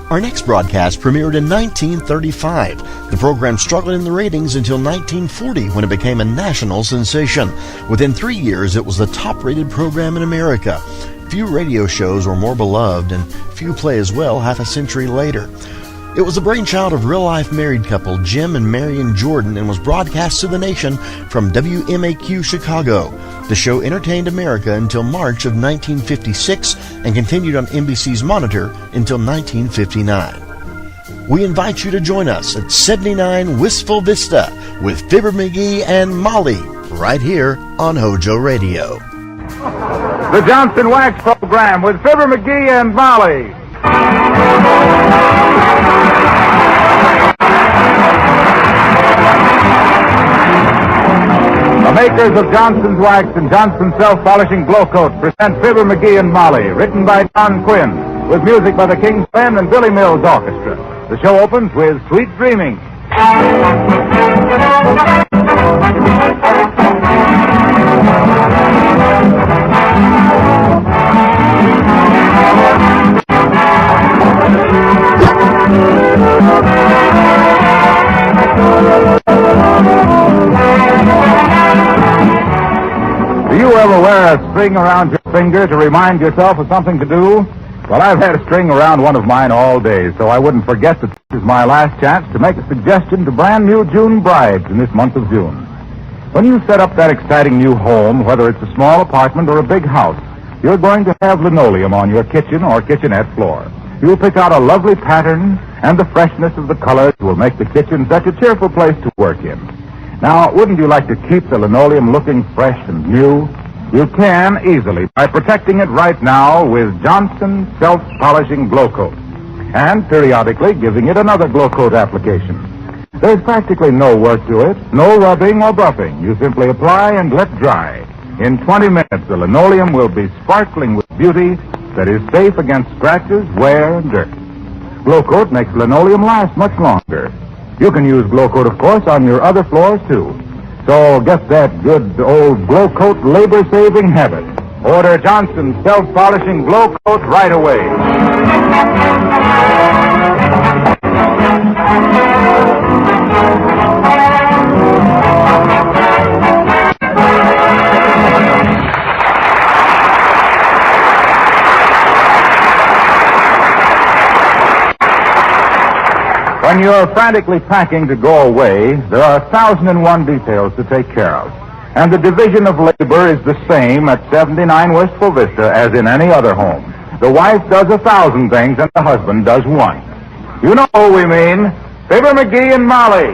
Our next broadcast premiered in 1935. The program struggled in the ratings until 1940 when it became a national sensation. Within 3 years, it was the top-rated program in America. Few radio shows were more beloved, and few play as well half a century later. It was the brainchild of real-life married couple Jim and Marion Jordan and was broadcast to the nation from WMAQ Chicago. The show entertained America until March of 1956 and continued on NBC's Monitor until 1959. We invite you to join us at 79 Wistful Vista with Fibber McGee and Molly right here on HOJO Radio. The Johnson Wax Program with Fibber McGee and Molly. The makers of Johnson's Wax and Johnson's Self-Polishing Glow Coat present Fibber McGee and Molly, written by Don Quinn, with music by the King's Men and Billy Mills Orchestra. The show opens with Sweet Dreaming. Do you ever wear a string around your finger to remind yourself of something to do? Well, I've had a string around one of mine all day, so I wouldn't forget that this is my last chance to make a suggestion to brand new June brides in this month of June. When you set up that exciting new home, whether it's a small apartment or a big house, you're going to have linoleum on your kitchen or kitchenette floor. You'll pick out a lovely pattern, and the freshness of the colors will make the kitchen such a cheerful place to work in. Now, wouldn't you like to keep the linoleum looking fresh and new? You can easily by protecting it right now with Johnson Self-Polishing Glow Coat, and periodically giving it another Glow Coat application. There's practically no work to it, no rubbing or buffing. You simply apply and let dry. In 20 minutes, the linoleum will be sparkling with beauty that is safe against scratches, wear, and dirt. Glow Coat makes linoleum last much longer. You can use Glow Coat, of course, on your other floors, too. So get that good old Glow Coat labor-saving habit. Order Johnson's Self-Polishing Glow Coat right away. When you're frantically packing to go away, there are 1,001 details to take care of. And the division of labor is the same at 79 Wistful Vista as in any other home. The wife does 1,000 things and the husband does one. You know who we mean. Fibber McGee and Molly.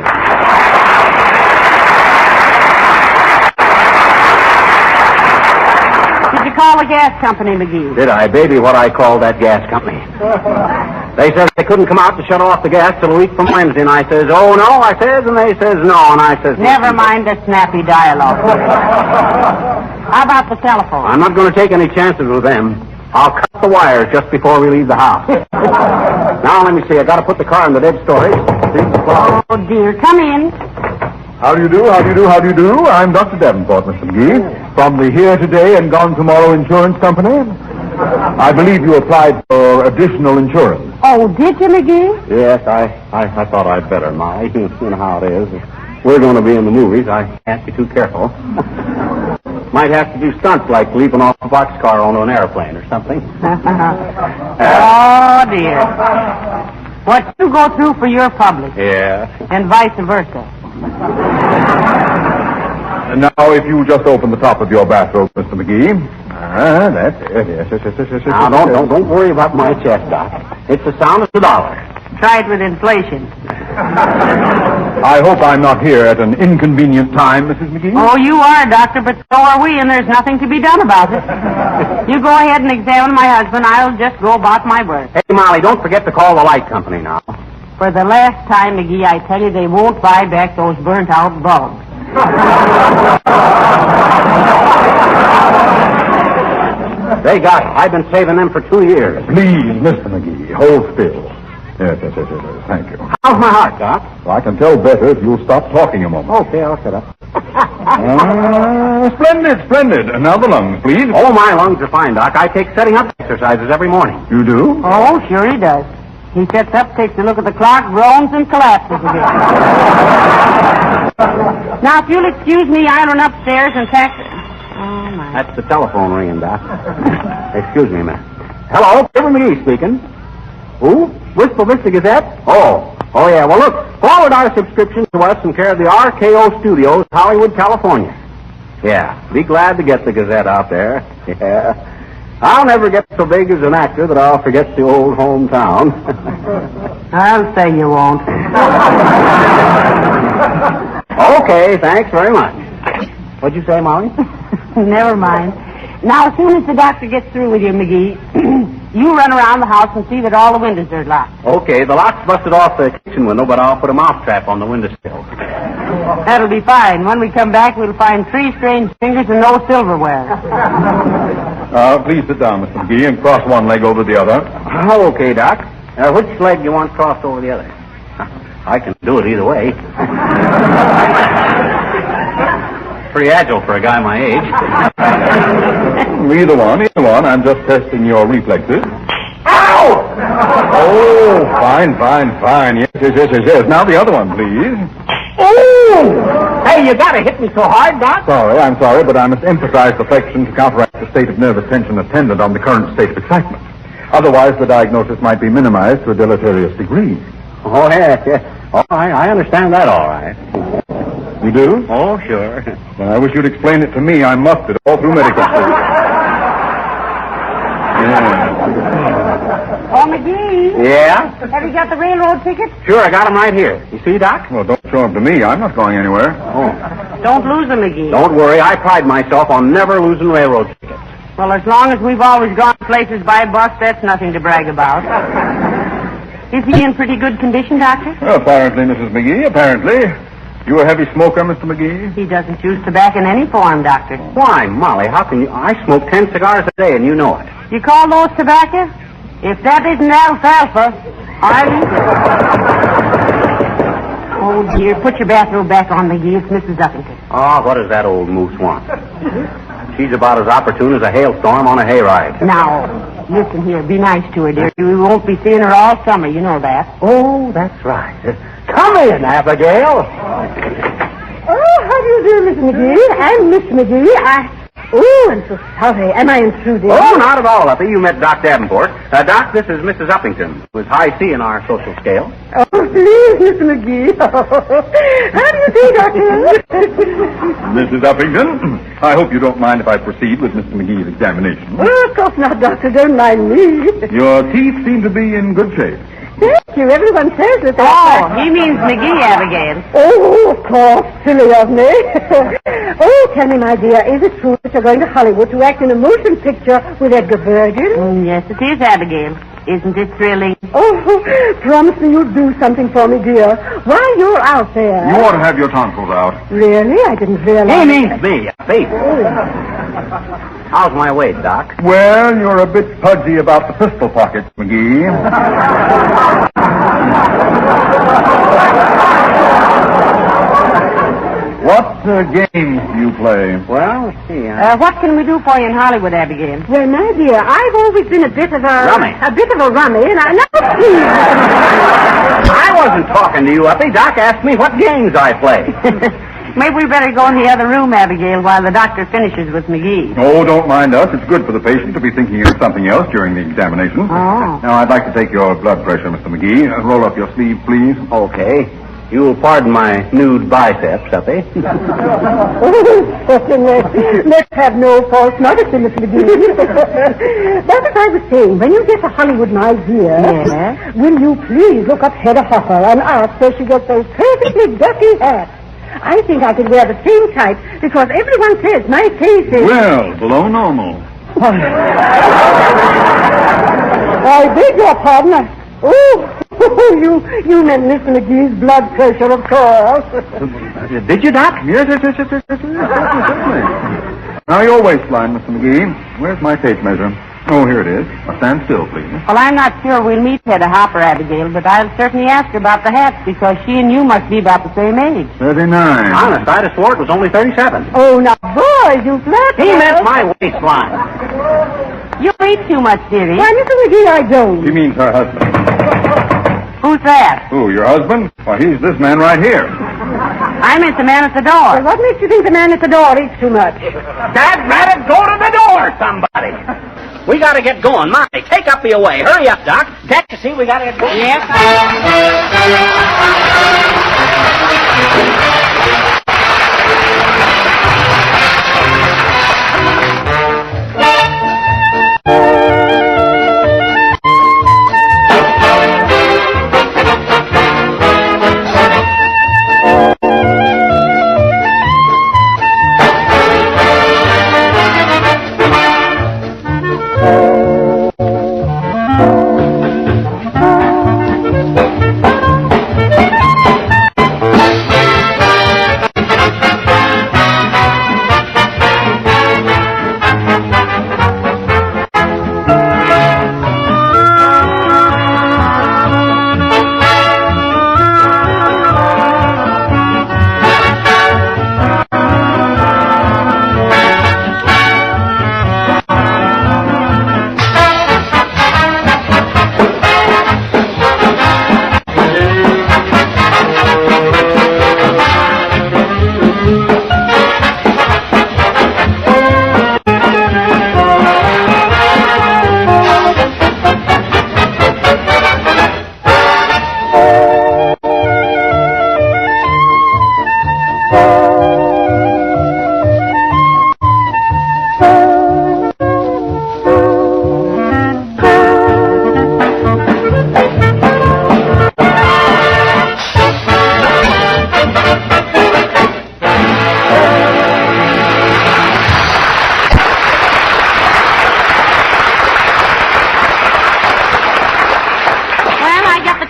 Did you call the gas company, McGee? Did I? Baby, what I call that gas company. They said they couldn't come out to shut off the gas till a week from Wednesday, and I says, oh, no, I says, and they says, no, and I says... Never mind the snappy dialogue. How about the telephone? I'm not going to take any chances with them. I'll cut the wires just before we leave the house. Now, let me see. I got to put the car in the dead storage. Oh, dear. Come in. How do you do? How do you do? How do you do? I'm Dr. Davenport, Mr. McGee, from the Here Today and Gone Tomorrow Insurance Company. I believe you applied for additional insurance. Oh, did you, McGee? Yes, I thought I'd better, Molly. You know how it is. We're going to be in the movies. I can't be too careful. Might have to do stunts like leaping off a boxcar onto an airplane or something. Oh, dear. What you go through for your public. Yeah. And vice versa. Now, if you just open the top of your bathrobe, Mr. McGee. That's it. Yes. Now, don't worry about my chest, Doc. It's the sound of the dollar. Try it with inflation. I hope I'm not here at an inconvenient time, Mrs. McGee. Oh, you are, Doctor, but so are we, and there's nothing to be done about it. You go ahead and examine my husband. I'll just go about my work. Hey, Molly, don't forget to call the light company now. For the last time, McGee, I tell you, they won't buy back those burnt-out bulbs. They got it. I've been saving them for 2 years. Please, Mr. McGee, hold still. Yes. Thank you. How's my heart, Doc? Well, I can tell better if you'll stop talking a moment. Okay, I'll shut up. Splendid. Now the lungs, please. Oh, my lungs are fine, Doc. I take setting up exercises every morning. You do? Oh, sure he does. He sets up, takes a look at the clock, groans, and collapses again. Now, if you'll excuse me, I'll run upstairs and pack... Oh, my. That's the telephone ringing, Doc. Excuse me, ma'am. Hello, Silver McGee speaking. Who? Wistful Vista Gazette? Oh, yeah. Well, look, forward our subscription to us in care of the RKO Studios, Hollywood, California. Yeah, be glad to get the Gazette out there. Yeah. I'll never get so big as an actor that I'll forget the old hometown. I'll say you won't. Okay, thanks very much. What'd you say, Molly? Never mind. Now, as soon as the doctor gets through with you, McGee, you run around the house and see that all the windows are locked. Okay, the lock's busted off the kitchen window, but I'll put a mousetrap on the windowsill. That'll be fine. When we come back, we'll find 3 strange fingers and no silverware. Please sit down, Mr. McGee, and cross one leg over the other. Oh, okay, Doc. Which leg do you want crossed over the other? I can do it either way. Pretty agile for a guy my age. Either one. I'm just testing your reflexes. Ow! Oh, fine. Yes. Now the other one, please. Oh! Hey, you gotta hit me so hard, Doc. I'm sorry, but I must emphasize the flexion to counteract the state of nervous tension attendant on the current state of excitement. Otherwise, the diagnosis might be minimized to a deleterious degree. Oh, yeah. Oh, I understand that all right. You do? Oh, sure. Well, I wish you'd explain it to me. I muffed it all through medical school. Oh, McGee. Yeah? Have you got the railroad ticket? Sure, I got 'em right here. You see, Doc? Well, don't show them to me. I'm not going anywhere. Oh. Don't lose them, McGee. Don't worry. I pride myself on never losing railroad tickets. Well, as long as we've always gone places by bus, that's nothing to brag about. Is he in pretty good condition, Doctor? Well, apparently, Mrs. McGee, apparently. You a heavy smoker, Mr. McGee? He doesn't use tobacco in any form, Doctor. Why, Molly, how can you... I smoke 10 cigars a day, and you know it. You call those tobacco? If that isn't alfalfa, I'll eat it. Oh, dear, put your bathrobe back on, McGee. It's Mrs. Uppington. Oh, what does that old moose want? She's about as opportune as a hailstorm on a hayride. Now, listen here. Be nice to her, dear. We won't be seeing her all summer. You know that. Oh, that's right. Come in, Abigail. Oh, how do you do, Miss McGee? I'm Miss McGee. Oh, I'm so sorry. Am I intruding? Oh, not at all, Uppy. You met Doc Davenport. Doc, this is Mrs. Uppington, who is high C in our social scale. Oh, please, Miss McGee. How do you do, Doctor? Mrs. Uppington, I hope you don't mind if I proceed with Mr. McGee's examination. Oh, of course not, Doctor. Don't mind me. Your teeth seem to be in good shape. Thank you. Everyone says that. Oh, he means McGee, Abigail. Oh, of course. Silly of me. Oh, tell me, my dear, is it true that you're going to Hollywood to act in a motion picture with Edgar Virgin? Yes, it is, Abigail. Isn't it thrilling? Oh, promise me you'll do something for me, dear. While you're out there. You ought to have your tonsils out. Really? I didn't realize. He means me, Uppy. How's my weight, Doc? Well, you're a bit pudgy about the pistol pockets, McGee. What games do you play? Well, let's see. What can we do for you in Hollywood, Abigail? Well, my dear, I've always been a bit of a... Rummy. A bit of a rummy, and I... No, please. I wasn't talking to you, Uppy. Doc asked me what games I play. Maybe we better go in the other room, Abigail, while the doctor finishes with McGee. Oh, don't mind us. It's good for the patient to be thinking of something else during the examination. Oh. Now, I'd like to take your blood pressure, Mr. McGee. Roll up your sleeve, please. Okay. You'll pardon my nude biceps, Uppy. Oh, certainly. Let's have no false modesty, Miss McGee. But as I was saying, when you get to Hollywood, my dear, Yes? will you please look up Hedda Hopper and ask where she gets those perfectly ducky hats? I think I could wear the same type because everyone says my face is... Well, below normal. I beg your pardon. Oh, you meant Miss McGee's blood pressure, of course. Did you, Doc? Yes, certainly. Now, your waistline, Mr. McGee. Where's my tape measure? Oh, here it is. Now, stand still, please. Well, I'm not sure we'll meet Hedda Hopper, Abigail, but I'll certainly ask her about the hats because she and you must be about the same age. 39. Honest, I'd have swore it was only 37. Oh, now, boy, you flat. He meant my waistline. You eat too much, dearie. Why, Mr. McGee, I don't. She means her husband. Who's that? Who, your husband? Why, he's this man right here. I meant the man at the door. Well, what makes you think the man at the door eats too much? Dad, Rabbit, go to the door, somebody. We gotta get going. Molly, take up your way. Hurry up, Doc. Can't you see we gotta get going? Yes.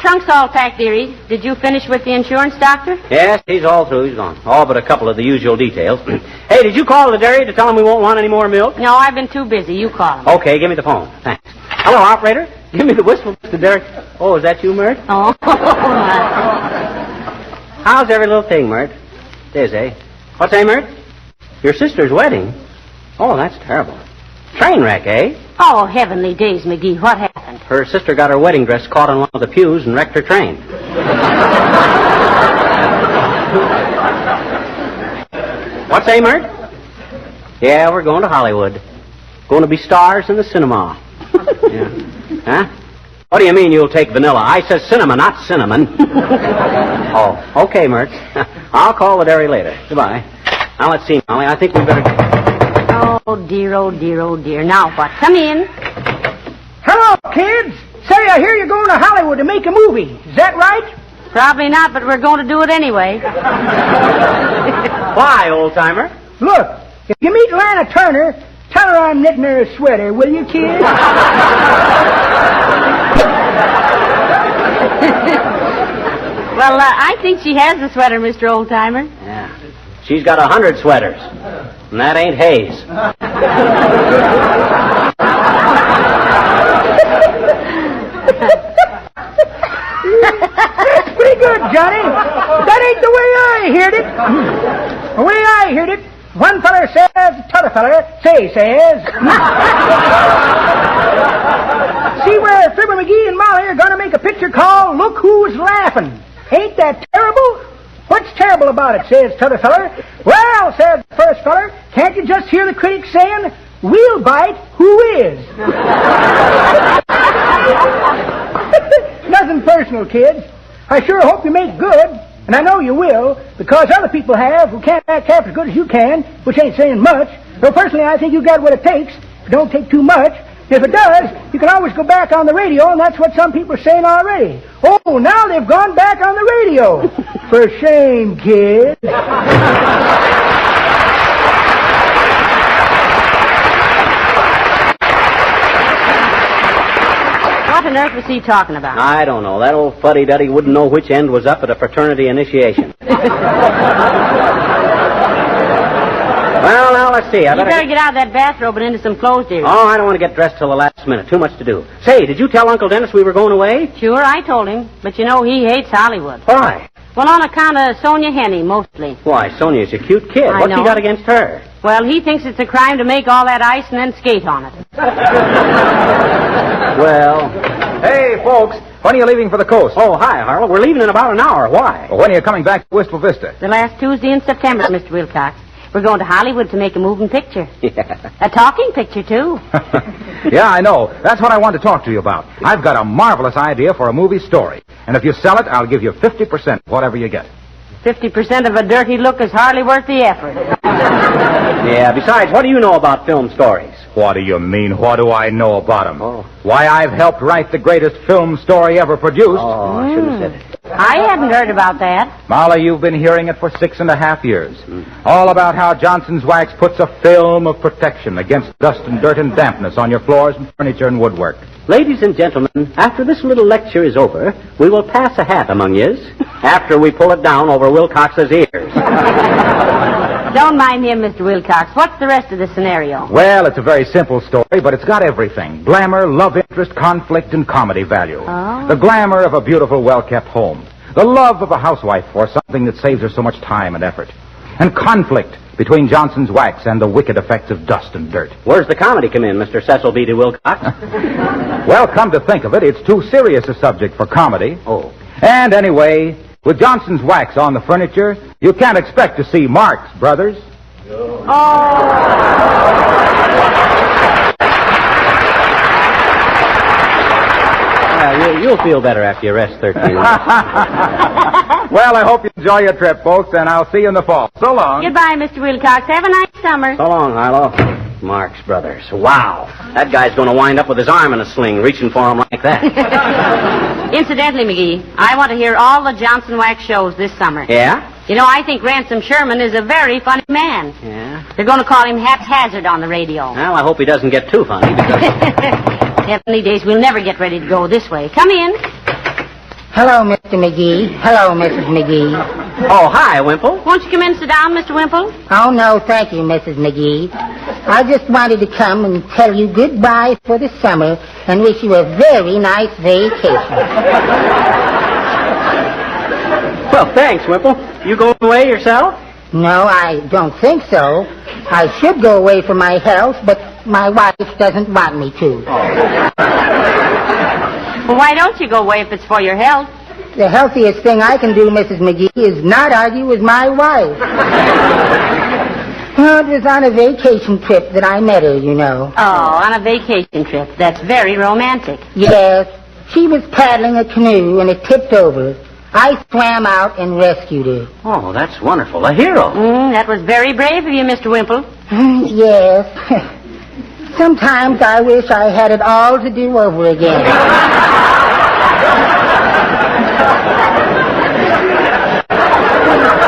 Trunk's all packed, dearie. Did you finish with the insurance doctor? Yes, he's all through. He's gone. All but a couple of the usual details. Hey, did you call the dairy to tell him we won't want any more milk? No, I've been too busy. You call him. Okay, give me the phone. Thanks. Hello, operator. Give me the whistle, Mr. Derrick. Oh, is that you, Mert? Oh, my. How's every little thing, Mert? It is, eh? What's that, Mert? Your sister's wedding? Oh, that's terrible. Train wreck, eh? Oh, heavenly days, McGee. What happened? Her sister got her wedding dress caught on one of the pews and wrecked her train. What's that, Mert? Yeah, we're going to Hollywood. Going to be stars in the cinema. Yeah. Huh? What do you mean you'll take vanilla? I said cinema, not cinnamon. Oh, okay, Mert. I'll call the dairy later. Goodbye. Now, let's see, Molly. I think we better... Oh, dear, oh, dear, oh, dear. Now what? Come in. Hello, kids. Say, I hear you're going to Hollywood to make a movie. Is that right? Probably not, but we're going to do it anyway. Why, old-timer? Look, if you meet Lana Turner, tell her I'm knitting her a sweater, will you, kid? Well, I think she has the sweater, Mr. Oldtimer. Yeah. She's got 100 sweaters. And that ain't Hayes. That's pretty good, Johnny. That ain't the way I heard it. The way I heard it, one feller says, t'other feller says. See where Fibber McGee and Molly are going to make a picture called Look Who's Laughing. Ain't that terrible? What's terrible about it, says t'other feller. Well, says the first feller, can't you just hear the critics saying, we'll bite who is? Nothing personal, kids. I sure hope you make good, and I know you will, because other people have who can't act half as good as you can, which ain't saying much. Though personally, I think you got what it takes. It don't take too much. If it does, you can always go back on the radio, and that's what some people are saying already. Oh, now they've gone back on the radio. For shame, kids. What on earth was he talking about? I don't know. That old fuddy-duddy wouldn't know which end was up at a fraternity initiation. Well, now, let's see. You better get out of that bathrobe and into some clothes, dear. Oh, I don't want to get dressed till the last minute. Too much to do. Say, did you tell Uncle Dennis we were going away? Sure, I told him. But you know, he hates Hollywood. Why? Well, on account of Sonia Henney, mostly. Why, Sonia's a cute kid. I What's know. he got against her? Well, he thinks it's a crime to make all that ice and then skate on it. Well, hey, folks, When are you leaving for the coast? Oh, hi, Harlow. We're leaving in about an hour. Why? Well, when are you coming back to Wistful Vista? The last Tuesday in September, Mr. Wilcox. We're going to Hollywood to make a moving picture. Yeah. A talking picture, too. Yeah, I know. That's what I want to talk to you about. I've got a marvelous idea for a movie story. And if you sell it, I'll give you 50% whatever you get. 50% of a dirty look is hardly worth the effort. Yeah, besides, what do you know about film stories? What do you mean, what do I know about them? Oh. Why, I've helped write the greatest film story ever produced. Oh, I shouldn't have said it. I hadn't heard about that. Molly, you've been hearing it for 6.5 years. All about how Johnson's Wax puts a film of protection against dust and dirt and dampness on your floors and furniture and woodwork. Ladies and gentlemen, after this little lecture is over, we will pass a hat among yous after we pull it down over Wilcox's ears. Don't mind him, Mr. Wilcox. What's the rest of the scenario? Well, it's a very simple story, but it's got everything. Glamour, love interest, conflict, and comedy value. Oh. The glamour of a beautiful, well-kept home. The love of a housewife for something that saves her so much time and effort. And conflict between Johnson's Wax and the wicked effects of dust and dirt. Where's the comedy come in, Mr. Cecil B. D. Wilcox? Well, come to think of it, it's too serious a subject for comedy. Oh. And anyway, with Johnson's Wax on the furniture, you can't expect to see Marx Brothers. You'll feel better after you rest 13 minutes. Well, I hope you enjoy your trip, folks, and I'll see you in the fall. So long. Goodbye, Mr. Wilcox. Have a nice summer. So long, Harlow. Marx Brothers. Wow. That guy's going to wind up with his arm in a sling, reaching for him like that. Incidentally, McGee, I want to hear all the Johnson Wax shows this summer. Yeah? You know, I think Ransom Sherman is a very funny man. Yeah? They're going to call him Haphazard on the radio. Well, I hope he doesn't get too funny, because... Heavenly days, we'll never get ready to go this way. Come in. Hello, Mr. McGee. Hello, Mrs. McGee. Oh, hi, Wimple. Won't you come in and sit down, Mr. Wimple? Oh, no, thank you, Mrs. McGee. I just wanted to come and tell you goodbye for the summer and wish you a very nice vacation. Well, thanks, Wimple. You going away yourself? No, I don't think so. I should go away for my health, but my wife doesn't want me to. Well, why don't you go away if it's for your health? The healthiest thing I can do, Mrs. McGee, is not argue with my wife. Well, it was on a vacation trip that I met her, you know. Oh, on a vacation trip. That's very romantic. Yes. She was paddling a canoe and it tipped over. I swam out and rescued her. Oh, that's wonderful. A hero. That was very brave of you, Mr. Wimple. Yes. Sometimes I wish I had it all to do over again.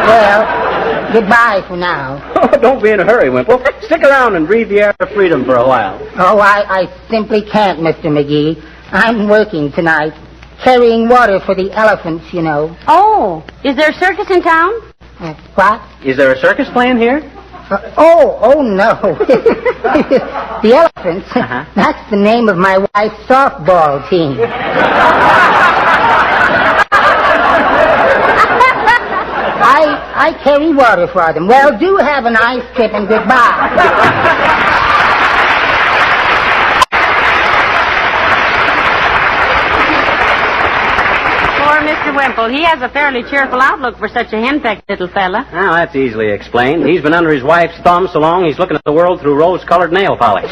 Well, goodbye for now. Oh, don't be in a hurry, Wimple. Stick around and breathe the air of freedom for a while. Oh, I simply can't, Mr. McGee. I'm working tonight. Carrying water for the elephants, you know. Oh, is there a circus in town? What? Is there a circus playing here? Oh, no. The elephants. Uh-huh. That's the name of my wife's softball team. I carry water for them. Well, do have a nice trip and goodbye. Mr. Wimple, he has a fairly cheerful outlook for such a henpecked little fella. Well, that's easily explained. He's been under his wife's thumb so long he's looking at the world through rose-colored nail polish.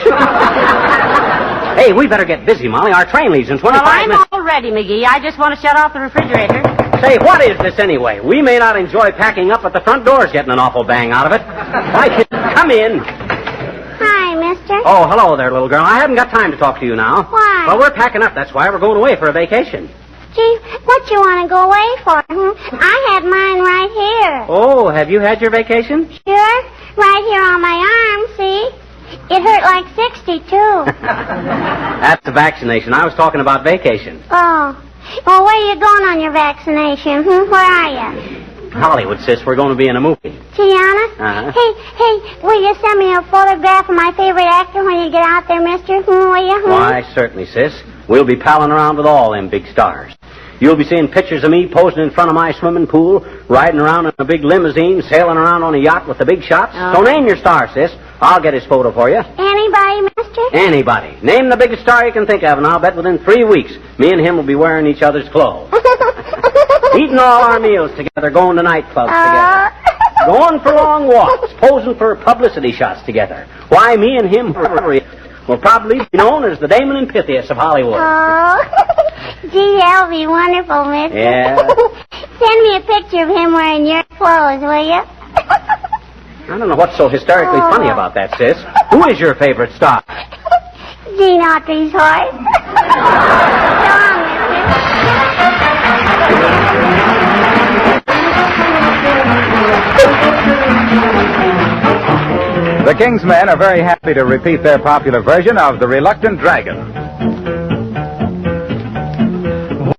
Hey, we better get busy, Molly. Our train leaves in 25 Well, minutes. I'm all ready, McGee. I just want to shut off the refrigerator. Say, what is this anyway? We may not enjoy packing up, but the front door's getting an awful bang out of it. Why, kid, come in. Hi, mister. Oh, hello there, little girl. I haven't got time to talk to you now. Why? Well, we're packing up. That's why we're going away for a vacation. Gee, what you want to go away for? I have mine right here. Oh, have you had your vacation? Sure. Right here on my arm, see? It hurt like 62. That's the vaccination. I was talking about vacation. Oh. Well, where are you going on your vaccination? Where are you? Hollywood, sis. We're going to be in a movie. Tiana? Uh-huh. Hey, will you send me a photograph of my favorite actor when you get out there, mister? Will you? Why, certainly, sis. We'll be palling around with all them big stars. You'll be seeing pictures of me posing in front of my swimming pool, riding around in a big limousine, sailing around on a yacht with the big shots. Oh. So name your star, sis. I'll get his photo for you. Anybody, mister? mister? Anybody. Name the biggest star you can think of, and I'll bet within 3 weeks, me and him will be wearing each other's clothes. Eating all our meals together, going to nightclubs together. Going for long walks, posing for publicity shots together. Why, me and him will probably be known as the Damon and Pythias of Hollywood. Oh, gee, that'll be wonderful, mister. Yeah. Send me a picture of him wearing your clothes, will you? I don't know what's so hysterically funny about that, sis. Who is your favorite star? Gene Autry's horse. The King's Men are very happy to repeat their popular version of The Reluctant Dragon.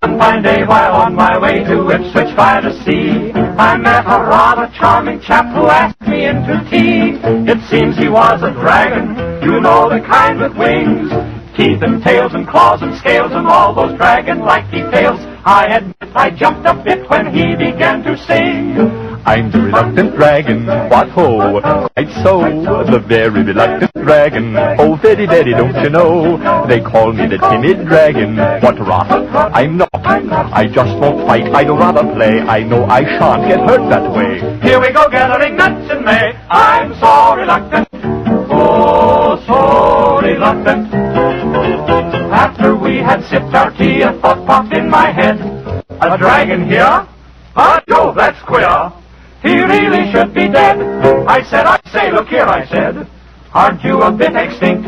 One fine day while on my way to Ipswich by the sea, I met a rather charming chap who asked me into tea. It seems he was a dragon, you know, the kind with wings, teeth and tails and claws and scales and all those dragon-like details. I admit I jumped a bit when he began to sing. I'm the reluctant dragon, what ho, right so, the very reluctant dragon. Oh, very, very, don't you know, they call me the timid dragon. What rot, I'm not, I just won't fight, I'd rather play, I know I shan't get hurt that way. Here we go gathering nuts in May, I'm so reluctant, oh, so reluctant. After we had sipped our tea, a thought popped in my head. A dragon here? Ah, Jove, that's queer. He really should be dead. I said, I say, look here, I said, aren't you a bit extinct?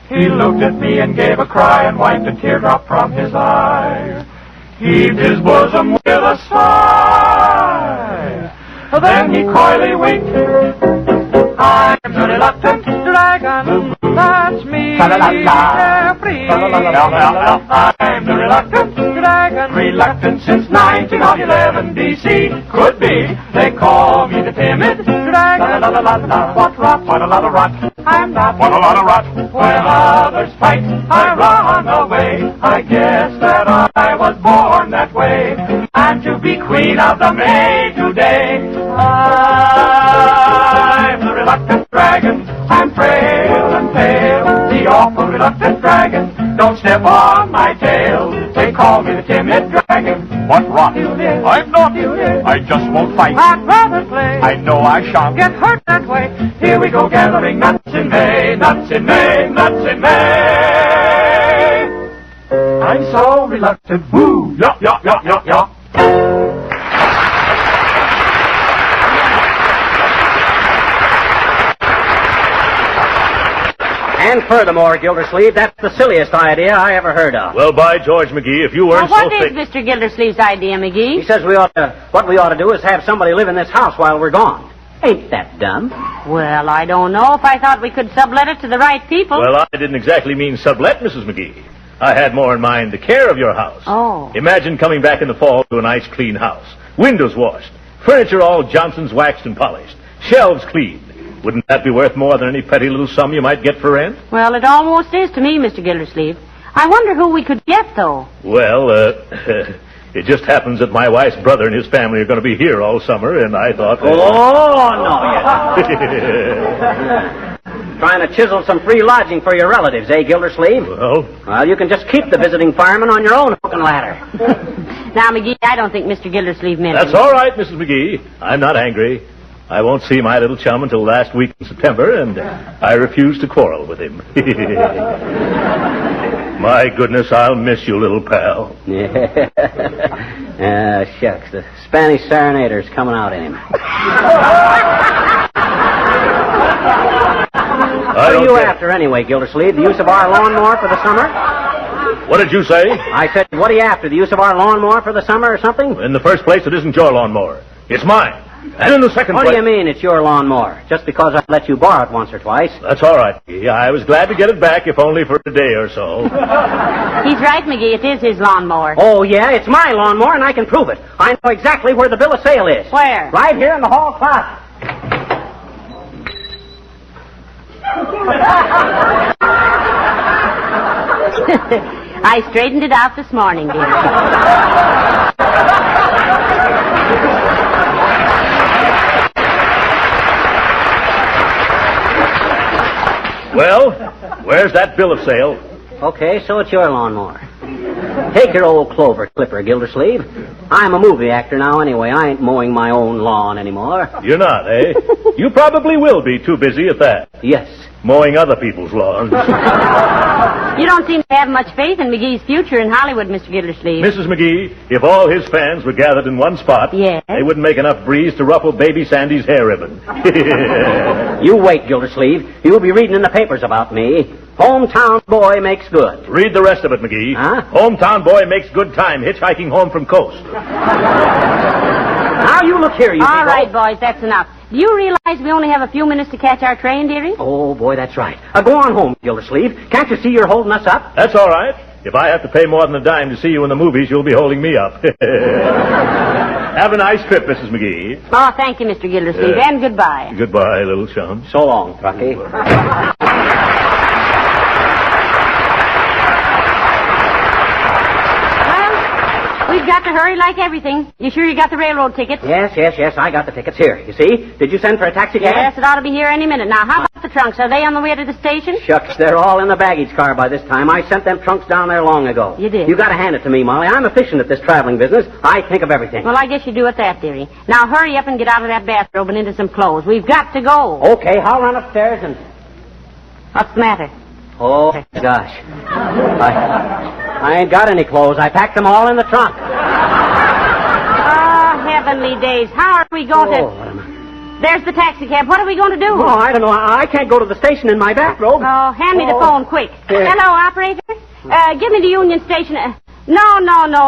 He looked at me and gave a cry and wiped a teardrop from his eye. Heaved his bosom with a sigh. Then he coyly winked. I'm the reluctant dragon, that's me, carefree. I'm the reluctant dragon, reluctant since 1911 B.C. Could be, they call me the timid dragon. What rot, what a lot of rot, I'm not, what a lot of rot. When others fight, I run away. I guess that I was born that way. I'm to be queen of the May today. I'm the reluctant dragon, I'm frail and pale, the awful reluctant dragon, don't step on my tail, they call me the timid dragon. What rot, I'm not, I just won't fight, I'd rather play, I know I shan't get hurt that way. Here we go gathering nuts in May, nuts in May, nuts in May. I'm so reluctant, woo, yup, yup, yup, yup, yup. And furthermore, Gildersleeve, that's the silliest idea I ever heard of. Well, by George McGee, if you weren't What is Mr. Gildersleeve's idea, McGee? He says what we ought to do is have somebody live in this house while we're gone. Ain't that dumb? Well, I don't know if I thought we could sublet it to the right people. Well, I didn't exactly mean sublet, Mrs. McGee. I had more in mind the care of your house. Oh. Imagine coming back in the fall to a nice clean house. Windows washed. Furniture all Johnson's waxed and polished. Shelves cleaned. Wouldn't that be worth more than any petty little sum you might get for rent? Well, it almost is to me, Mr. Gildersleeve. I wonder who we could get, though. Well, it just happens that my wife's brother and his family are going to be here all summer, and I thought... Oh, no, you Trying to chisel some free lodging for your relatives, eh, Gildersleeve? Well, you can just keep the visiting fireman on your own hook and ladder. Now, McGee, I don't think Mr. Gildersleeve meant that's all right, Mrs. McGee. I'm not angry. I won't see my little chum until last week in September, and I refuse to quarrel with him. My goodness, I'll miss you, little pal. Yeah. Shucks, the Spanish serenader's coming out in him. What are you after anyway, Gildersleeve? The use of our lawnmower for the summer? What did you say? I said, what are you after? The use of our lawnmower for the summer or something? In the first place, it isn't your lawnmower. It's mine. And in the second What place... do you mean it's your lawnmower? Just because I let you borrow it once or twice? That's all right. Yeah, I was glad to get it back, if only for a day or so. He's right, McGee. It is his lawnmower. Oh, yeah? It's my lawnmower, and I can prove it. I know exactly where the bill of sale is. Where? Right here in the hall closet. I straightened it out this morning, dear. Where's that bill of sale? Okay, so it's your lawnmower. Take your old clover clipper, Gildersleeve. I'm a movie actor now anyway. I ain't mowing my own lawn anymore. You're not, eh? You probably will be too busy at that. Yes. Mowing other people's lawns. You don't seem to have much faith in McGee's future in Hollywood, Mr. Gildersleeve. Mrs. McGee, if all his fans were gathered in one spot, Yes? they wouldn't make enough breeze to ruffle baby Sandy's hair ribbon. You wait, Gildersleeve. You'll be reading in the papers about me. Hometown boy makes good. Read the rest of it, McGee. Huh? Hometown boy makes good time hitchhiking home from coast. Now you look here, you All people. right, boys, that's enough. Do you realize we only have a few minutes to catch our train, dearie? Oh, boy, that's right. Go on home, Gildersleeve. Can't you see you're holding us up? That's all right. If I have to pay more than a dime to see you in the movies, you'll be holding me up. Have a nice trip, Mrs. McGee. Oh, thank you, Mr. Gildersleeve, and goodbye. Goodbye, little chum. So long, Truckee. We've got to hurry like everything. You sure you got the railroad tickets? Yes, I got the tickets here. You see? Did you send for a taxi cab? Yes, it ought to be here any minute. Now, how about the trunks? Are they on the way to the station? Shucks, they're all in the baggage car by this time. I sent them trunks down there long ago. You did? You got to hand it to me, Molly. I'm efficient at this traveling business. I think of everything. Well, I guess you do at that, dearie. Now, hurry up and get out of that bathrobe and into some clothes. We've got to go. Okay, I'll run upstairs and... What's the matter? Oh, gosh. I ain't got any clothes. I packed them all in the trunk. Oh, heavenly days. How are we going to... There's the taxi cab. What are we going to do? Oh, I don't know. I can't go to the station in my bathrobe. Oh, hand me the phone, quick. Yeah. Hello, operator? Give me the Union Station. No,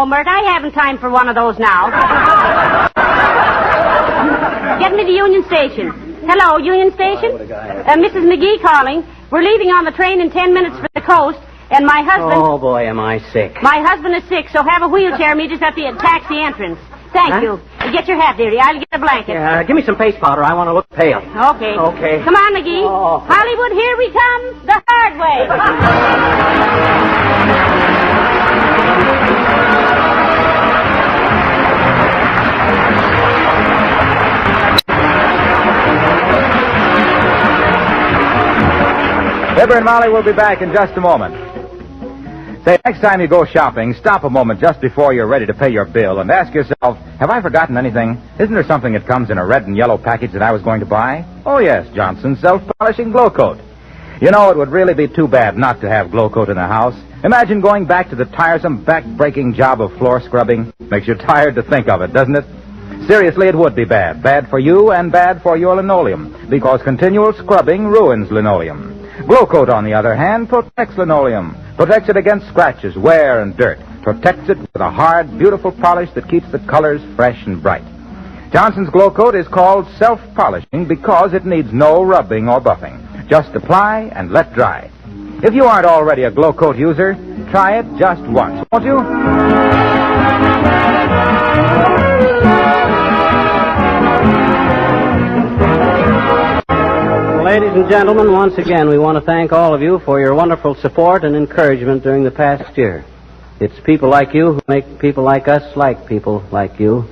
Mert. I haven't time for one of those now. Get me the Union Station. Hello, Union Station? Mrs. McGee calling. We're leaving on the train in 10 minutes for the coast, and my husband... Oh, boy, am I sick. My husband is sick, so have a wheelchair meet us at the taxi entrance. Thank you. Get your hat, dearie. I'll get a blanket. Give me some face powder. I want to look pale. Okay. Okay. Come on, McGee. Oh. Hollywood, here we come. The hard way. Fibber and Molly will be back in just a moment. Say, next time you go shopping, stop a moment just before you're ready to pay your bill and ask yourself, have I forgotten anything? Isn't there something that comes in a red and yellow package that I was going to buy? Oh, yes, Johnson's self-polishing glow coat. You know, it would really be too bad not to have glow coat in the house. Imagine going back to the tiresome, back-breaking job of floor scrubbing. Makes you tired to think of it, doesn't it? Seriously, it would be bad. Bad for you and bad for your linoleum, because continual scrubbing ruins linoleum. Glow Coat, on the other hand, protects linoleum. Protects it against scratches, wear, and dirt. Protects it with a hard, beautiful polish that keeps the colors fresh and bright. Johnson's Glow Coat is called self-polishing because it needs no rubbing or buffing. Just apply and let dry. If you aren't already a Glow Coat user, try it just once, won't you? Ladies and gentlemen, once again, we want to thank all of you for your wonderful support and encouragement during the past year. It's people like you who make people like us like people like you.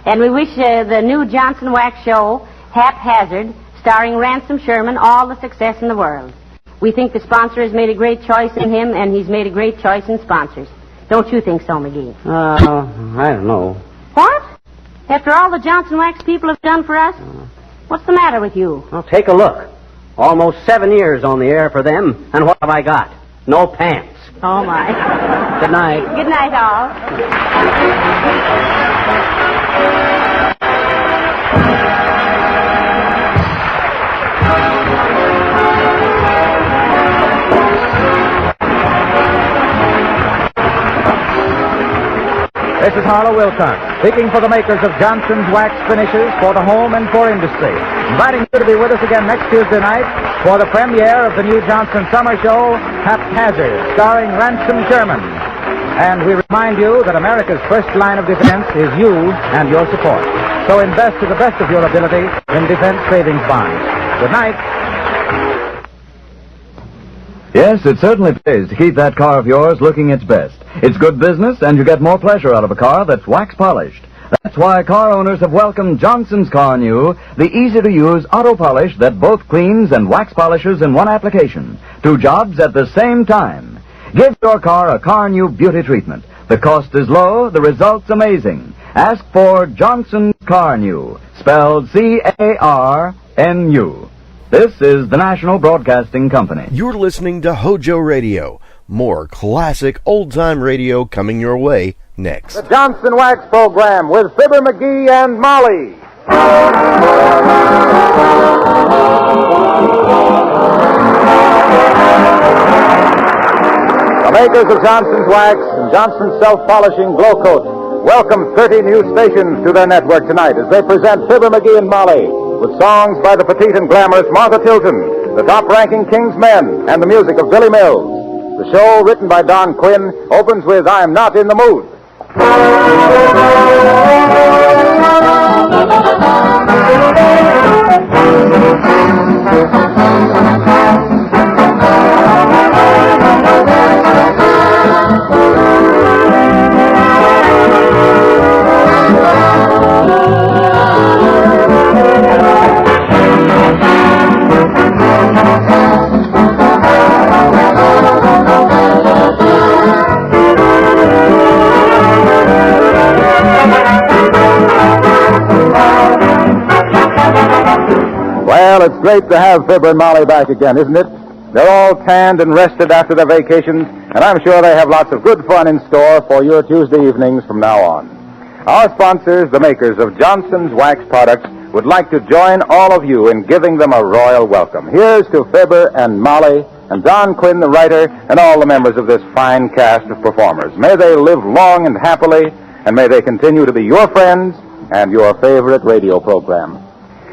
And we wish the new Johnson Wax show, Haphazard, starring Ransom Sherman, all the success in the world. We think the sponsor has made a great choice in him, and he's made a great choice in sponsors. Don't you think so, McGee? I don't know. What? After all the Johnson Wax people have done for us? What's the matter with you? Well, take a look. Almost 7 years on the air for them, and what have I got? No pants. Oh, my. Good night. Good night, all. This is Harlow Wilcox, speaking for the makers of Johnson's Wax Finishes for the home and for industry. Inviting you to be with us again next Tuesday night for the premiere of the new Johnson Summer Show, Haphazard, starring Ransom Sherman. And we remind you that America's first line of defense is you and your support. So invest to the best of your ability in defense savings bonds. Good night. Yes, it certainly pays to keep that car of yours looking its best. It's good business, and you get more pleasure out of a car that's wax polished. That's why car owners have welcomed Johnson's Car New, the easy-to-use auto polish that both cleans and wax polishes in one application. 2 jobs at the same time. Give your car a Car New beauty treatment. The cost is low, the result's amazing. Ask for Johnson's Car New, spelled C-A-R-N-U. This is the National Broadcasting Company. You're listening to HOJO Radio. More classic old-time radio coming your way next. The Johnson Wax Program with Fibber McGee and Molly. The makers of Johnson's Wax and Johnson's Self-Polishing Glow Coat welcome 30 new stations to their network tonight as they present Fibber McGee and Molly with songs by the petite and glamorous Martha Tilton, the top-ranking King's Men, and the music of Billy Mills. The show, written by Don Quinn, opens with I'm Not in the Mood. Well, it's great to have Fibber and Molly back again, isn't it? They're all tanned and rested after their vacations, and I'm sure they have lots of good fun in store for your Tuesday evenings from now on. Our sponsors, the makers of Johnson's Wax Products, would like to join all of you in giving them a royal welcome. Here's to Fibber and Molly and Don Quinn, the writer, and all the members of this fine cast of performers. May they live long and happily, and may they continue to be your friends and your favorite radio program.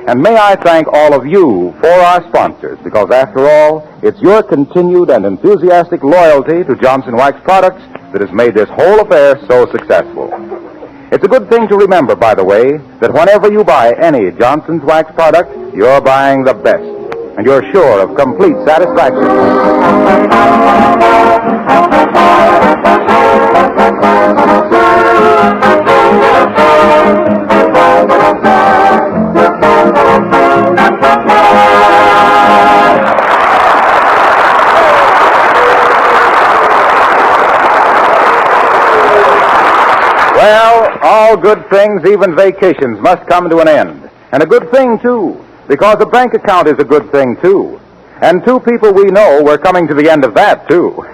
And may I thank all of you for our sponsors, because after all, it's your continued and enthusiastic loyalty to Johnson Wax Products that has made this whole affair so successful. It's a good thing to remember, by the way, that whenever you buy any Johnson's Wax product, you're buying the best, and you're sure of complete satisfaction. Well, all good things, even vacations, must come to an end. And a good thing, too, because a bank account is a good thing, too. And 2 people we know were coming to the end of that, too.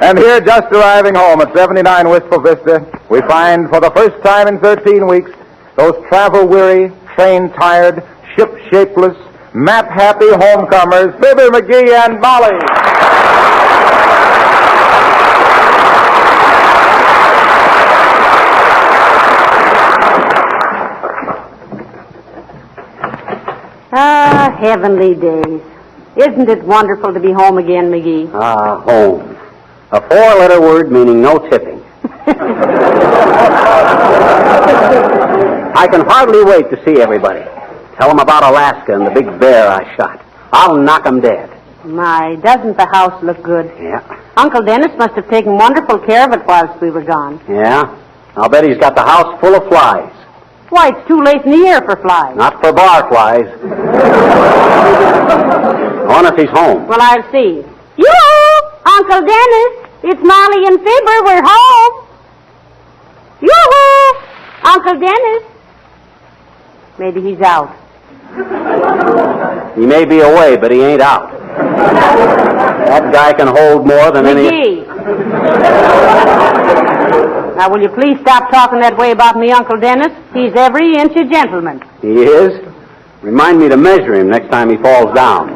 And here, just arriving home at 79 Wistful Vista, we find for the first time in 13 weeks those travel-weary, train-tired, ship-shapeless, map-happy homecomers, Fibber McGee and Molly. Ah, heavenly days. Isn't it wonderful to be home again, McGee? Ah, home. A 4-letter word meaning no tipping. I can hardly wait to see everybody. Tell them about Alaska and the big bear I shot. I'll knock 'em dead. My, doesn't the house look good? Yeah. Uncle Dennis must have taken wonderful care of it whilst we were gone. Yeah? I'll bet he's got the house full of flies. Why, it's too late in the year for flies. Not for bar flies. I wonder if he's home. Well, I'll see. Yoo-hoo! Uncle Dennis, it's Molly and Fibber. We're home. Yoo-hoo! Uncle Dennis. Maybe he's out. He may be away, but he ain't out. That guy can hold more than any... Now, will you please stop talking that way about me, Uncle Dennis? He's every inch a gentleman. He is? Remind me to measure him next time he falls down.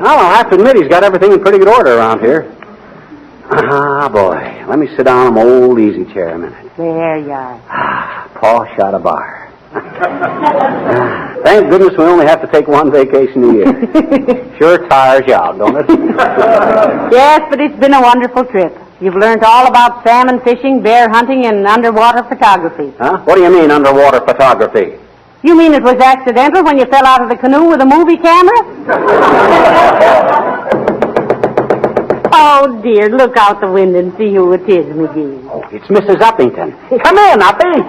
Well, I'll have to admit he's got everything in pretty good order around here. Ah, boy. Let me sit down in my old easy chair a minute. There you are. Posh out of bar. Thank goodness we only have to take one vacation a year. Sure tires you out, don't it? Yes, but it's been a wonderful trip. You've learned all about salmon fishing, bear hunting, and underwater photography. Huh? What do you mean, underwater photography? You mean it was accidental when you fell out of the canoe with a movie camera? Oh, dear, look out the window and see who it is, McGee. it's Mrs. Uppington. Come in, Uppy.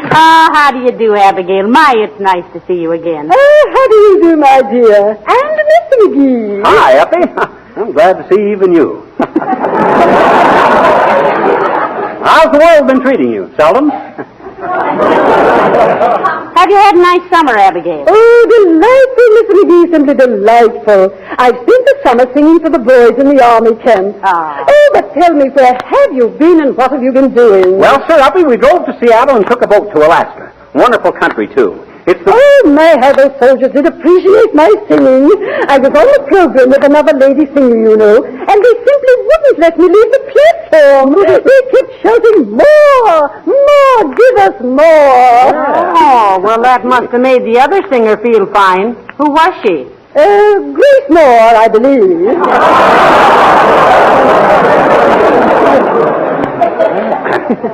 Oh, how do you do, Abigail? My, it's nice to see you again. Oh, how do you do, my dear? And Mr. McGee. Hi, Uppy. I'm glad to see even you. How's the world been treating you, Seldom? Have you had a nice summer, Abigail? Oh, delightful, Mr. McGee, simply delightful. I've spent the summer singing for the boys in the army camp. Ah. Oh, but tell me, where have you been and what have you been doing? Well, sir, Uppy, we drove to Seattle and took a boat to Alaska. Wonderful country, too. It's the... Oh, my, how those soldiers did appreciate my singing. I was on the program with another lady singer, you know, and they simply wouldn't let me leave the platform. They kept shouting, more, more, give us more. Oh, well, that must have made the other singer feel fine. Who was she? Grace Moore, I believe.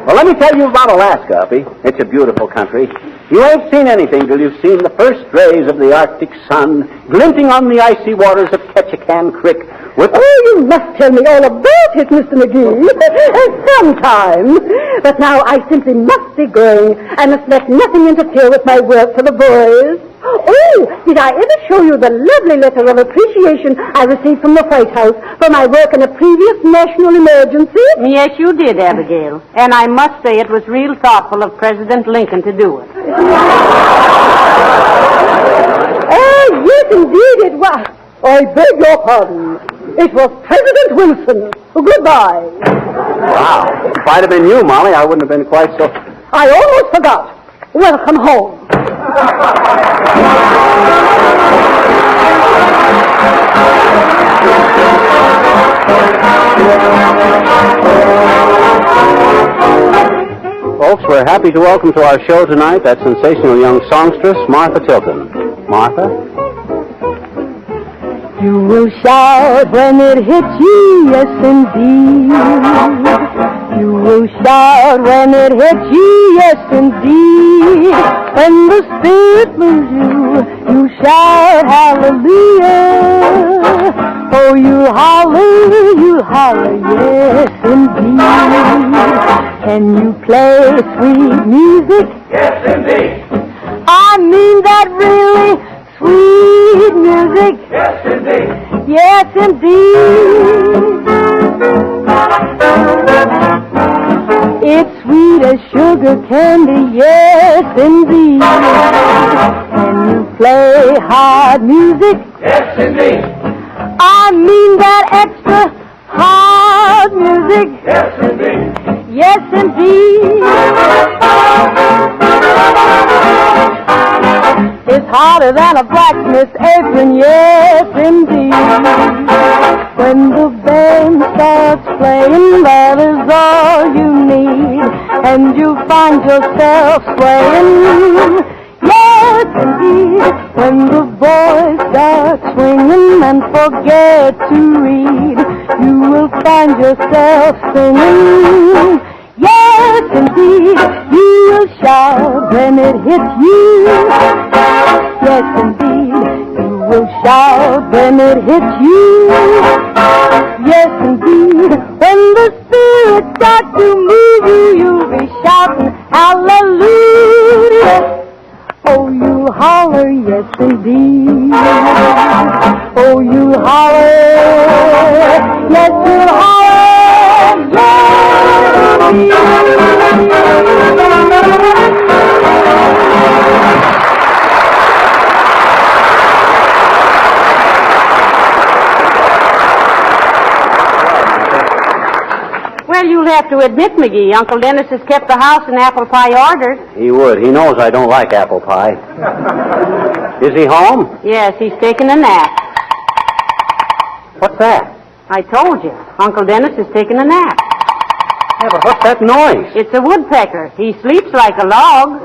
Well, let me tell you about Alaska, Uppy. It's a beautiful country. You ain't seen anything till you've seen the first rays of the Arctic sun glinting on the icy waters of Ketchikan Creek. Oh, you must tell me all about it, Mr. McGee. Sometime. But now I simply must be going. I must let nothing interfere with my work for the boys. Oh, did I ever show you the lovely letter of appreciation I received from the White House for my work in a previous national emergency? Yes, you did, Abigail. And I must say it was real thoughtful of President Lincoln to do it. Yes, indeed it was. I beg your pardon. It was President Wilson. Goodbye. Wow. If I'd have been you, Molly, I wouldn't have been quite so... I almost forgot. Welcome home. Folks, we're happy to welcome to our show tonight that sensational young songstress, Martha Tilton. Martha? You will shout when it hits you, yes indeed. You will shout when it hits you, yes indeed. When the Spirit moves you, you shout hallelujah. Oh, you holler, yes indeed. Can you play sweet music? Yes, indeed. I mean that really sweet music. Yes, indeed. Yes, indeed. It's sweet as sugar candy, yes, indeed. Can you play hard music? Yes, indeed. I mean that extra hard music. Yes, indeed. Yes, indeed. It's harder than a blacksmith's apron, yes, indeed. When the band starts playing, that is all you need, and you find yourself swaying, yes, indeed. When the boys start swinging and forget to read, you will find yourself singing, yes, indeed. You will shout when it hits you. Yes, indeed. You will shout when it hits you. Yes, indeed. When the Spirit starts to move you, you'll be shouting hallelujah. Oh, you holler, yes, indeed. Oh, you holler, yes, you holler, yes, Well, you'll have to admit, McGee, Uncle Dennis has kept the house in apple pie order. He would. He knows I don't like apple pie. Is he home? Yes, he's taking a nap. What's that? I told you, Uncle Dennis is taking a nap. Yeah, but what's that noise? It's a woodpecker. He sleeps like a log.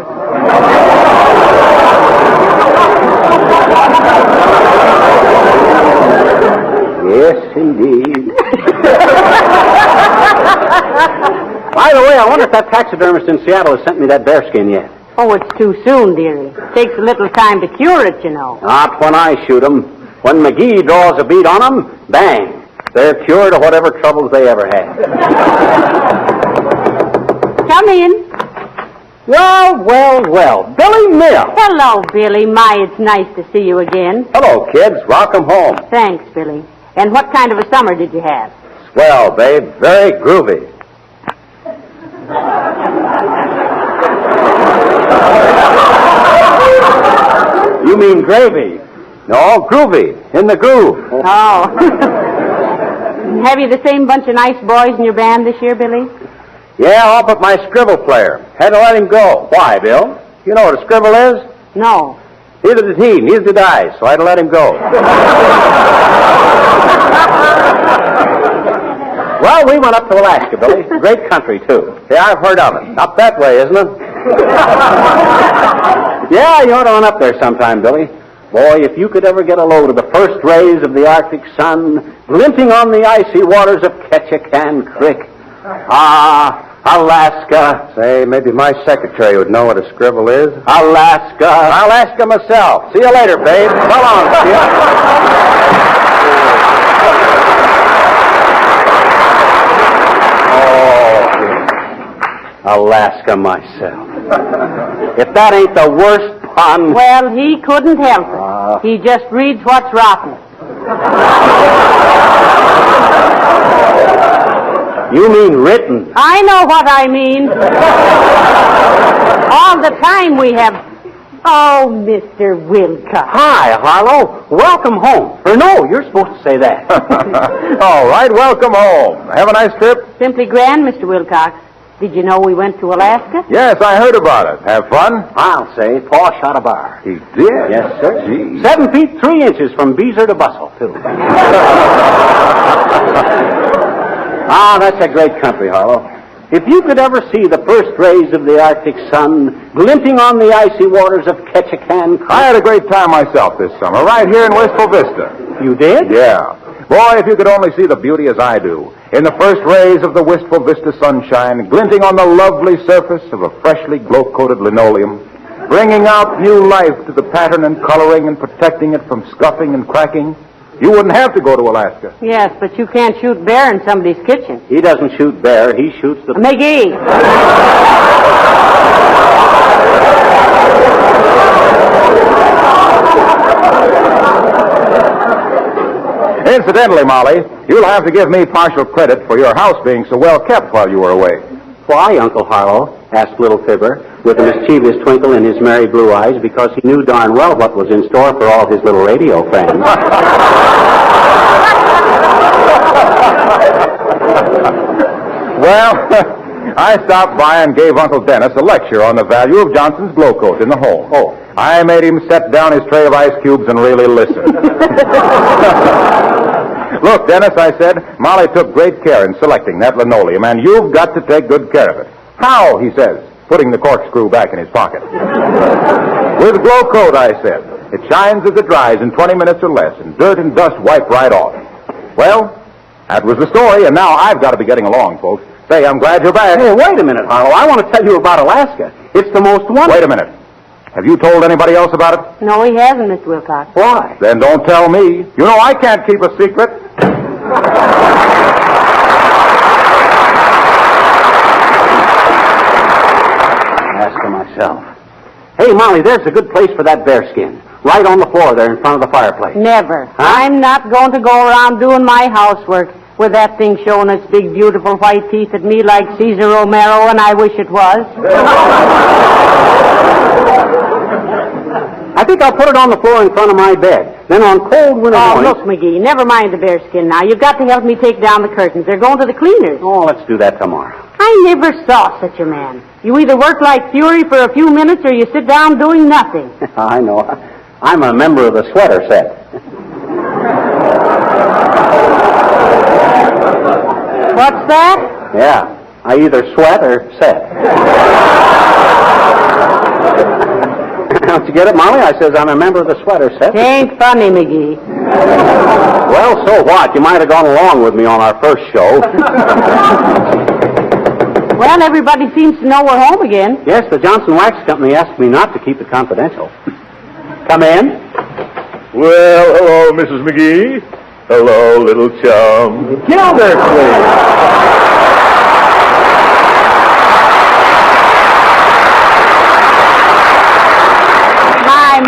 Yes, indeed. By the way, I wonder if that taxidermist in Seattle has sent me that bearskin yet. Oh, it's too soon, dearie. Takes a little time to cure it, you know. Not when I shoot 'em. When McGee draws a bead on 'em, bang. They're cured of whatever troubles they ever had. Come in. Well. Billy Mill. Hello, Billy. My, it's nice to see you again. Hello, kids. Welcome home. Thanks, Billy. And what kind of a summer did you have? Swell, babe. Very groovy. You mean gravy? No, groovy. In the groove. Oh. Have you the same bunch of nice boys in your band this year, Billy? Yeah, all but my scribble player. Had to let him go. Why, Bill? You know what a scribble is? No. Neither did he, neither did I, so I had to let him go. Well, we went up to Alaska, Billy. Great country, too. Yeah, I've heard of it. Up that way, isn't it? Yeah, you ought to run up there sometime, Billy. Boy, if you could ever get a load of the first rays of the Arctic sun glinting on the icy waters of Ketchikan Creek. Ah, Alaska. Say, maybe my secretary would know what a scribble is. Alaska. I'll ask him myself. See you later, babe. So long, kid. Oh, Alaska myself. If that ain't the worst pun. Well, he couldn't help it. He just reads what's rotten. You mean written? I know what I mean. All the time we have... Oh, Mr. Wilcox. Hi, Harlow. Welcome home. Or no, you're supposed to say that. All right, welcome home. Have a nice trip? Simply grand, Mr. Wilcox. Did you know we went to Alaska? Yes, I heard about it. Have fun? I'll say, Paul shot a bar. He did? Yes, sir. Gee. 7 feet 3 inches from Beezer to Bustle, too. Ah, that's a great country, Harlow. If you could ever see the first rays of the Arctic sun glinting on the icy waters of Ketchikan Creek. I had a great time myself this summer, right here in Wistful Vista. You did? Yeah. Boy, if you could only see the beauty as I do, in the first rays of the Wistful Vista sunshine, glinting on the lovely surface of a freshly glow-coated linoleum, bringing out new life to the pattern and coloring and protecting it from scuffing and cracking, you wouldn't have to go to Alaska. Yes, but you can't shoot bear in somebody's kitchen. He doesn't shoot bear, he shoots the... McGee. Incidentally, Molly, you'll have to give me partial credit for your house being so well kept while you were away. Why, Uncle Harlow? Asked Little Fibber, with a mischievous twinkle in his merry blue eyes, because he knew darn well what was in store for all his little radio friends. Well, I stopped by and gave Uncle Dennis a lecture on the value of Johnson's glow coat in the home. Oh, I made him set down his tray of ice cubes and really listen. Look, Dennis, I said, Molly took great care in selecting that linoleum, and you've got to take good care of it. How, he says, putting the corkscrew back in his pocket. With glow coat, I said. It shines as it dries in 20 minutes or less, and dirt and dust wipe right off. Well, that was the story, and now I've got to be getting along, folks. Say, I'm glad you're back. Hey, wait a minute, Harlow. I want to tell you about Alaska. It's the most wonderful... Wait a minute. Have you told anybody else about it? No, he hasn't, Mr. Wilcox. Why? Then don't tell me. You know I can't keep a secret. Ask her myself. Hey, Molly, there's a good place for that bearskin. Right on the floor there in front of the fireplace. Never. Huh? I'm not going to go around doing my housework with that thing showing its big, beautiful white teeth at me like Caesar Romero, and I wish it was. I think I'll put it on the floor in front of my bed. Then on cold winter mornings... look, McGee, never mind the bearskin now. You've got to help me take down the curtains. They're going to the cleaners. Oh, let's do that tomorrow. I never saw such a man. You either work like fury for a few minutes or you sit down doing nothing. I know. I'm a member of the sweater set. What's that? Yeah. I either sweat or set. Don't you get it, Molly? I says I'm a member of the sweater set. Ain't funny, McGee. Well, so what? You might have gone along with me on our first show. Well, everybody seems to know we're home again. Yes, the Johnson Wax Company asked me not to keep it confidential. Come in. Well, hello, Mrs. McGee. Hello, little chum. Get out there, please.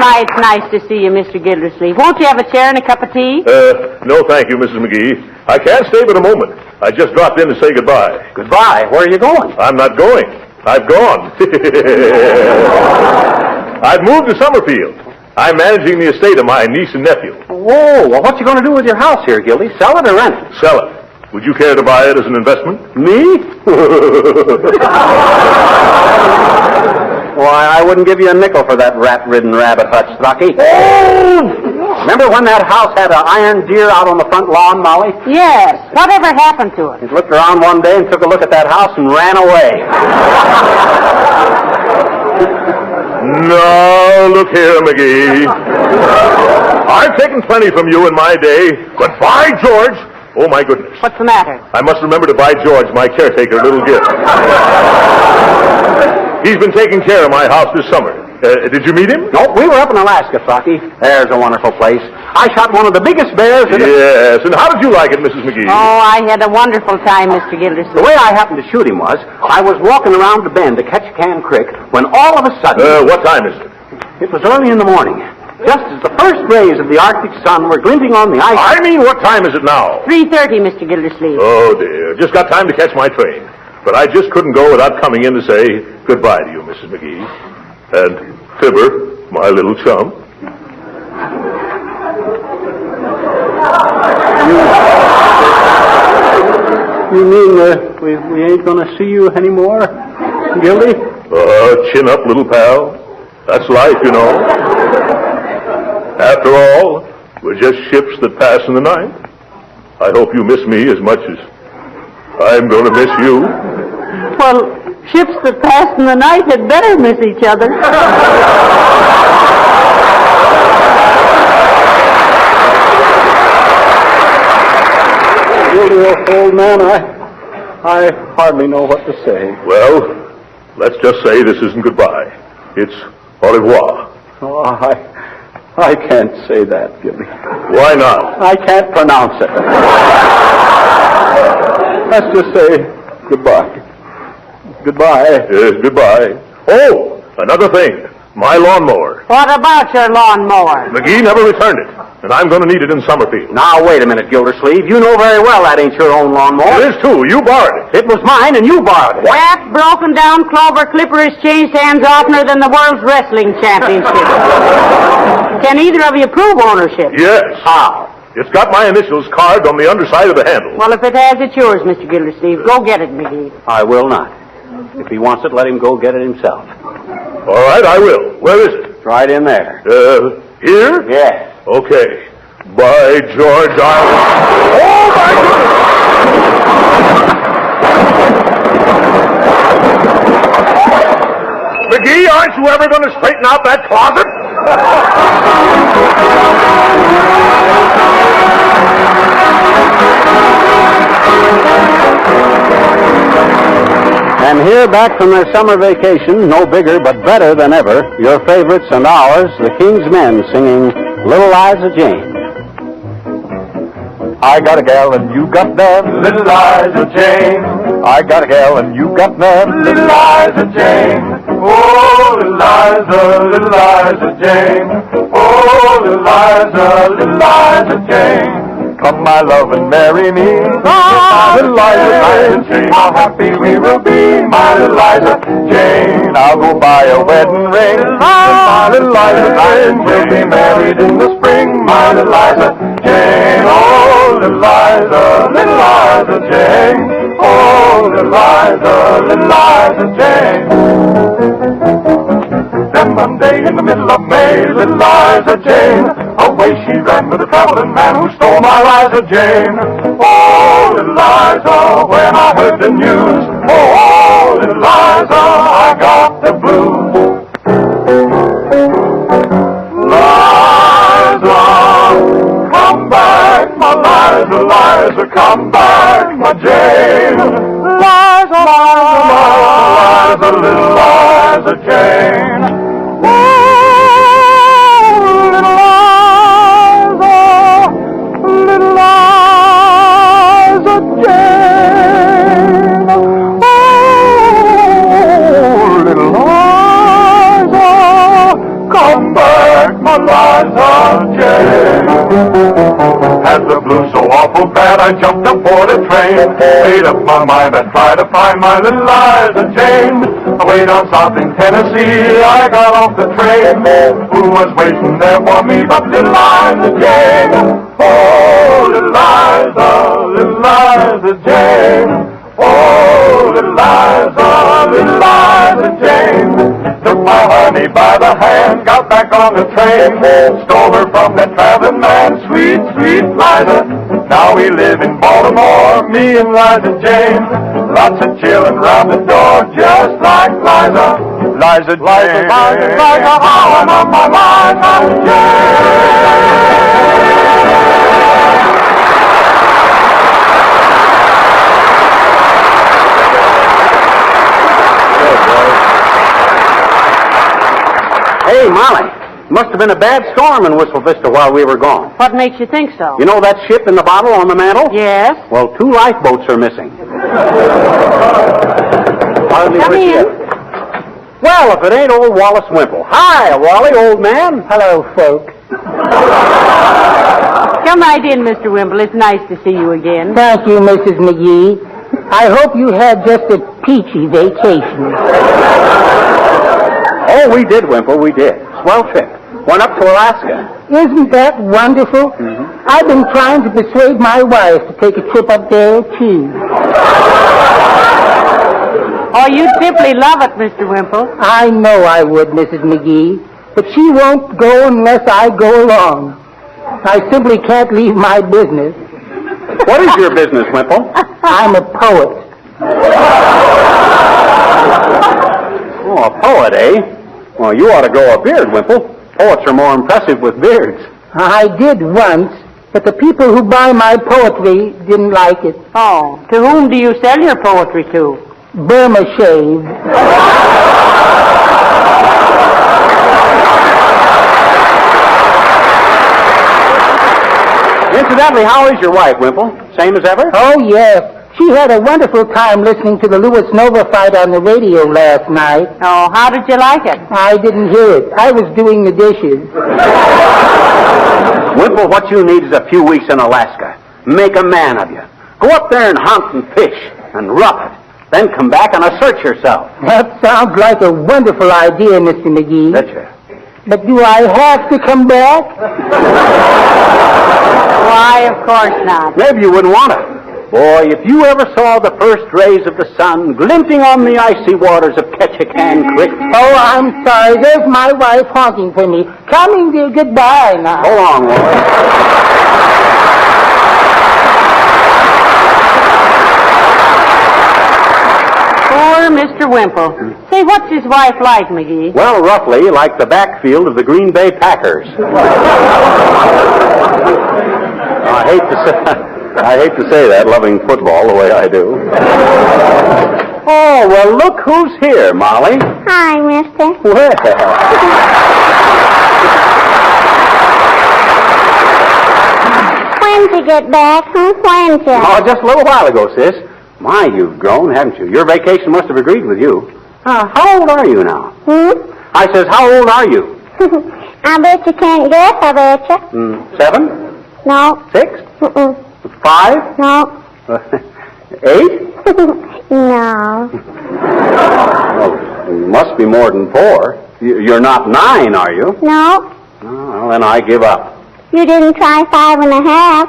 My, it's nice to see you, Mr. Gildersleeve. Won't you have a chair and a cup of tea? No, thank you, Mrs. McGee. I can't stay but a moment. I just dropped in to say goodbye. Goodbye. Where are you going? I'm not going. I've gone. I've moved to Summerfield. I'm managing the estate of my niece and nephew. Whoa, well, what you going to do with your house here, Gildy? Sell it or rent it? Sell it. Would you care to buy it as an investment? Me? Why, I wouldn't give you a nickel for that rat-ridden rabbit hutch, Throcky. Oh! Remember when that house had an iron deer out on the front lawn, Molly? Yes. Whatever happened to it? He looked around one day and took a look at that house and ran away. No, look here, McGee. I've taken plenty from you in my day. Goodbye, George. Oh, my goodness. What's the matter? I must remember to buy George, my caretaker, a little gift. He's been taking care of my house this summer. Did you meet him? No, we were up in Alaska, Throcky. There's a wonderful place. I shot one of the biggest bears in Yes, and how did you like it, Mrs. McGee? Oh, I had a wonderful time, Mr. Gildersleeve. The way I happened to shoot him was, I was walking around the bend to Ketchikan Creek when all of a sudden... what time is it? It was early in the morning. Just as the first rays of the Arctic sun were glinting on the ice... I mean, what time is it now? 3:30, Mr. Gildersleeve. Oh, dear. Just got time to catch my train. But I just couldn't go without coming in to say goodbye to you, Mrs. McGee. And Fibber, my little chum. You mean we ain't going to see you anymore, Gildy? Chin up, little pal. That's life, you know. After all, we're just ships that pass in the night. I hope you miss me as much as I'm going to miss you. Well, ships that pass in the night had better miss each other. Really, old man, I hardly know what to say. Well, let's just say this isn't goodbye. It's au revoir. Oh, I can't say that, Gildy. Why not? I can't pronounce it. Let's just say goodbye. Goodbye. Yes, goodbye. Oh, another thing. My lawnmower. What about your lawnmower? McGee never returned it, and I'm going to need it in Summerfield. Now, wait a minute, Gildersleeve. You know very well that ain't your own lawnmower. It is, too. You borrowed it. It was mine, and you borrowed it. That broken down clover clipper has changed hands oftener than the World's Wrestling Championship. Can either of you prove ownership? Yes. How? It's got my initials carved on the underside of the handle. Well, if it has, it's yours, Mr. Gildersleeve. Go get it, McGee. I will not. If he wants it, let him go get it himself. All right, I will. Where is it? It's right in there. Here? Yes. Okay. By George, Oh, my goodness! McGee, aren't you ever going to straighten out that closet? And here, back from their summer vacation, no bigger but better than ever, your favorites and ours, the King's Men, singing Little Liza Jane. I got a gal and you got none, little Liza Jane. I got a gal and you got none, little Liza Jane. Oh, little Liza Jane. Oh, little Liza Jane. Come, my love, and marry me, my little Liza Jane. How happy we will be, my little Liza Jane. I'll go buy a wedding ring, my little Liza Jane. We'll be married in the spring, my little Liza Jane. Oh, little Liza Jane. Oh, little Liza Jane. Then one day in the middle of May, little Liza Jane, away she ran with a traveling man who stole my Liza Jane. Oh, little Liza, when I heard the news, oh, little Liza, I got the blues. Liza, come back, my Liza, come back, my Jane. Liza, little Liza Jane. Oh, little Liza, Had the blues so awful bad, I jumped aboard a train. Made up my mind I'd try to find my little Liza Jane. Away down south in Tennessee, I got off the train. Who was waiting there for me but little Liza Jane? Oh, little Liza Jane. Oh, little Liza Jane. Took my honey by the hand, got back on the train. Stole her from that traveling man, sweet, sweet Liza. Now we live in Baltimore, me and Liza Jane. Lots of children round the door, just like Liza. Liza Jane. Liza, how I'm on my Liza Jane. Hey, Molly, must have been a bad storm in Whistle Vista while we were gone. What makes you think so? You know that ship in the bottle on the mantel? Yes. Well, 2 lifeboats are missing. Hardly Come in. ship. Well, if it ain't old Wallace Wimple. Hi, Wally, old man. Hello, folks. Come right in, Mr. Wimple. It's nice to see you again. Thank you, Mrs. McGee. I hope you had just a peachy vacation. Oh, we did, Wimple, we did. Swell trip. Went up to Alaska. Isn't that wonderful? I've been trying to persuade my wife to take a trip up there, too. Oh, you'd simply love it, Mr. Wimple. I know I would, Mrs. McGee, but she won't go unless I go along. I simply can't leave my business. What is your business, Wimple? I'm a poet. Oh, a poet, eh? Well, you ought to grow a beard, Wimple. Poets are more impressive with beards. I did once, but the people who buy my poetry didn't like it. Oh, to whom do you sell your poetry to? Burma Shave. Incidentally, how is your wife, Wimple? Same as ever? Oh, yes. She had a wonderful time listening to the Lewis Nova fight on the radio last night. Oh, how did you like it? I didn't hear it. I was doing the dishes. Wimple, what you need is a few weeks in Alaska. Make a man of you. Go up there and hunt and fish and rough it. Then come back and assert yourself. That sounds like a wonderful idea, Mr. McGee. Betcha. But do I have to come back? Why, of course not. Maybe you wouldn't want to. Boy, if you ever saw the first rays of the sun glinting on the icy waters of Ketchikan Creek. Oh, I'm sorry. There's my wife honking for me. Coming, dear. Goodbye now. Hold on, Wally. Poor Mr. Wimple. Say, what's his wife like, McGee? Well, roughly like the backfield of the Green Bay Packers. I hate to say that, loving football the way I do. Oh, well, look who's here, Molly. Hi, mister. Well. When'd you get back? When'd you? Oh, just a little while ago, sis. My, you've grown, haven't you? Your vacation must have agreed with you. How old are you now? I says, how old are you? I bet you can't guess, I bet you. 7? No. 6? Mm-mm. 5? No. 8? No. Well, you must be more than 4. You're not 9, are you? No. Oh, well, then I give up. You didn't try 5.5.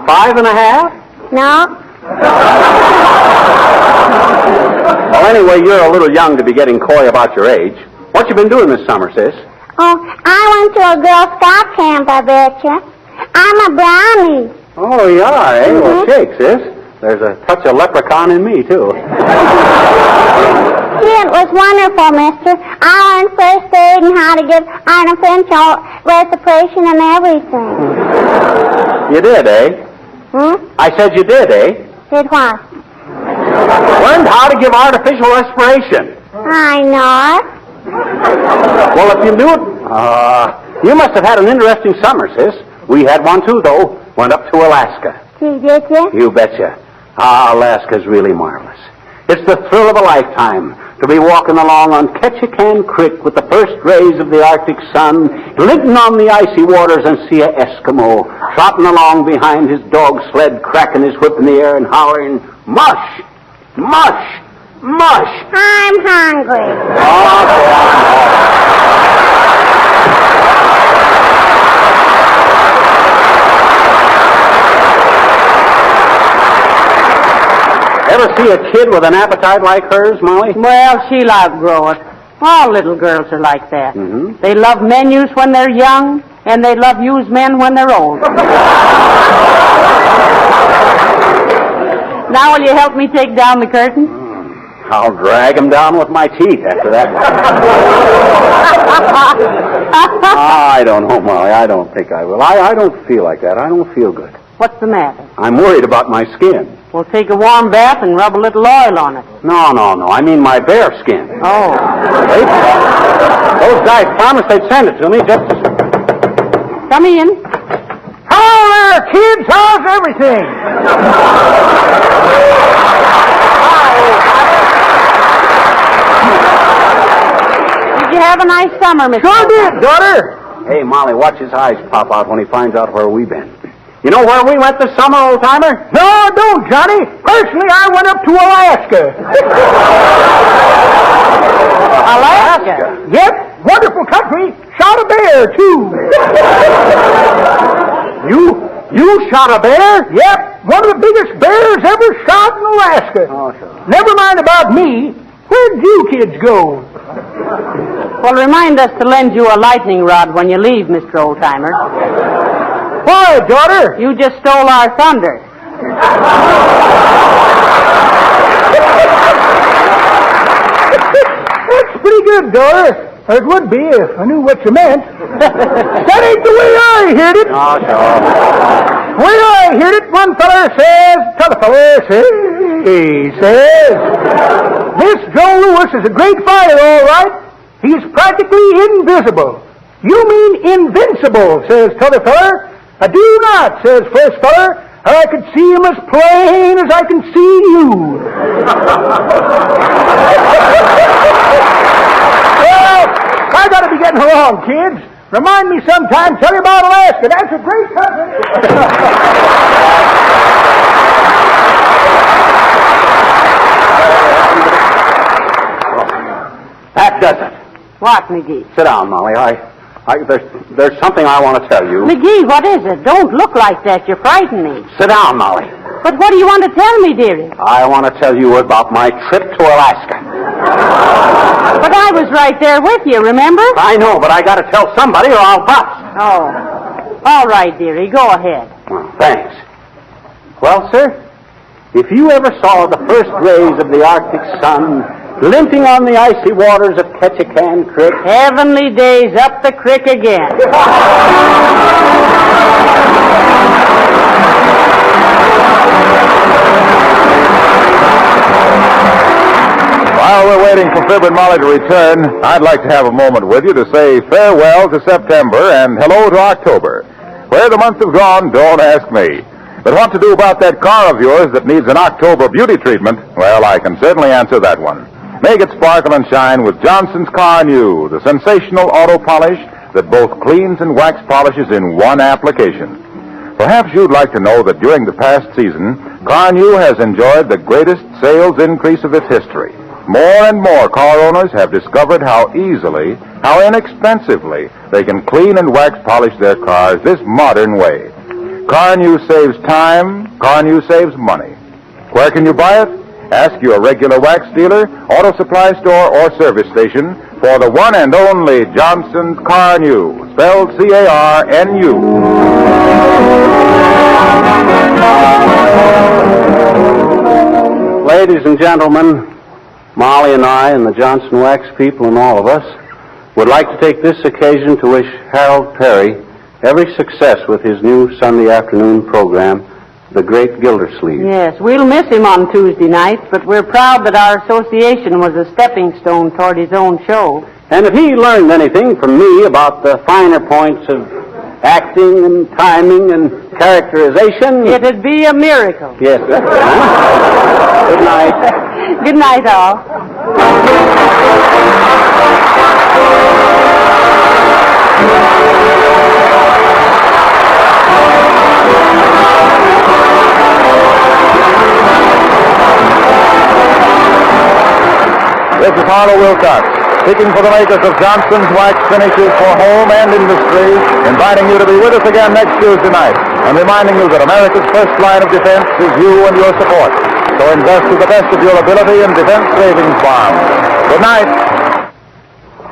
5.5? No. Well, anyway, you're a little young to be getting coy about your age. What you been doing this summer, sis? Oh, I went to a Girl Scout camp, I bet you. I'm a brownie. Oh, you are, eh? Well, shake, sis. There's a touch of leprechaun in me, too. It was wonderful, mister. I learned first aid and how to give Arna Finch reciprocation and everything. You did, eh? I said you did, eh? Did what? Learned how to give artificial respiration. I know. Well, if you knew it, you must have had an interesting summer, sis. We had one, too, though. Went up to Alaska. Did you? You betcha. Alaska's really marvelous. It's the thrill of a lifetime to be walking along on Ketchikan Creek with the first rays of the Arctic sun glinting on the icy waters and see an Eskimo trotting along behind his dog sled, cracking his whip in the air and hollering, "Mush! Mush! Mush!" I'm hungry. Ever see a kid with an appetite like hers, Molly? Well, she'll outgrow it. All little girls are like that. Mm-hmm. They love menus when they're young, and they love used men when they're old. Now will you help me take down the curtain? I'll drag him down with my teeth after that. I don't know, Molly. I don't think I will. I don't feel like that. I don't feel good. What's the matter? I'm worried about my skin. Well, take a warm bath and rub a little oil on it. No. I mean my bare skin. Oh. Wait. Those guys promised they'd send it to me just as... Come in. Hello there, kids. How's everything? Did you have a nice summer, Mr. Sure did, daughter. Hey, Molly, watch his eyes pop out when he finds out where we've been. You know where we went this summer, old-timer? No, I don't, Johnny. Personally, I went up to Alaska. Alaska? Yep, wonderful country. Shot a bear, too. You shot a bear? Yep, one of the biggest bears ever shot in Alaska. Oh, sure. Never mind about me. Where'd you kids go? Well, remind us to lend you a lightning rod when you leave, Mr. Oldtimer. Why, daughter? You just stole our thunder. That's pretty good, daughter. It would be if I knew what you meant. That ain't the way I heard it. Oh, sure. The way I heard it, one feller says, t'other feller says, he says, "This Joe Louis is a great fighter, all right. He's practically invisible." "You mean invincible," says t'other feller. "I do not," says first feller. "I could see him as plain as I can see you." Well, I gotta be getting along, kids. Remind me sometime, tell you about Alaska. That's a great country. That does it. What, McGee? Sit down, Molly. There's something I want to tell you. McGee, what is it? Don't look like that. You frighten me. Sit down, Molly. But what do you want to tell me, dearie? I want to tell you about my trip to Alaska. But I was right there with you, remember? I know, but I got to tell somebody or I'll bust. Oh. All right, dearie. Go ahead. Well, thanks. Well, sir, if you ever saw the first rays of the Arctic sun glinting on the icy waters of Ketchikan Creek... Heavenly days up the creek again. While we're waiting for Fib and Molly to return, I'd like to have a moment with you to say farewell to September and hello to October. Where the months have gone, don't ask me. But what to do about that car of yours that needs an October beauty treatment? Well, I can certainly answer that one. Make it sparkle and shine with Johnson's Car New, the sensational auto polish that both cleans and wax polishes in one application. Perhaps you'd like to know that during the past season, Car New has enjoyed the greatest sales increase of its history. More and more car owners have discovered how easily, how inexpensively they can clean and wax polish their cars this modern way. Car New saves time, Car New saves money. Where can you buy it? Ask your regular wax dealer, auto supply store, or service station for the one and only Johnson's Car New, spelled C-A-R-N-U. Ladies and gentlemen, Molly and I and the Johnson Wax people and all of us would like to take this occasion to wish Harold Perry every success with his new Sunday afternoon program, The Great Gildersleeve. Yes, we'll miss him on Tuesday nights, but we're proud that our association was a stepping stone toward his own show. And if he learned anything from me about the finer points of acting and timing and characterization... It'd be a miracle. Yes. Good night. Good night, all. This is Harlow Wilcox, speaking for the makers of Johnson's Wax Finishes for Home and Industry, inviting you to be with us again next Tuesday night, and reminding you that America's first line of defense is you and your support. So invest to the best of your ability in defense savings bonds. Good night.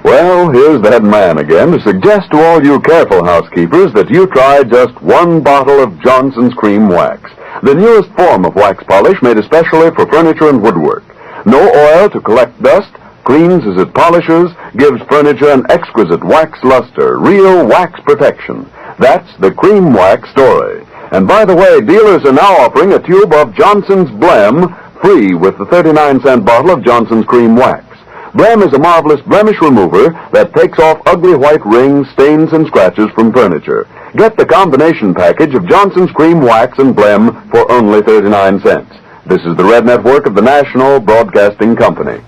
Well, here's the head man again to suggest to all you careful housekeepers that you try just one bottle of Johnson's Cream Wax, the newest form of wax polish made especially for furniture and woodwork. No oil to collect dust, cleans as it polishes, gives furniture an exquisite wax luster, real wax protection. That's the Cream Wax story. And by the way, dealers are now offering a tube of Johnson's Blem free with the 39-cent bottle of Johnson's Cream Wax. Blem is a marvelous blemish remover that takes off ugly white rings, stains, and scratches from furniture. Get the combination package of Johnson's Cream Wax and Blem for only 39 cents. This is the Red Network of the National Broadcasting Company.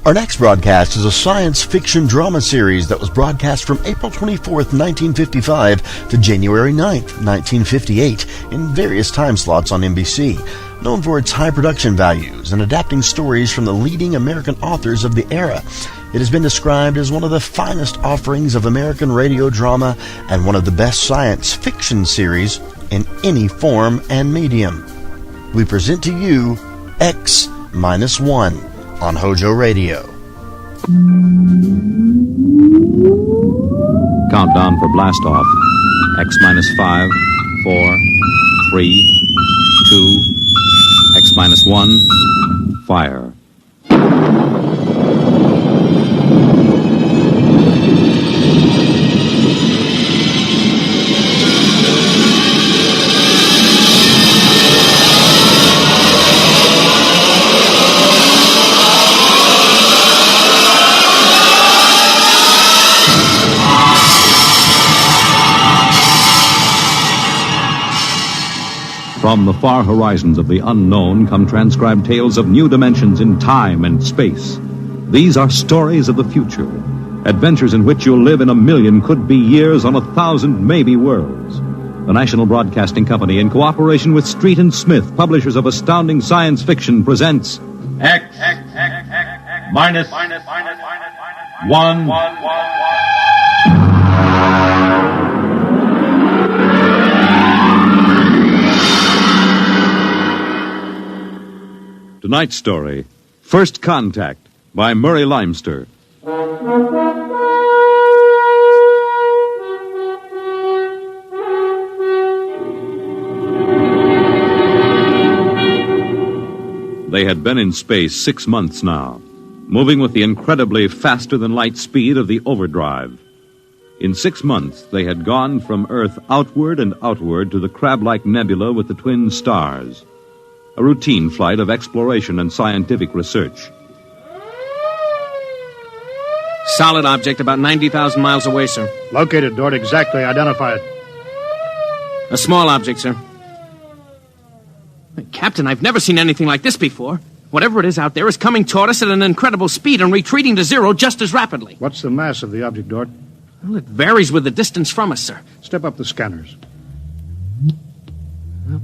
Our next broadcast is a science fiction drama series that was broadcast from April 24th, 1955 to January 9th, 1958 in various time slots on NBC. Known for its high production values and adapting stories from the leading American authors of the era, it has been described as one of the finest offerings of American radio drama and one of the best science fiction series in any form and medium. We present to you X-1 on HOJO Radio. Countdown for blast off. X-5, 4, 3, 2, X-1, fire. From the far horizons of the unknown come transcribed tales of new dimensions in time and space. These are stories of the future, adventures in which you'll live in a million could-be years on 1,000 maybe worlds. The National Broadcasting Company, in cooperation with Street and Smith, publishers of astounding science fiction, presents X minus 1. Tonight's story, First Contact, by Murray Leinster. They had been in space 6 months now, moving with the incredibly faster-than-light speed of the overdrive. In 6 months, they had gone from Earth outward and outward to the crab-like nebula with the twin stars. A routine flight of exploration and scientific research. Solid object about 90,000 miles away, sir. Located, Dort. Exactly. Identify it. A small object, sir. Captain, I've never seen anything like this before. Whatever it is out there is coming toward us at an incredible speed and retreating to zero just as rapidly. What's the mass of the object, Dort? Well, it varies with the distance from us, sir. Step up the scanners.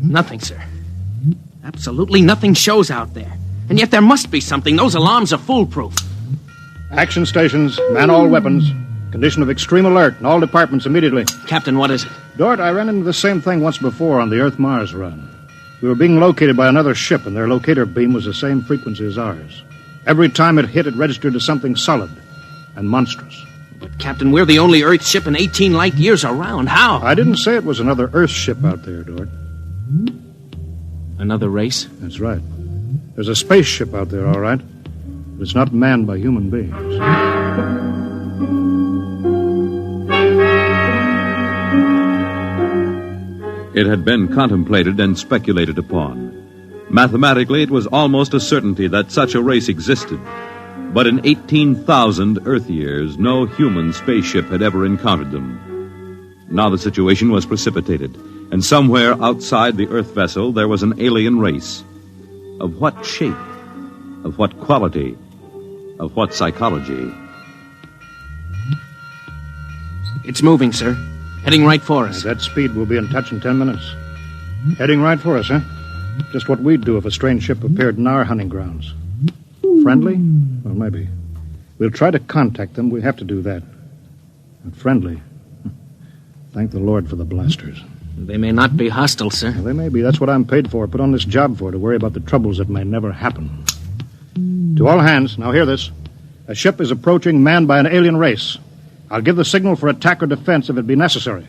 Nothing, sir. Absolutely nothing shows out there. And yet there must be something. Those alarms are foolproof. Action stations, man all weapons. Condition of extreme alert in all departments immediately. Captain, what is it? Dort, I ran into the same thing once before on the Earth-Mars run. We were being located by another ship, and their locator beam was the same frequency as ours. Every time it hit, it registered as something solid and monstrous. But, Captain, we're the only Earth ship in 18 light years around. How? I didn't say it was another Earth ship out there, Dort. Another race? That's right. There's a spaceship out there, all right. But it's not manned by human beings. It had been contemplated and speculated upon. Mathematically, it was almost a certainty that such a race existed. But in 18,000 Earth years, no human spaceship had ever encountered them. Now the situation was precipitated, and somewhere outside the Earth vessel there was an alien race. Of what shape? Of what quality? Of what psychology? It's moving, sir. Heading right for us. At that speed, we'll be in touch in 10 minutes. Heading right for us, huh? Just what we'd do if a strange ship appeared in our hunting grounds. Friendly? Well, maybe. We'll try to contact them. We have to do that. And friendly. Thank the Lord for the blasters. They may not be hostile, sir. Well, they may be. That's what I'm paid for. Put on this job for, to worry about the troubles that may never happen. To all hands, now hear this. A ship is approaching manned by an alien race. I'll give the signal for attack or defense if it be necessary.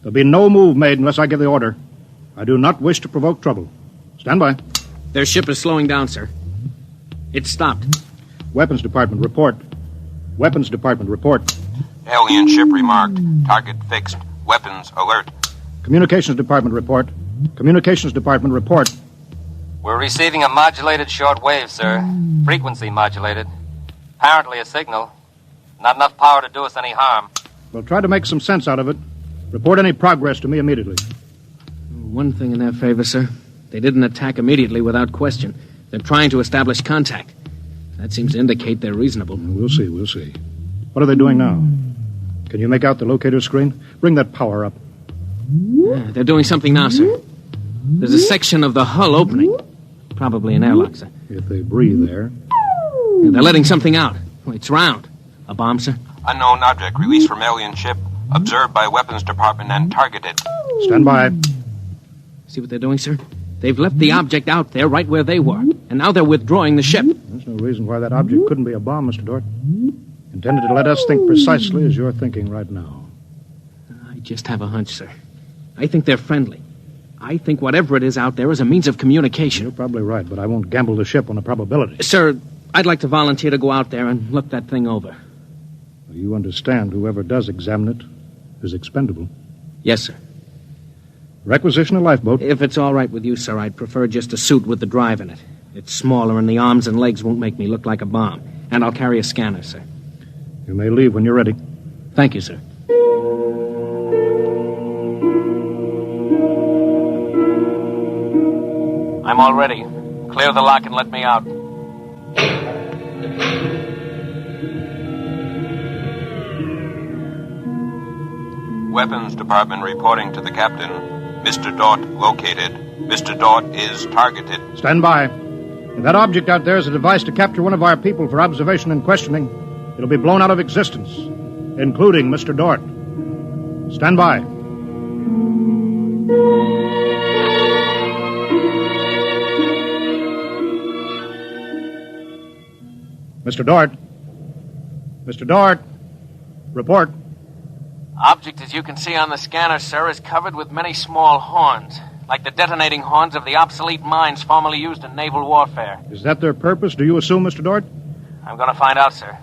There'll be no move made unless I give the order. I do not wish to provoke trouble. Stand by. Their ship is slowing down, sir. It's stopped. Weapons Department, report. Weapons Department, report. Alien ship remarked. Target fixed. Weapons alert. Communications Department, report. Communications Department, report. We're receiving a modulated short wave, sir. Frequency modulated. Apparently a signal. Not enough power to do us any harm. We'll try to make some sense out of it. Report any progress to me immediately. One thing in their favor, sir. They didn't attack immediately without question. They're trying to establish contact. That seems to indicate they're reasonable. We'll see. What are they doing now? Can you make out the locator screen? Bring that power up. Yeah, they're doing something now, sir. There's a section of the hull opening. Probably an airlock, sir. If they breathe there. Yeah, they're letting something out. It's round. A bomb, sir? Unknown object released from alien ship. Observed by Weapons Department and targeted. Stand by. See what they're doing, sir? They've left the object out there right where they were. And now they're withdrawing the ship. There's no reason why that object couldn't be a bomb, Mr. Dort. Intended to let us think precisely as you're thinking right now. I just have a hunch, sir. I think they're friendly. I think whatever it is out there is a means of communication. You're probably right, but I won't gamble the ship on a probability. Sir, I'd like to volunteer to go out there and look that thing over. You understand whoever does examine it is expendable. Yes, sir. Requisition a lifeboat. If it's all right with you, sir, I'd prefer just a suit with the drive in it. It's smaller and the arms and legs won't make me look like a bomb. And I'll carry a scanner, sir. You may leave when you're ready. Thank you, sir. I'm all ready. Clear the lock and let me out. Weapons Department reporting to the captain. Mr. Dort located. Mr. Dort is targeted. Stand by. If that object out there is a device to capture one of our people for observation and questioning, it'll be blown out of existence, including Mr. Dort. Stand by. Mr. Dort. Mr. Dort. Report. Object, as you can see on the scanner, sir, is covered with many small horns, like the detonating horns of the obsolete mines formerly used in naval warfare. Is that their purpose, do you assume, Mr. Dort? I'm going to find out, sir.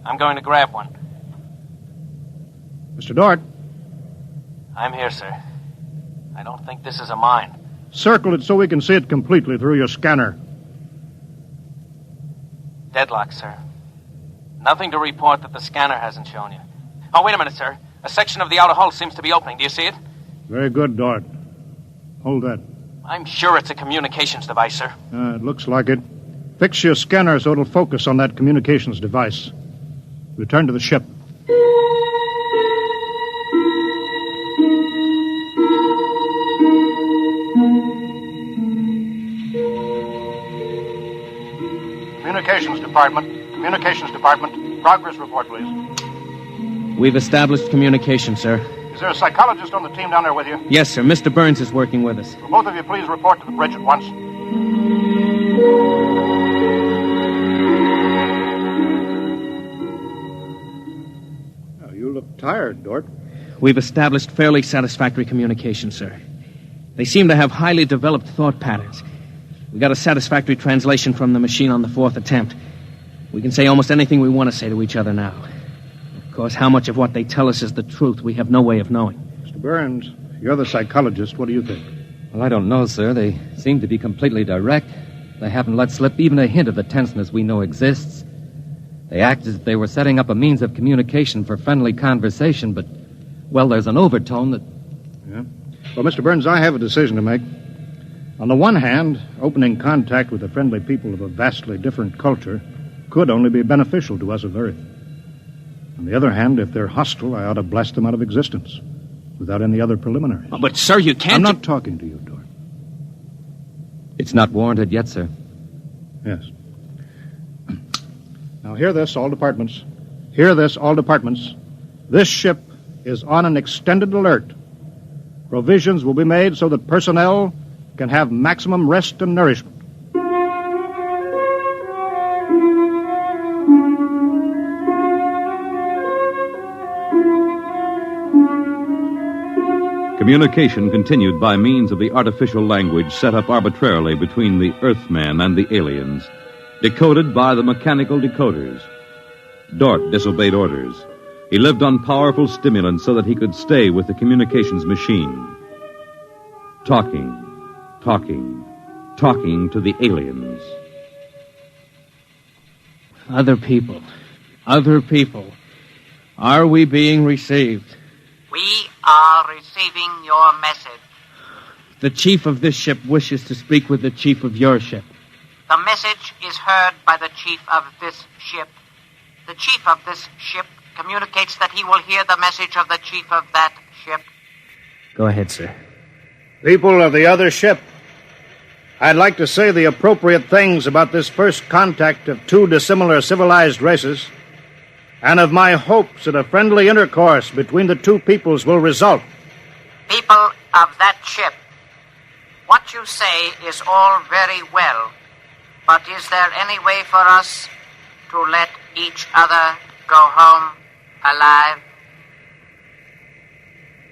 I'm going to grab one. Mr. Dort. I'm here, sir. I don't think this is a mine. Circle it so we can see it completely through your scanner. Deadlock, sir. Nothing to report that the scanner hasn't shown you. Oh, wait a minute, sir. A section of the outer hull seems to be opening. Do you see it? Very good, Dort. Hold that. I'm sure it's a communications device, sir. It looks like it. Fix your scanner so it'll focus on that communications device. Return to the ship. Communications Department. Communications Department. Progress report, please. We've established communication, sir. Is there a psychologist on the team down there with you? Yes, sir. Mr. Burns is working with us. Will both of you please report to the bridge at once? Oh, you look tired, Dort. We've established fairly satisfactory communication, sir. They seem to have highly developed thought patterns. We got a satisfactory translation from the machine on the fourth attempt. We can say almost anything we want to say to each other now. Of course, how much of what they tell us is the truth, we have no way of knowing. Mr. Burns, you're the psychologist. What do you think? Well, I don't know, sir. They seem to be completely direct. They haven't let slip even a hint of the tenseness we know exists. They act as if they were setting up a means of communication for friendly conversation, but, well, there's an overtone that... Yeah? Well, Mr. Burns, I have a decision to make. On the one hand, opening contact with the friendly people of a vastly different culture could only be beneficial to us of Earth. On the other hand, if they're hostile, I ought to blast them out of existence without any other preliminaries. Oh, but, sir, you can't... I'm not talking to you, Dort. It's not warranted yet, sir. Yes. Now, hear this, all departments. Hear this, all departments. This ship is on an extended alert. Provisions will be made so that personnel can have maximum rest and nourishment. Communication continued by means of the artificial language set up arbitrarily between the Earthman and the aliens, decoded by the mechanical decoders. Dort disobeyed orders. He lived on powerful stimulants so that he could stay with the communications machine. Talking to the aliens. Other people. Are we being received? We are receiving your message. The chief of this ship wishes to speak with the chief of your ship. The message is heard by the chief of this ship. The chief of this ship communicates that he will hear the message of the chief of that ship. Go ahead, sir. People of the other ship, I'd like to say the appropriate things about this first contact of two dissimilar civilized races, and of my hopes that a friendly intercourse between the two peoples will result. People of that ship, what you say is all very well, but is there any way for us to let each other go home alive?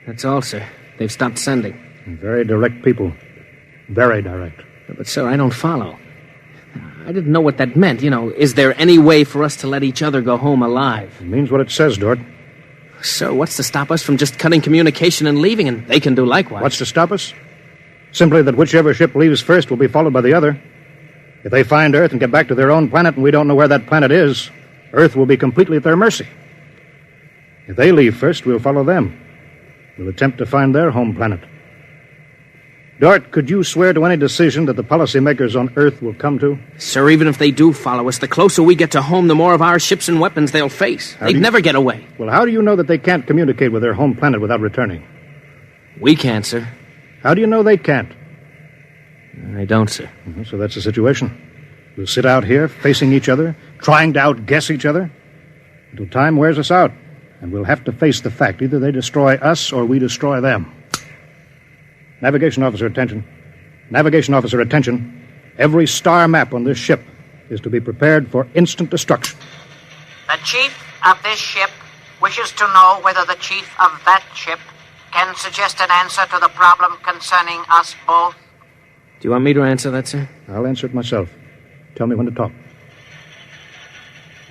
That's all, sir. They've stopped sending. Very direct people. Very direct. But, sir, I don't follow. I didn't know what that meant. You know, is there any way for us to let each other go home alive? It means what it says, Dort. Sir, what's to stop us from just cutting communication and leaving, and they can do likewise? What's to stop us? Simply that whichever ship leaves first will be followed by the other. If they find Earth and get back to their own planet and we don't know where that planet is, Earth will be completely at their mercy. If they leave first, we'll follow them. We'll attempt to find their home planet. Dort, could you swear to any decision that the policymakers on Earth will come to? Sir, even if they do follow us, the closer we get to home, the more of our ships and weapons they'll face. They'd never get away. Well, how do you know that they can't communicate with their home planet without returning? We can't, sir. How do you know they can't? I don't, sir. So that's the situation. We'll sit out here, facing each other, trying to outguess each other, until time wears us out. And we'll have to face the fact. Either they destroy us or we destroy them. Navigation officer, attention. Navigation officer, attention. Every star map on this ship is to be prepared for instant destruction. The chief of this ship wishes to know whether the chief of that ship can suggest an answer to the problem concerning us both. Do you want me to answer that, sir? I'll answer it myself. Tell me when to talk.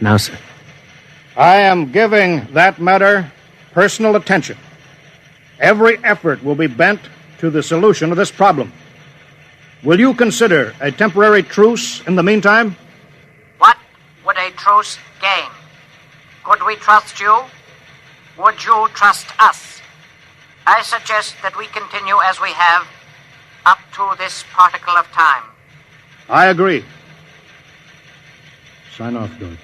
Now, sir. I am giving that matter personal attention. Every effort will be bent to the solution of this problem. Will you consider a temporary truce in the meantime? What would a truce gain? Could we trust you? Would you trust us? I suggest that we continue as we have up to this particle of time. I agree. Sign off, Dort.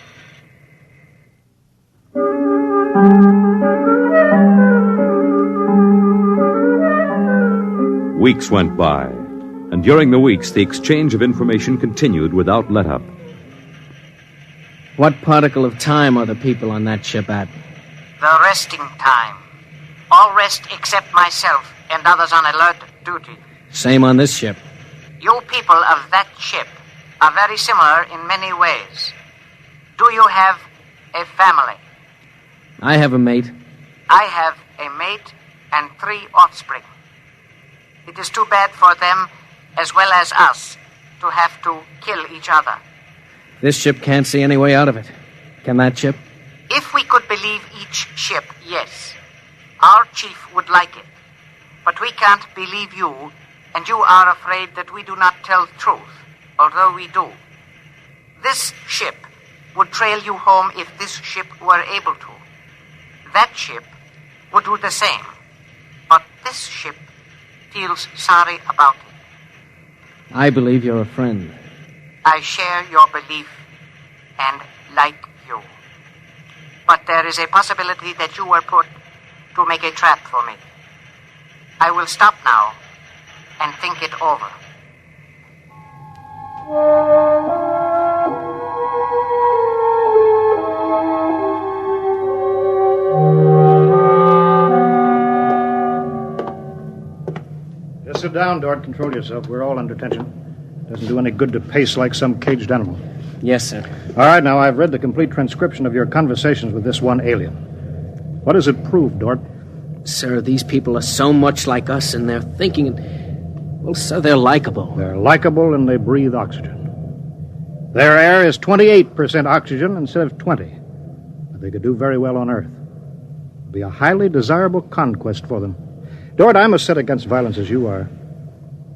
Weeks went by, and during the weeks, the exchange of information continued without let-up. What particle of time are the people on that ship at? The resting time. All rest except myself and others on alert duty. Same on this ship. You people of that ship are very similar in many ways. Do you have a family? I have a mate. I have a mate and 3 offspring. It is too bad for them, as well as us, to have to kill each other. This ship can't see any way out of it. Can that ship? If we could believe each ship, yes. Our chief would like it. But we can't believe you, and you are afraid that we do not tell the truth, although we do. This ship would trail you home if this ship were able to. That ship would do the same. But this ship feels sorry about it. I believe you're a friend. I share your belief and like you. But there is a possibility that you were put to make a trap for me. I will stop now and think it over. Just sit down, Dort. Control yourself. We're all under tension. Doesn't do any good to pace like some caged animal. Yes, sir. All right, now, I've read the complete transcription of your conversations with this one alien. What does it prove, Dort? Sir, these people are so much like us in their thinking. Well, sir, they're likable. They're likable and they breathe oxygen. Their air is 28% oxygen instead of 20. But they could do very well on Earth. It'd be a highly desirable conquest for them. Dort, I'm as set against violence as you are.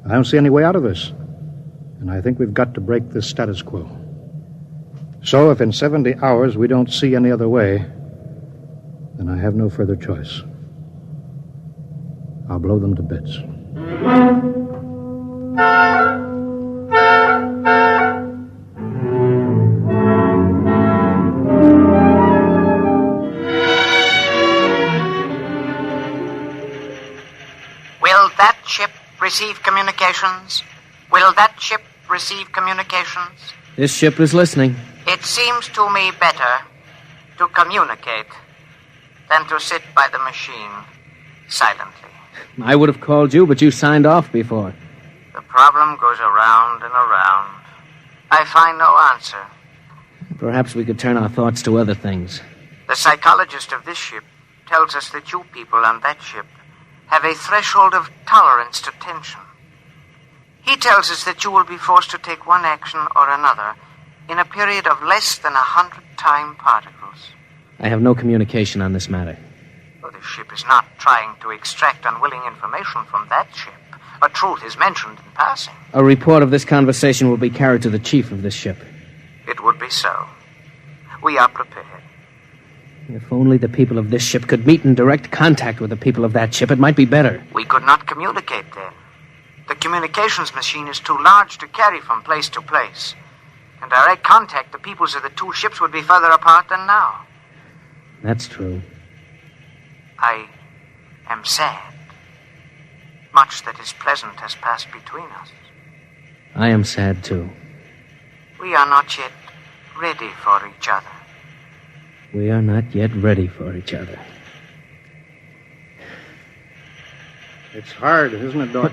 I don't see any way out of this. And I think we've got to break this status quo. So if in 70 hours we don't see any other way, then I have no further choice. I'll blow them to bits. Will that ship receive communications? Will that ship receive communications? This ship is listening. It seems to me better to communicate than to sit by the machine silently. I would have called you, but you signed off before. The problem goes around and around. I find no answer. Perhaps we could turn our thoughts to other things. The psychologist of this ship tells us that you people on that ship have a threshold of tolerance to tension. He tells us that you will be forced to take one action or another in a period of less than 100 time particles. I have no communication on this matter. Well, the ship is not trying to extract unwilling information from that ship. A truth is mentioned in passing. A report of this conversation will be carried to the chief of this ship. It would be so. We are prepared. If only the people of this ship could meet in direct contact with the people of that ship, it might be better. We could not communicate then. The communications machine is too large to carry from place to place. In direct contact, the peoples of the two ships would be further apart than now. That's true. I am sad. Much that is pleasant has passed between us. I am sad, too. We are not yet ready for each other. We are not yet ready for each other. It's hard, isn't it, Dort?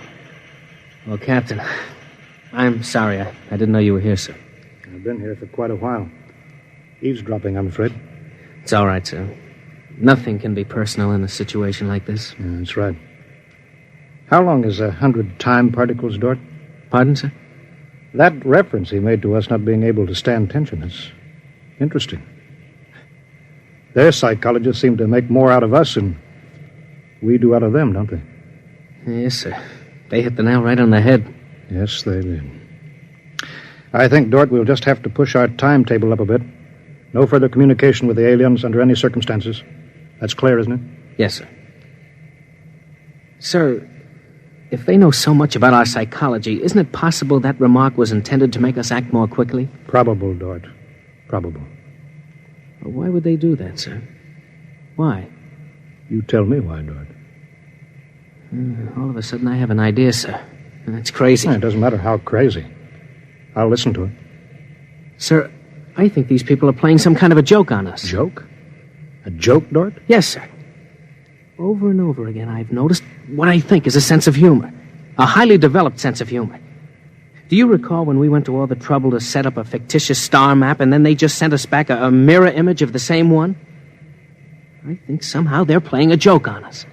Well, Captain, I'm sorry. I didn't know you were here, sir. I've been here for quite a while. Eavesdropping, I'm afraid. It's all right, sir. Nothing can be personal in a situation like this. Yeah, that's right. How long is 100 time particles, Dort? Pardon, sir? That reference he made to us not being able to stand tension is interesting. Their psychologists seem to make more out of us than we do out of them, don't they? Yes, sir. They hit the nail right on the head. Yes, they did. I think, Dort, we'll just have to push our timetable up a bit. No further communication with the aliens under any circumstances. That's clear, isn't it? Yes, sir. Sir, if they know so much about our psychology, isn't it possible that remark was intended to make us act more quickly? Probable, Dort. Probable. Well, why would they do that, sir? Why? You tell me why, Dort. All of a sudden, I have an idea, sir. It's crazy. It doesn't matter how crazy. I'll listen to it. Sir, I think these people are playing some kind of a joke on us. Joke? A joke, Dort? Yes, sir. Over and over again, I've noticed what I think is a sense of humor. A highly developed sense of humor. Do you recall when we went to all the trouble to set up a fictitious star map and then they just sent us back a mirror image of the same one? I think somehow they're playing a joke on us.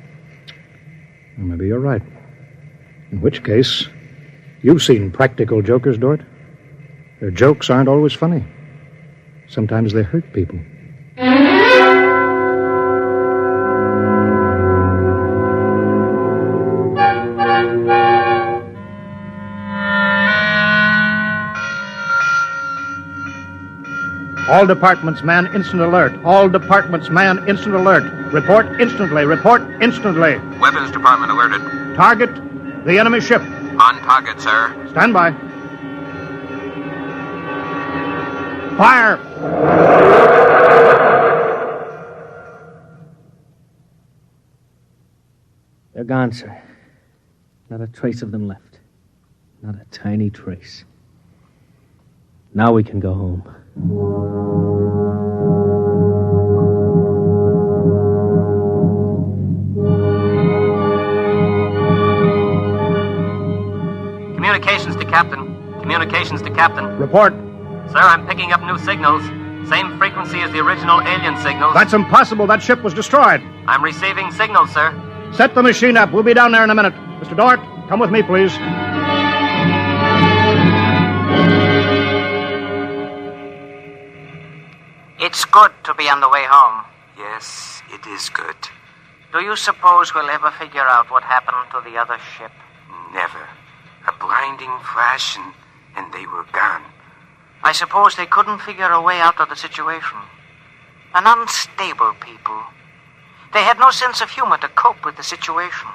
Well, maybe you're right. In which case, you've seen practical jokers, Dort. Their jokes aren't always funny. Sometimes they hurt people. All departments, man, instant alert. All departments, man, instant alert. Report instantly. Report instantly. Weapons Department alerted. Target, the enemy ship. On target, sir. Stand by. Fire! They're gone, sir. Not a trace of them left. Not a tiny trace. Now we can go home. Communications to Captain. Communications to Captain. Report. Sir, I'm picking up new signals. Same frequency as the original alien signals. That's impossible. That ship was destroyed. I'm receiving signals, sir. Set the machine up. We'll be down there in a minute. Mr. Dort, come with me, please. It's good to be on the way home. Yes, it is good. Do you suppose we'll ever figure out what happened to the other ship? Never. A blinding flash and they were gone. I suppose they couldn't figure a way out of the situation. An unstable people. They had no sense of humor to cope with the situation.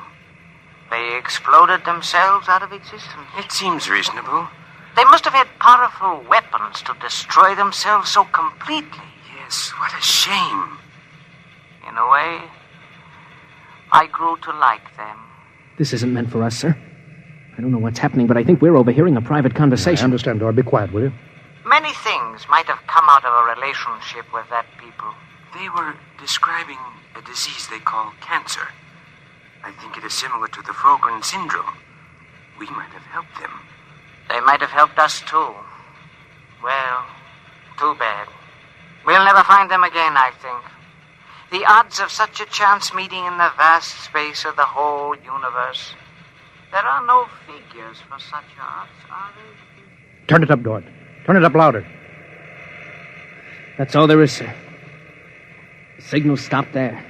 They exploded themselves out of existence. It seems reasonable. They must have had powerful weapons to destroy themselves so completely. Yes, what a shame. In a way, I grew to like them. This isn't meant for us, sir. I don't know what's happening, but I think we're overhearing a private conversation. I understand, Dort. Be quiet, will you? Many things might have come out of a relationship with that people. They were describing a disease they call cancer. I think it is similar to the Frogren syndrome. We might have helped them. They might have helped us, too. Well, too bad. We'll never find them again, I think. The odds of such a chance meeting in the vast space of the whole universe. There are no figures for such odds, are there? Turn it up, Dort. Turn it up louder. That's all there is, sir. The signal stopped there.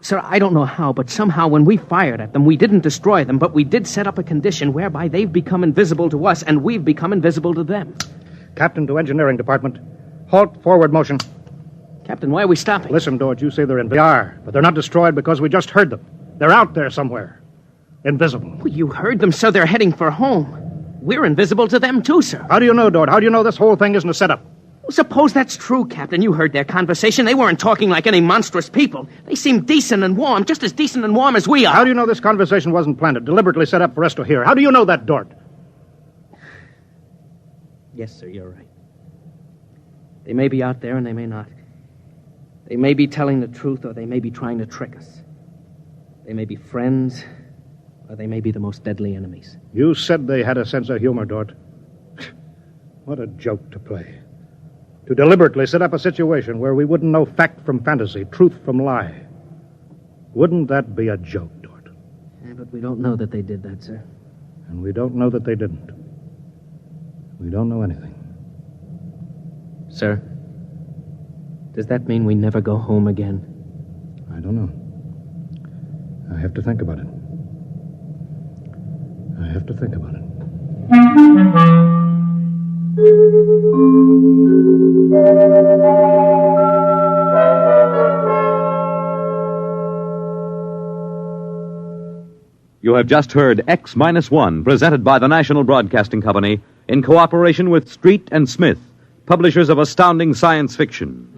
Sir, I don't know how, but somehow when we fired at them, we didn't destroy them, but we did set up a condition whereby they've become invisible to us and we've become invisible to them. Captain to Engineering Department. Halt forward motion. Captain, why are we stopping? Listen, Dort, you say they're invisible. They are, but they're not destroyed because we just heard them. They're out there somewhere. Invisible. Well, you heard them, sir. They're heading for home. We're invisible to them, too, sir. How do you know, Dort? How do you know this whole thing isn't a setup? Well, suppose that's true, Captain. You heard their conversation. They weren't talking like any monstrous people. They seemed decent and warm, just as decent and warm as we are. How do you know this conversation wasn't planned, deliberately set up for us to hear? How do you know that, Dort? Yes, sir, you're right. They may be out there and they may not. They may be telling the truth or they may be trying to trick us. They may be friends or they may be the most deadly enemies. You said they had a sense of humor, Dort. What a joke to play. To deliberately set up a situation where we wouldn't know fact from fantasy, truth from lie. Wouldn't that be a joke, Dort? Yeah, but we don't know that they did that, sir. And we don't know that they didn't. We don't know anything. Sir, does that mean we never go home again? I don't know. I have to think about it. I have to think about it. You have just heard X-1, presented by the National Broadcasting Company in cooperation with Street and Smith, publishers of astounding science fiction.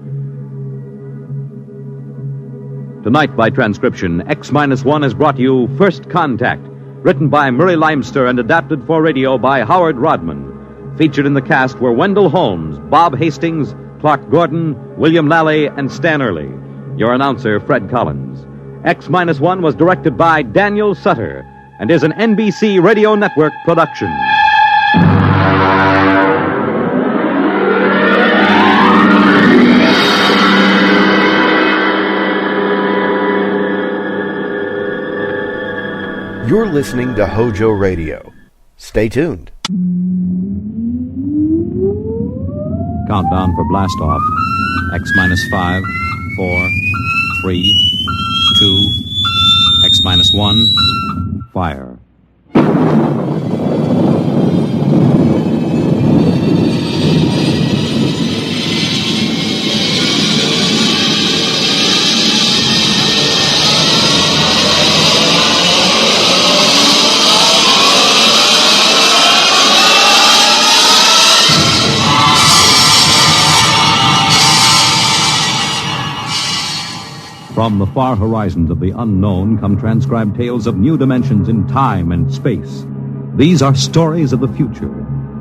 Tonight, by transcription, X-1 has brought you First Contact, written by Murray Leinster and adapted for radio by Howard Rodman. Featured in the cast were Wendell Holmes, Bob Hastings, Clark Gordon, William Lally, and Stan Early. Your announcer, Fred Collins. X-1 was directed by Daniel Sutter and is an NBC Radio Network production. You're listening to HOJO Radio. Stay tuned. Countdown for blast off. X-5, 4, 3, 2, X-1, fire. From the far horizons of the unknown come transcribed tales of new dimensions in time and space. These are stories of the future,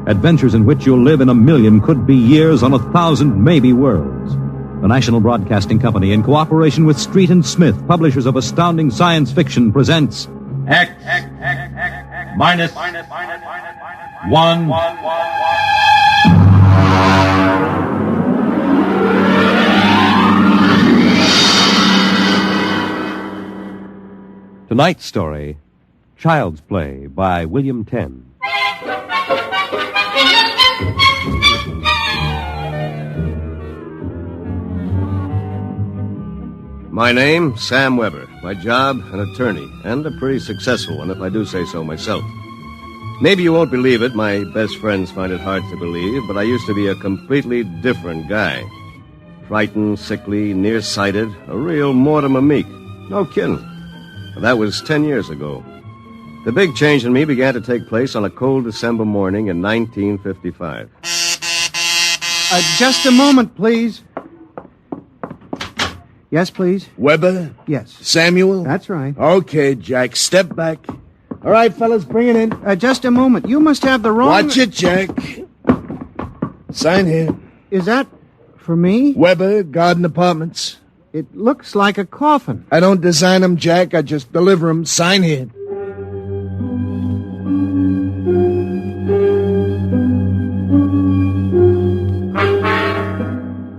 adventures in which you'll live in 1,000,000 could-be years on 1,000 maybe worlds. The National Broadcasting Company, in cooperation with Street and Smith, publishers of astounding science fiction, presents X minus 1. Tonight's story, Child's Play by William Tenn. My name, Sam Weber. My job, an attorney, and a pretty successful one, if I do say so myself. Maybe you won't believe it, my best friends find it hard to believe, but I used to be a completely different guy. Frightened, sickly, nearsighted, a real Mortimer Meek. No kidding. That was 10 years ago. The big change in me began to take place on a cold December morning in 1955. Just a moment, please. Yes, please. Weber? Yes. Samuel? That's right. Okay, Jack, step back. All right, fellas, bring it in. Just a moment. You must have the wrong... Watch it, Jack. Sign here. Is that for me? Weber, Garden Apartments. It looks like a coffin. I don't design them, Jack. I just deliver them. Sign here.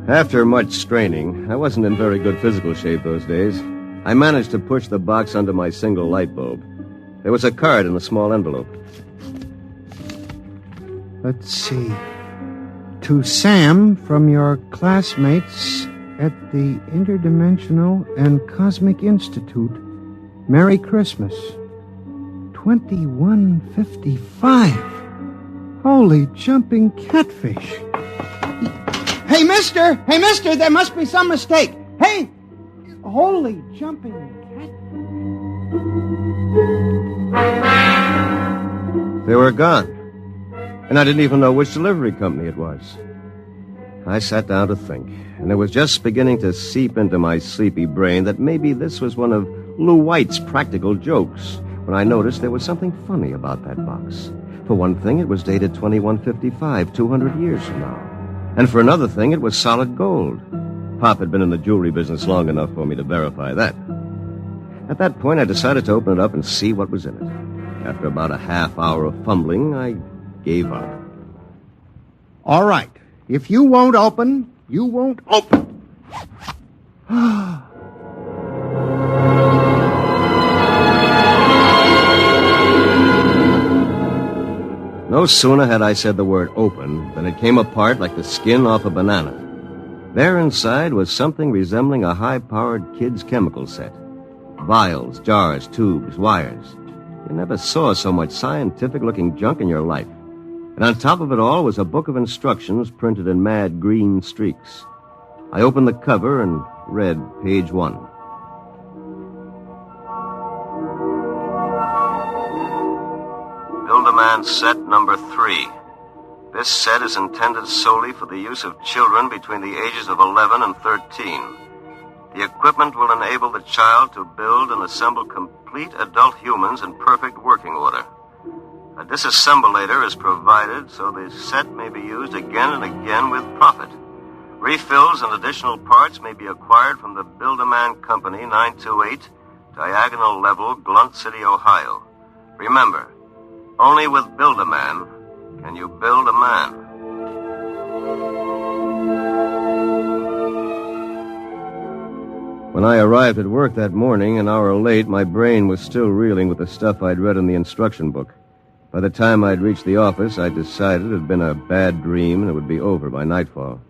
After much straining, I wasn't in very good physical shape those days. I managed to push the box under my single light bulb. There was a card in a small envelope. Let's see. To Sam from your classmates at the Interdimensional and Cosmic Institute. Merry Christmas. 2155. Holy jumping catfish. Hey, mister! Hey, mister! There must be some mistake. Hey! Holy jumping catfish. They were gone. And I didn't even know which delivery company it was. I sat down to think, and it was just beginning to seep into my sleepy brain that maybe this was one of Lou White's practical jokes when I noticed there was something funny about that box. For one thing, it was dated 2155, 200 years from now. And for another thing, it was solid gold. Pop had been in the jewelry business long enough for me to verify that. At that point, I decided to open it up and see what was in it. After about a half hour of fumbling, I gave up. All right. If you won't open, you won't open. No sooner had I said the word open than it came apart like the skin off a banana. There inside was something resembling a high-powered kid's chemical set. Vials, jars, tubes, wires. You never saw so much scientific-looking junk in your life. And on top of it all was a book of instructions printed in mad green streaks. I opened the cover and read page 1. Build-A-Man set number 3. This set is intended solely for the use of children between the ages of 11 and 13. The equipment will enable the child to build and assemble complete adult humans in perfect working order. A disassemblator is provided so the set may be used again and again with profit. Refills and additional parts may be acquired from the Build-A-Man Company, 928, Diagonal Level, Glunt City, Ohio. Remember, only with Build-A-Man can you build a man. When I arrived at work that morning, an hour late, my brain was still reeling with the stuff I'd read in the instruction book. By the time I'd reached the office, I decided it had been a bad dream and it would be over by nightfall.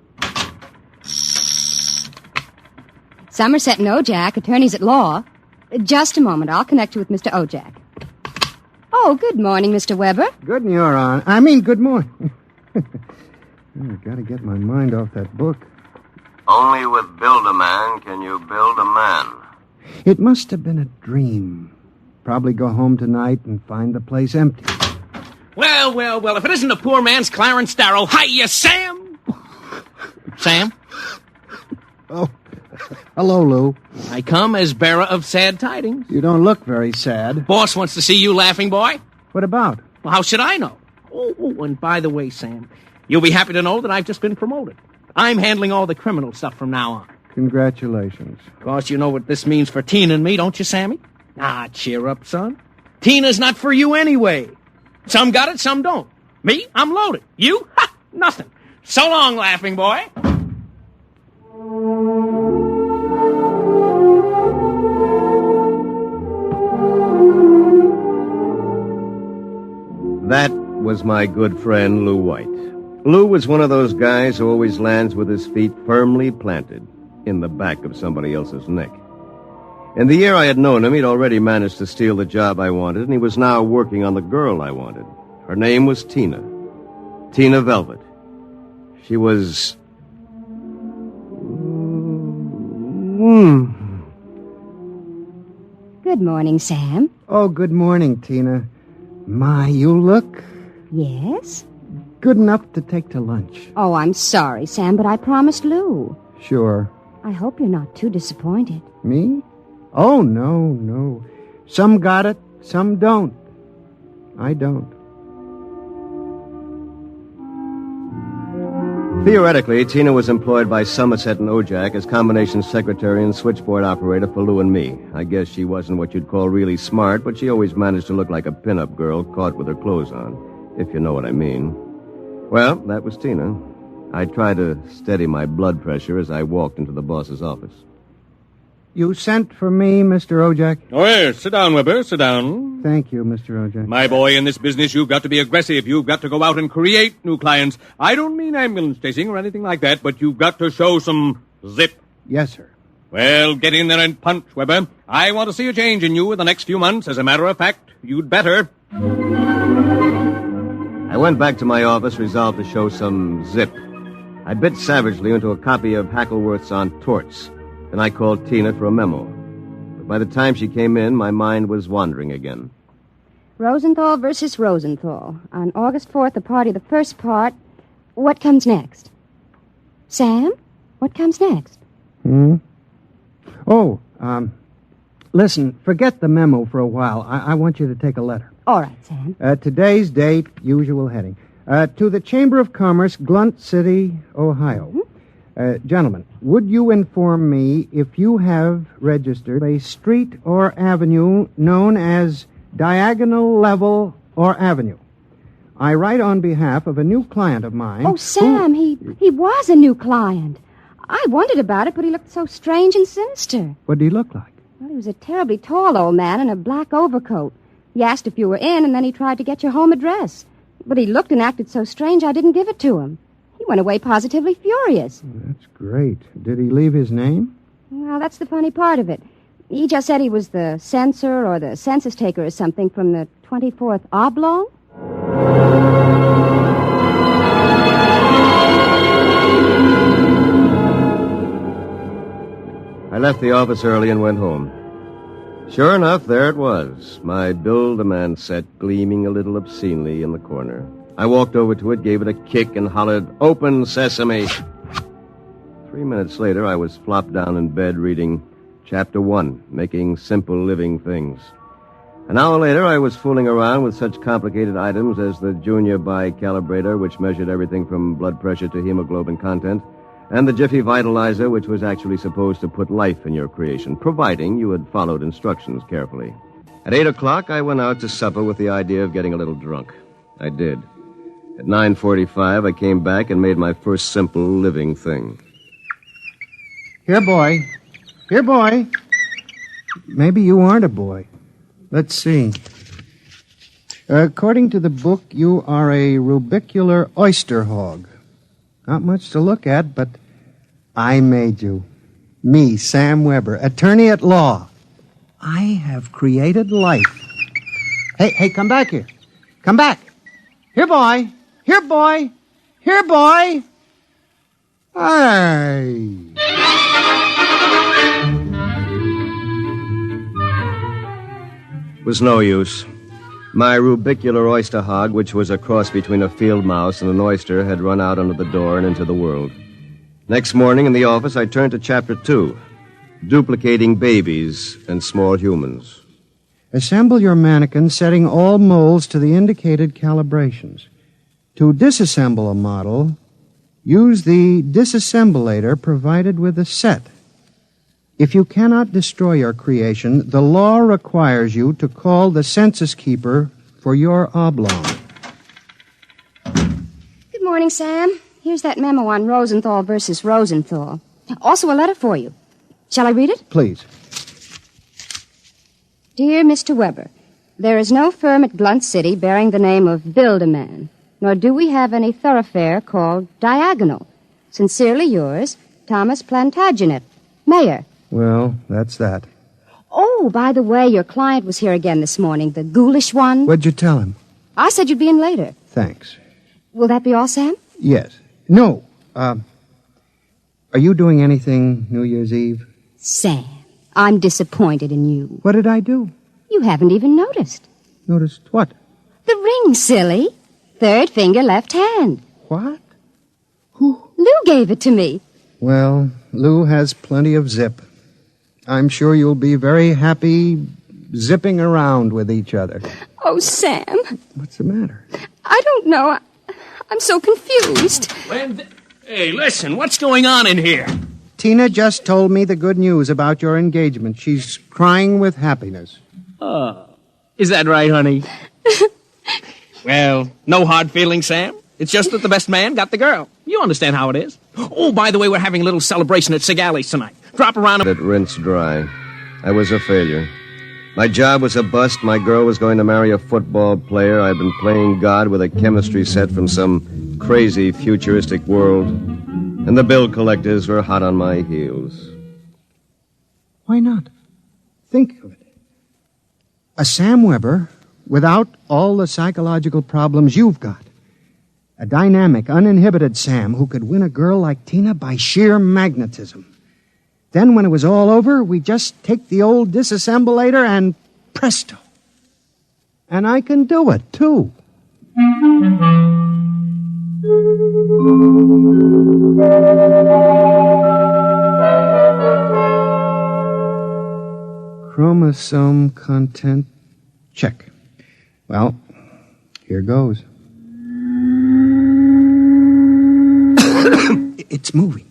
Somerset and Ojak, attorneys at law. Just a moment. I'll connect you with Mr. Ojak. Oh, good morning, Mr. Weber. Good morning. I've got to get my mind off that book. Only with Build-A-Man can you build a man. It must have been a dream. Probably go home tonight and find the place empty. Well, if it isn't a poor man's Clarence Darrow. Hiya, Sam! Sam? Oh, Hello, Lou. I come as bearer of sad tidings. You don't look very sad. Boss wants to see you, laughing boy. What about? Well, how should I know? Oh, and by the way, Sam, you'll be happy to know that I've just been promoted. I'm handling all the criminal stuff from now on. Congratulations. Of course, you know what this means for Tina and me, don't you, Sammy? Ah, cheer up, son. Tina's not for you anyway. Some got it, some don't. Me, I'm loaded. You? Ha! Nothing. So long, laughing boy. That was my good friend, Lou White. Lou was one of those guys who always lands with his feet firmly planted in the back of somebody else's neck. In the year I had known him, he'd already managed to steal the job I wanted, and he was now working on the girl I wanted. Her name was Tina. Tina Velvet. She was... Good morning, Sam. Oh, good morning, Tina. My, you look... Yes? Good enough to take to lunch. Oh, I'm sorry, Sam, but I promised Lou. Sure. I hope you're not too disappointed. Me? Oh, no. Some got it, some don't. I don't. Theoretically, Tina was employed by Somerset and Ojak as combination secretary and switchboard operator for Lou and me. I guess she wasn't what you'd call really smart, but she always managed to look like a pin-up girl caught with her clothes on, if you know what I mean. Well, that was Tina. I tried to steady my blood pressure as I walked into the boss's office. You sent for me, Mr. Ojak? Oh, yes. Sit down, Weber. Sit down. Thank you, Mr. Ojak. My boy, in this business, you've got to be aggressive. You've got to go out and create new clients. I don't mean ambulance chasing or anything like that, but you've got to show some zip. Yes, sir. Well, get in there and punch, Weber. I want to see a change in you in the next few months. As a matter of fact, you'd better. I went back to my office, resolved to show some zip. I bit savagely into a copy of Hackleworth's On Torts. Then I called Tina for a memo. But by the time she came in, my mind was wandering again. Rosenthal versus Rosenthal. On August 4th, the party, the first part. What comes next? Sam? What comes next? Oh, listen, forget the memo for a while. I want you to take a letter. All right, Sam. Today's date, usual heading. To the Chamber of Commerce, Glunt City, Ohio. Gentlemen, would you inform me if you have registered a street or avenue known as Diagonal Level or Avenue? I write on behalf of a new client of mine. Oh, Sam, he was a new client. I wondered about it, but he looked so strange and sinister. What did he look like? Well, he was a terribly tall old man in a black overcoat. He asked if you were in, and then he tried to get your home address. But he looked and acted so strange I didn't give it to him. He went away positively furious. That's great. Did he leave his name? Well, that's the funny part of it. He just said he was the censor or the census taker or something from the 24th Oblong. I left the office early and went home. Sure enough, there it was, my Bill-the-Man set gleaming a little obscenely in the corner. I walked over to it, gave it a kick, and hollered, "Open sesame!" 3 minutes later, I was flopped down in bed reading Chapter 1, Making Simple Living Things. An hour later, I was fooling around with such complicated items as the Junior Bicalibrator, which measured everything from blood pressure to hemoglobin content, and the Jiffy Vitalizer, which was actually supposed to put life in your creation, providing you had followed instructions carefully. At 8 o'clock, I went out to supper with the idea of getting a little drunk. I did. At 9:45, I came back and made my first simple living thing. Here, boy. Here, boy. Maybe you aren't a boy. Let's see. According to the book, you are a rubicular oyster hog. Not much to look at, but I made you. Me, Sam Weber, attorney at law. I have created life. Hey, come back here. Come back. Here, boy. Here, boy. Here, boy. Hey. It was no use. My rubicular oyster hog, which was a cross between a field mouse and an oyster, had run out under the door and into the world. Next morning in the office, I turned to Chapter 2, duplicating babies and small humans. Assemble your mannequin, setting all molds to the indicated calibrations. To disassemble a model, use the disassemblator provided with the set. If you cannot destroy your creation, the law requires you to call the census keeper for your oblong. Good morning, Sam. Here's that memo on Rosenthal versus Rosenthal. Also a letter for you. Shall I read it? Please. Dear Mr. Weber, there is no firm at Blunt City bearing the name of Build-A-Man, nor do we have any thoroughfare called Diagonal. Sincerely yours, Thomas Plantagenet, Mayor. Well, that's that. Oh, by the way, your client was here again this morning, the ghoulish one. What'd you tell him? I said you'd be in later. Thanks. Will that be all, Sam? Yes. No. Are you doing anything New Year's Eve? Sam, I'm disappointed in you. What did I do? You haven't even noticed. Noticed what? The ring, silly. Third finger, left hand. What? Lou gave it to me. Well, Lou has plenty of zip. I'm sure you'll be very happy zipping around with each other. Oh, Sam. What's the matter? I don't know. I'm so confused. Hey, listen, what's going on in here? Tina just told me the good news about your engagement. She's crying with happiness. Is that right, honey? Well, no hard feelings, Sam. It's just that the best man got the girl. You understand how it is. Oh, by the way, we're having a little celebration at Segali's tonight. Drop around It rinsed dry. I was a failure. My job was a bust. My girl was going to marry a football player. I'd been playing God with a chemistry set from some crazy futuristic world. And the bill collectors were hot on my heels. Why not? Think of it. A Sam Weber without all the psychological problems you've got. A dynamic, uninhibited Sam who could win a girl like Tina by sheer magnetism. Then when it was all over, we just take the old disassemblator and presto. And I can do it, too. Chromosome content check. Well, here goes. It's moving.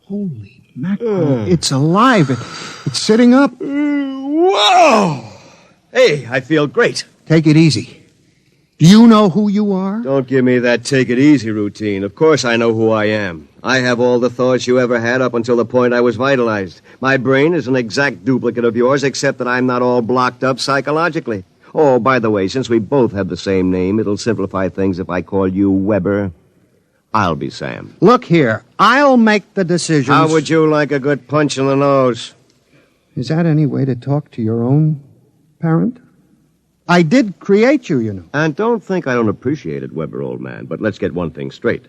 Holy mackerel. It's alive. It's sitting up. Whoa! Hey, I feel great. Take it easy. Do you know who you are? Don't give me that take it easy routine. Of course I know who I am. I have all the thoughts you ever had up until the point I was vitalized. My brain is an exact duplicate of yours, except that I'm not all blocked up psychologically. Oh, by the way, since we both have the same name, it'll simplify things if I call you Weber. I'll be Sam. Look here. I'll make the decisions. How would you like a good punch in the nose? Is that any way to talk to your own parent? I did create you, you know. And don't think I don't appreciate it, Weber, old man. But let's get one thing straight.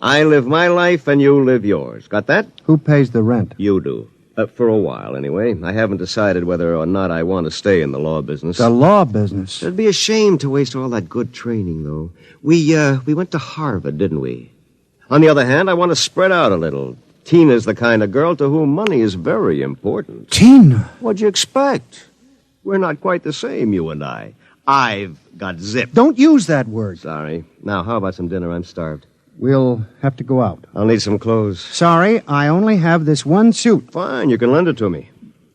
I live my life and you live yours. Got that? Who pays the rent? You do. For a while, anyway. I haven't decided whether or not I want to stay in the law business. The law business? It'd be a shame to waste all that good training, though. We went to Harvard, didn't we? On the other hand, I want to spread out a little. Tina's the kind of girl to whom money is very important. Tina? What'd you expect? We're not quite the same, you and I. I've got zip. Don't use that word. Sorry. Now, how about some dinner? I'm starved. We'll have to go out. I'll need some clothes. Sorry, I only have this one suit. Fine, you can lend it to me.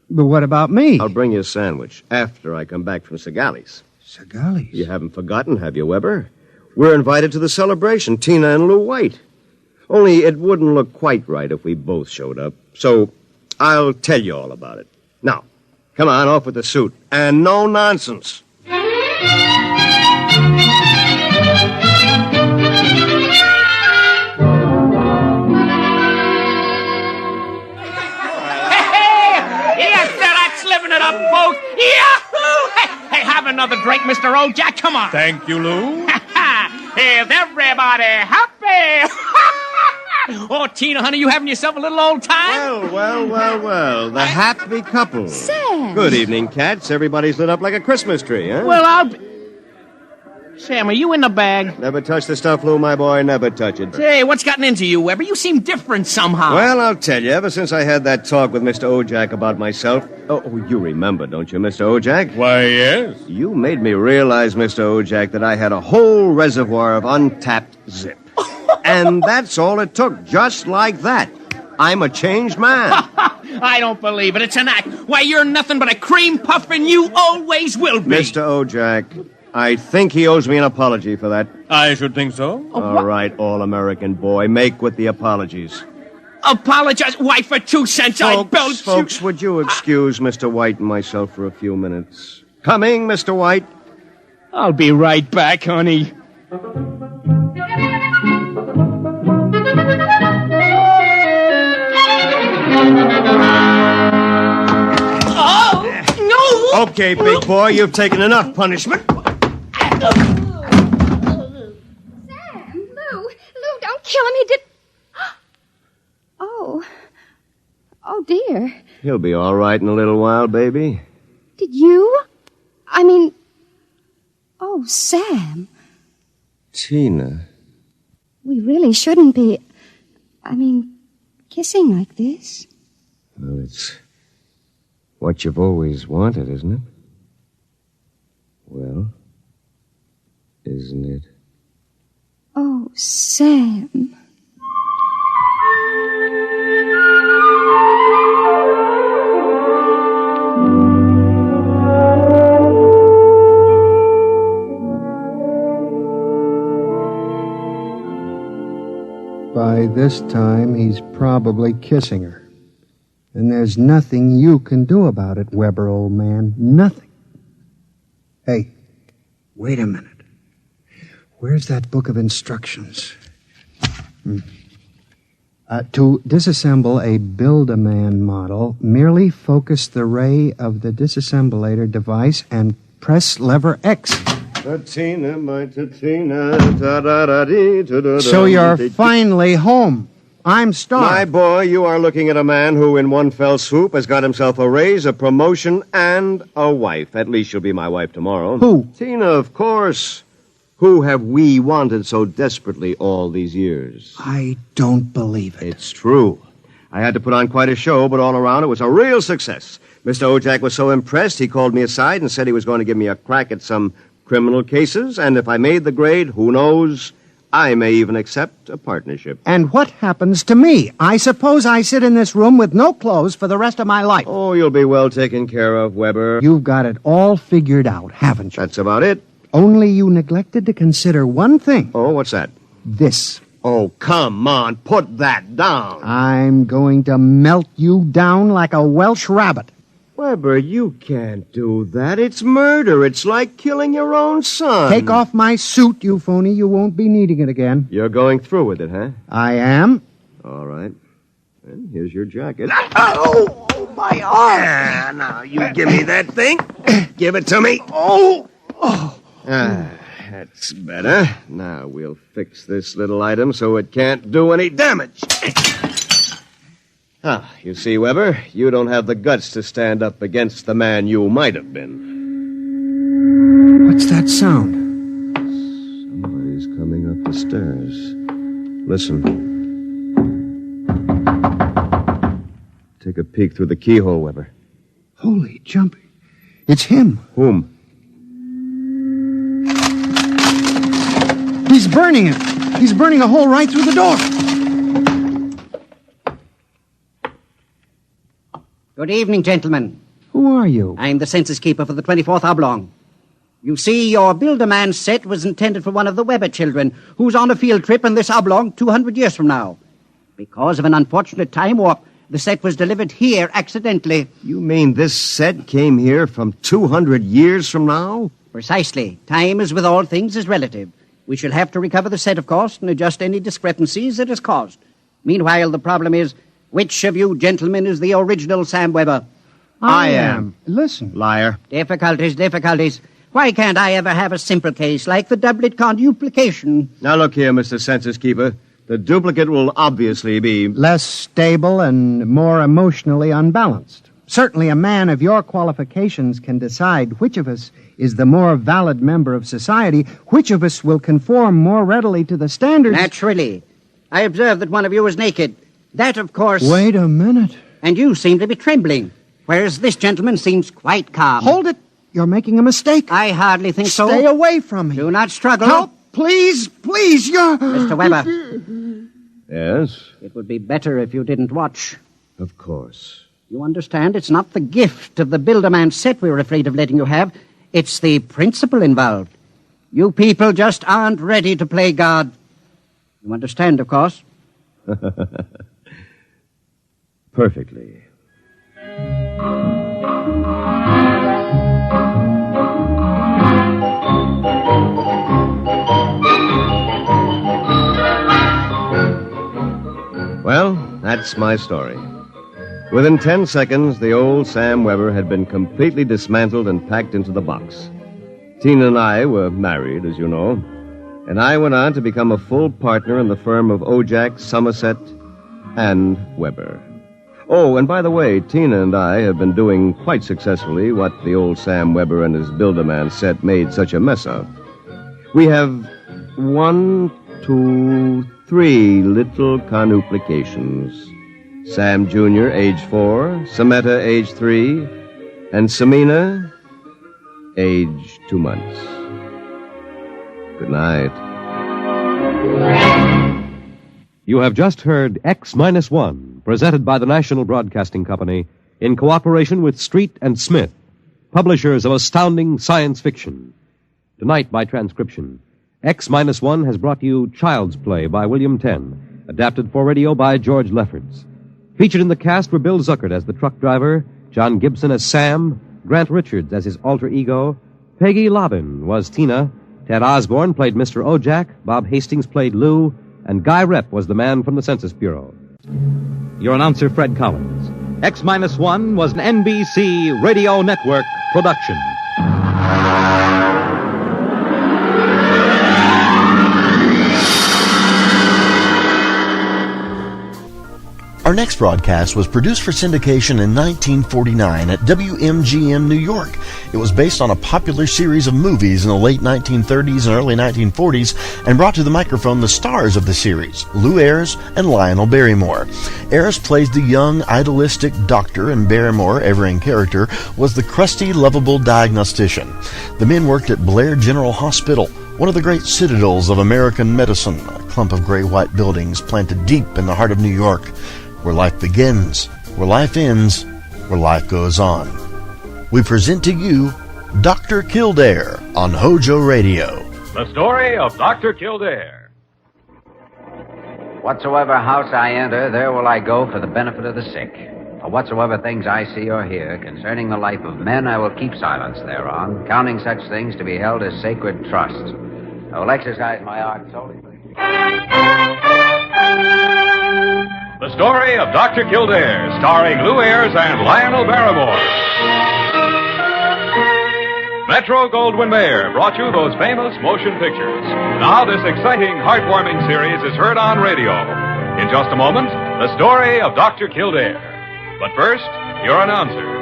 But what about me? I'll bring you a sandwich after I come back from Segali's. Segali's? You haven't forgotten, have you, Weber? We're invited to the celebration, Tina and Lou White. Only it wouldn't look quite right if we both showed up. So I'll tell you all about it. Now, come on, off with the suit. And no nonsense. Folks. Yahoo! Hey, have another drink, Mr. O-Jack. Come on. Thank you, Lou. Is everybody happy? Oh, Tina, honey, you having yourself a little old time? Well. The happy couple. Sam. Good evening, cats. Everybody's lit up like a Christmas tree, huh? Well, Sam, are you in the bag? Never touch the stuff, Lou, my boy. Never touch it. Hey, what's gotten into you, Weber? You seem different somehow. Well, I'll tell you. Ever since I had that talk with Mr. Ojak about myself... Oh, you remember, don't you, Mr. Ojak? Why, yes. You made me realize, Mr. Ojak, that I had a whole reservoir of untapped zip. And that's all it took, just like that. I'm a changed man. I don't believe it. It's an act. Why, you're nothing but a cream puff, and you always will be. Mr. Ojak, I think he owes me an apology for that. I should think so. All right, all-American boy. Make with the apologies. Apologize? Why, for 2 cents, I belch you. Folks, would you excuse Mr. White and myself for a few minutes? Coming, Mr. White. I'll be right back, honey. Oh, no! Okay, big boy, you've taken enough punishment. Lou, don't kill him. He did... Oh, dear. He'll be all right in a little while, baby. Did you? I mean... Oh, Sam. Tina. We really shouldn't be... kissing like this. Well, it's what you've always wanted, isn't it? Well, isn't it? Oh, Sam. By this time, he's probably kissing her. And there's nothing you can do about it, Weber, old man. Nothing. Hey, wait a minute. Where's that book of instructions? To disassemble a Build-A-Man model, merely focus the ray of the disassemblator device and press lever X. Tina, my Tina, da-da-da-dee, So you're finally home. I'm starved. My boy, you are looking at a man who, in one fell swoop, has got himself a raise, a promotion, and a wife. At least she'll be my wife tomorrow. Who? Tina, of course. Who have we wanted so desperately all these years? I don't believe it. It's true. I had to put on quite a show, but all around it was a real success. Mr. Ojak was so impressed, he called me aside and said he was going to give me a crack at some criminal cases, and if I made the grade, who knows, I may even accept a partnership. And what happens to me? I suppose I sit in this room with no clothes for the rest of my life. Oh, you'll be well taken care of, Weber. You've got it all figured out, haven't you? That's about it. Only you neglected to consider one thing. Oh, what's that? This. Oh, come on, put that down. I'm going to melt you down like a Welsh rabbit. Weber, you can't do that. It's murder. It's like killing your own son. Take off my suit, you phony. You won't be needing it again. You're going through with it, huh? I am. All right. And here's your jacket. Oh, my arm. Ah, now, you give me that thing. Give it to me. Oh. That's better. Now we'll fix this little item so it can't do any damage. You see, Weber, you don't have the guts to stand up against the man you might have been. What's that sound? Somebody's coming up the stairs. Listen. Take a peek through the keyhole, Weber. Holy jumping. It's him. Whom? He's burning it. He's burning a hole right through the door. Good evening, gentlemen. Who are you? I'm the census keeper for the 24th Oblong. You see, your Build-A-Man set was intended for one of the Weber children who's on a field trip in this Oblong 200 years from now. Because of an unfortunate time warp, the set was delivered here accidentally. You mean this set came here from 200 years from now? Precisely. Time, as with all things, is relative. We shall have to recover the set, of course, and adjust any discrepancies it has caused. Meanwhile, the problem is, which of you gentlemen is the original Sam Weber? I am. Listen. Liar. Difficulties. Why can't I ever have a simple case like the doublet conduplication? Now look here, Mr. Census Keeper. The duplicate will obviously be less stable and more emotionally unbalanced. Certainly a man of your qualifications can decide which of us is the more valid member of society, which of us will conform more readily to the standards... Naturally. I observed that one of you was naked. That, of course... Wait a minute. And you seem to be trembling, whereas this gentleman seems quite calm. Hold it. You're making a mistake. I hardly think so. Stay away from me. Do not struggle. Help, please, please, you're... Mr. Weber. Yes? It would be better if you didn't watch. Of course. You understand? It's not the gift of the Build-A-Man set we're afraid of letting you have. It's the principle involved. You people just aren't ready to play God. You understand, of course? Perfectly. Well, that's my story. Within 10 seconds, the old Sam Weber had been completely dismantled and packed into the box. Tina and I were married, as you know, and I went on to become a full partner in the firm of Ojak, Somerset, and Weber. Oh, and by the way, Tina and I have been doing quite successfully what the old Sam Weber and his Build-A-Man set made such a mess of. We have 1, 2, 3 little conuplications. Sam Jr., age 4, Samantha, age 3, and Samina, age 2 months. Good night. You have just heard X-1, presented by the National Broadcasting Company in cooperation with Street and Smith, publishers of astounding science fiction. Tonight, by transcription, X-1 has brought you Child's Play by William Tenn, adapted for radio by George Lefferts. Featured in the cast were Bill Zuckert as the truck driver, John Gibson as Sam, Grant Richards as his alter ego, Peggy Lobbin was Tina, Ted Osborne played Mr. Ojak, Bob Hastings played Lou, and Guy Rep was the man from the Census Bureau. Your announcer, Fred Collins. X-1 was an NBC Radio Network production. Our next broadcast was produced for syndication in 1949 at WMGM, New York. It was based on a popular series of movies in the late 1930s and early 1940s and brought to the microphone the stars of the series, Lou Ayres and Lionel Barrymore. Ayres plays the young, idealistic doctor, and Barrymore, ever in character, was the crusty, lovable diagnostician. The men worked at Blair General Hospital, one of the great citadels of American medicine, a clump of gray-white buildings planted deep in the heart of New York, where life begins, where life ends, where life goes on. We present to you Dr. Kildare on HOJO Radio. The story of Dr. Kildare. Whatsoever house I enter, there will I go for the benefit of the sick. For whatsoever things I see or hear concerning the life of men, I will keep silence thereon, counting such things to be held as sacred trusts. I will exercise my art solely. The story of Dr. Kildare, starring Lou Ayres and Lionel Barrymore. Metro-Goldwyn-Mayer brought you those famous motion pictures. Now this exciting, heartwarming series is heard on radio. In just a moment, the story of Dr. Kildare. But first, your announcer.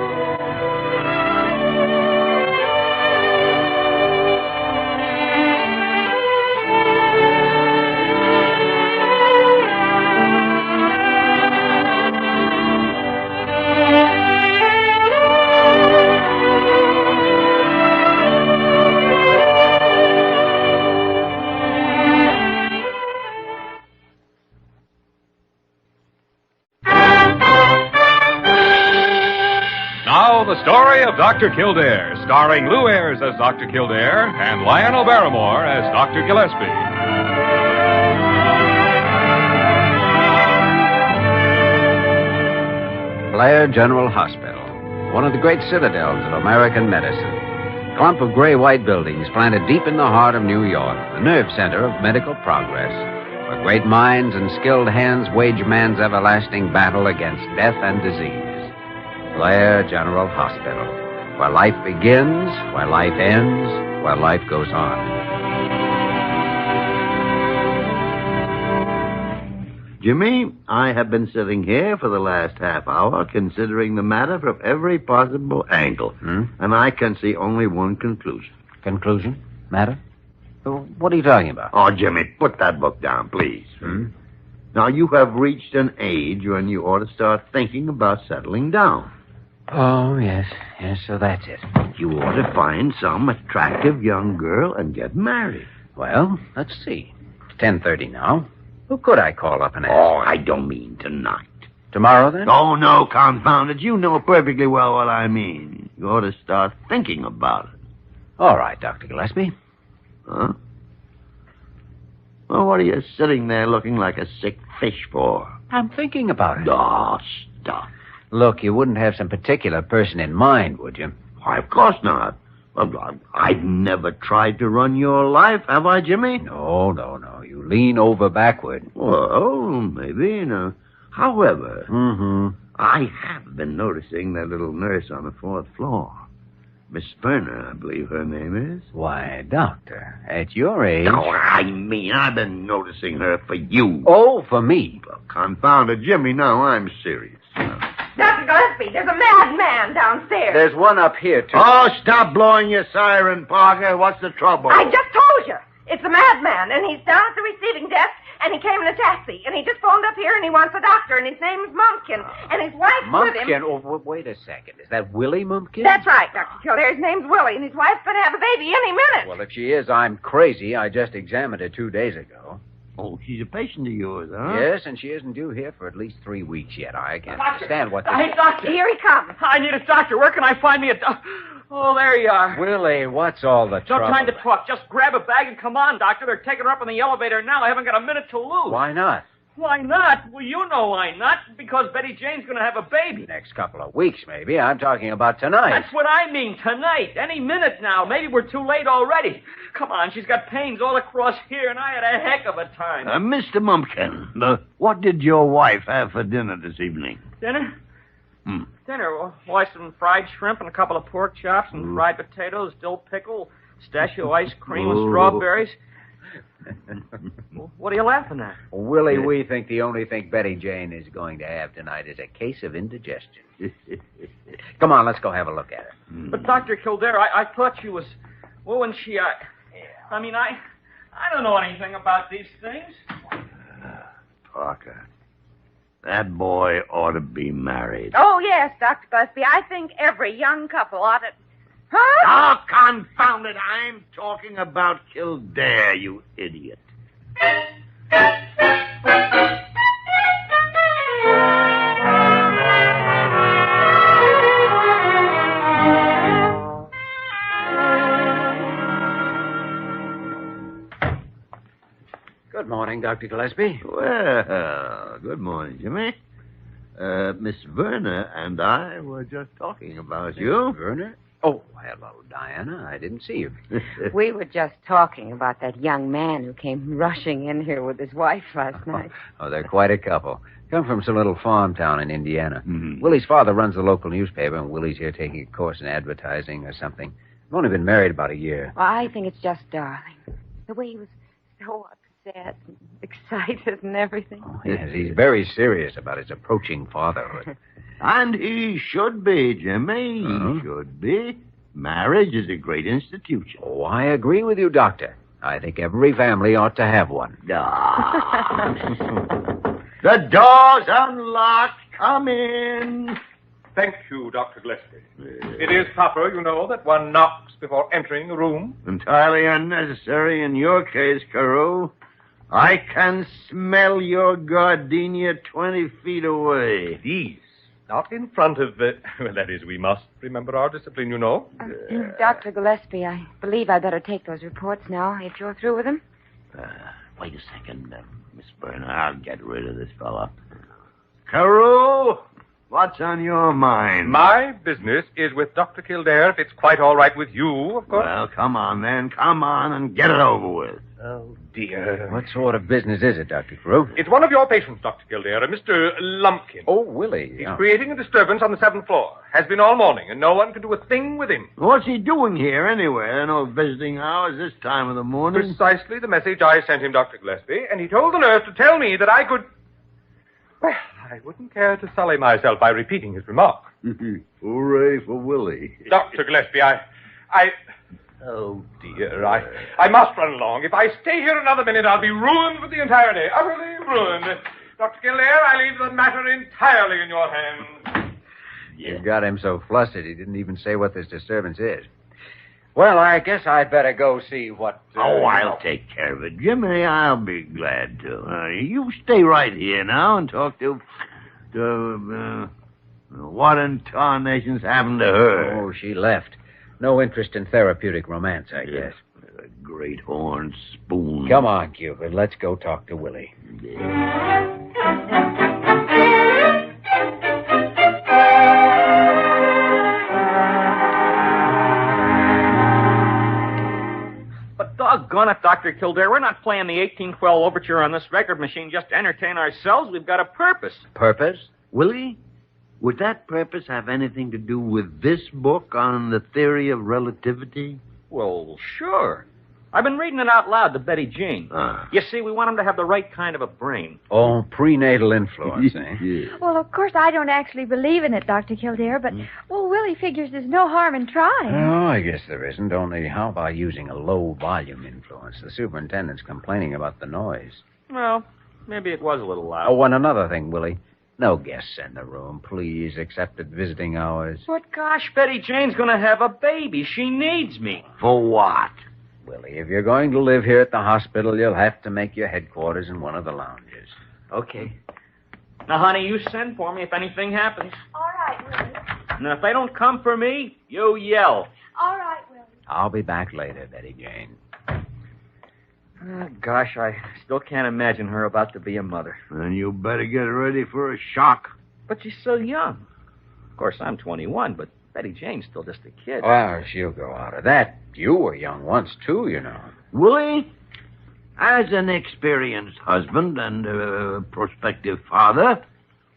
The story of Dr. Kildare, starring Lou Ayres as Dr. Kildare and Lionel Barrymore as Dr. Gillespie. Blair General Hospital, one of the great citadels of American medicine. Clump of gray-white buildings planted deep in the heart of New York, the nerve center of medical progress, where great minds and skilled hands wage man's everlasting battle against death and disease. Blair General Hospital, where life begins, where life ends, where life goes on. Jimmy, I have been sitting here for the last half hour considering the matter from every possible angle. And I can see only one conclusion. Conclusion? Matter? What are you talking about? Oh, Jimmy, put that book down, please. Now, you have reached an age when you ought to start thinking about settling down. Oh, yes. Yes, so that's it. You ought to find some attractive young girl and get married. Well, let's see. It's 10:30 now. Who could I call up and ask? Oh, I don't mean tonight. Tomorrow, then? Oh, no, confound it. You know perfectly well what I mean. You ought to start thinking about it. All right, Dr. Gillespie. Huh? Well, what are you sitting there looking like a sick fish for? I'm thinking about it. Oh, stuff. Look, you wouldn't have some particular person in mind, would you? Why, of course not. Well, I've never tried to run your life, have I, Jimmy? No. You lean over backward. Well, maybe, However, I have been noticing that little nurse on the 4th floor. Miss Verner, I believe her name is. Why, Doctor, at your age... No, I mean, I've been noticing her for you. Oh, for me? Well, confound it, Jimmy, now I'm serious. Dr. Gillespie, there's a madman downstairs. There's one up here, too. Oh, stop blowing your siren, Parker. What's the trouble? I just told you. It's a madman, and he's down at the receiving desk, and he came in a taxi, and he just phoned up here, and he wants a doctor, and his name's Mumpkin, and his wife's with him. Mumpkin? Oh, wait a second. Is that Willie Mumpkin? That's right, Dr. Kildare. His name's Willie, and his wife's going to have a baby any minute. Well, if she is, I'm crazy. I just examined her 2 days ago. Oh, she's a patient of yours, huh? Yes, and she isn't due here for at least 3 weeks yet. I can't understand what this Hey, Doctor. Here he comes. I need a doctor. Where can I find me a doctor? Oh, there you are. Willie, what's all the No trouble? time to talk. Just grab a bag and come on, Doctor. They're taking her up in the elevator now. I haven't got a minute to lose. Why not? Why not? Well, you know why not. Because Betty Jane's going to have a baby. Next couple of weeks, maybe. I'm talking about tonight. That's what I mean, tonight. Any minute now. Maybe we're too late already. Come on, she's got pains all across here, and I had a heck of a time. Mr. Mumpkin, what did your wife have for dinner this evening? Dinner? Dinner? Why, some fried shrimp and a couple of pork chops and fried potatoes, dill pickle, pistachio ice cream with strawberries. What are you laughing at? Willie, we think the only thing Betty Jane is going to have tonight is a case of indigestion. Come on, let's go have a look at her. But, Dr. Kildare, I thought she was... Well, when she... I mean, I don't know anything about these things. Parker, that boy ought to be married. Oh, yes, Dr. Gillespie. I think every young couple ought to... Huh? Oh, confound it. I'm talking about Kildare, you idiot. Good morning, Dr. Gillespie. Well, good morning, Jimmy. Miss Verner and I were just talking about you. Verner? Oh, hello, Diana. I didn't see you. We were just talking about that young man who came rushing in here with his wife last night. Oh, they're quite a couple. Come from some little farm town in Indiana. Willie's father runs the local newspaper, and Willie's here taking a course in advertising or something. I've only been married about a year. Well, I think it's just darling. The way he was so upset and excited and everything. Oh, yes, he's very serious about his approaching fatherhood. And he should be, Jimmy. He should be. Marriage is a great institution. Oh, I agree with you, Doctor. I think every family ought to have one. The door's unlocked. Come in. Thank you, Dr. Gillespie. It is proper, you know, that one knocks before entering a room. Entirely unnecessary in your case, Carew. I can smell your gardenia 20 feet away. Please, not in front of... well, that is, we must remember our discipline, you know. Dr. Gillespie, I believe I'd better take those reports now, if you're through with them. Wait a second, Miss Burner. I'll get rid of this fella. Carew, what's on your mind? My business is with Dr. Kildare, if it's quite all right with you, of course. Well, come on, then. Come on and get it over with. Oh, dear. What sort of business is it, Dr. Carew? It's one of your patients, Dr. Kildare, a Mr. Lumpkin. Oh, Willie. He's creating a disturbance on the 7th floor. Has been all morning, and no one can do a thing with him. What's he doing here, anyway? There are no visiting hours this time of the morning. Precisely the message I sent him, Dr. Gillespie, and he told the nurse to tell me that I could... Well, I wouldn't care to sully myself by repeating his remark. Hooray for Willie. Dr. Gillespie, I... Oh, dear, I must run along. If I stay here another minute, I'll be ruined for the entire day. Utterly ruined. Dr. Kildare, I leave the matter entirely in your hands. You've got him so flustered he didn't even say what this disturbance is. Well, I guess I'd better go see what... I'll take care of it. Jimmy, I'll be glad to. You stay right here now and talk to what in tarnation's happened to her? Oh, she left. No interest in therapeutic romance, I guess. A great horn spoon. Come on, Cupid. Let's go talk to Willie. But doggone it, Dr. Kildare, we're not playing the 1812 overture on this record machine just to entertain ourselves. We've got a purpose. Purpose? Willie? Would that purpose have anything to do with this book on the theory of relativity? Well, sure. I've been reading it out loud to Betty Jean. You see, we want him to have the right kind of a brain. Oh, prenatal influence, eh? Well, of course, I don't actually believe in it, Dr. Kildare, but, well, Willie figures there's no harm in trying. Oh, I guess there isn't. Only how about using a low-volume influence? The superintendent's complaining about the noise. Well, maybe it was a little loud. Oh, and another thing, Willie. No guests in the room, please, except at visiting hours. But gosh, Betty Jane's going to have a baby. She needs me. For what? Willie, if you're going to live here at the hospital, you'll have to make your headquarters in one of the lounges. Okay. Now, honey, you send for me if anything happens. All right, Willie. And if they don't come for me, you yell. All right, Willie. I'll be back later, Betty Jane. Oh, gosh, I still can't imagine her about to be a mother. Then you better get ready for a shock. But she's so young. Of course, I'm 21, but Betty Jane's still just a kid. Well, she'll grow out of that. You were young once, too, you know. Willie, as an experienced husband and prospective father,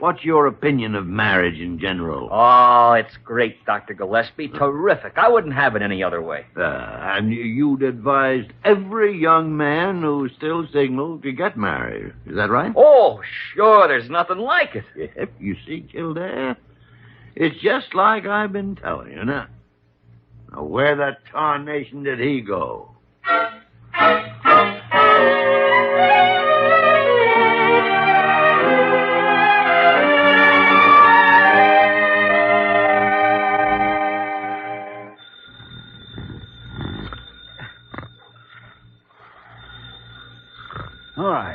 what's your opinion of marriage in general? Oh, it's great, Dr. Gillespie. Terrific. I wouldn't have it any other way. And you'd advise every young man who's still single to get married. Is that right? Oh, sure. There's nothing like it. Yep, you see, Kildare, it's just like I've been telling you now. Now, where the tarnation did he go? All right.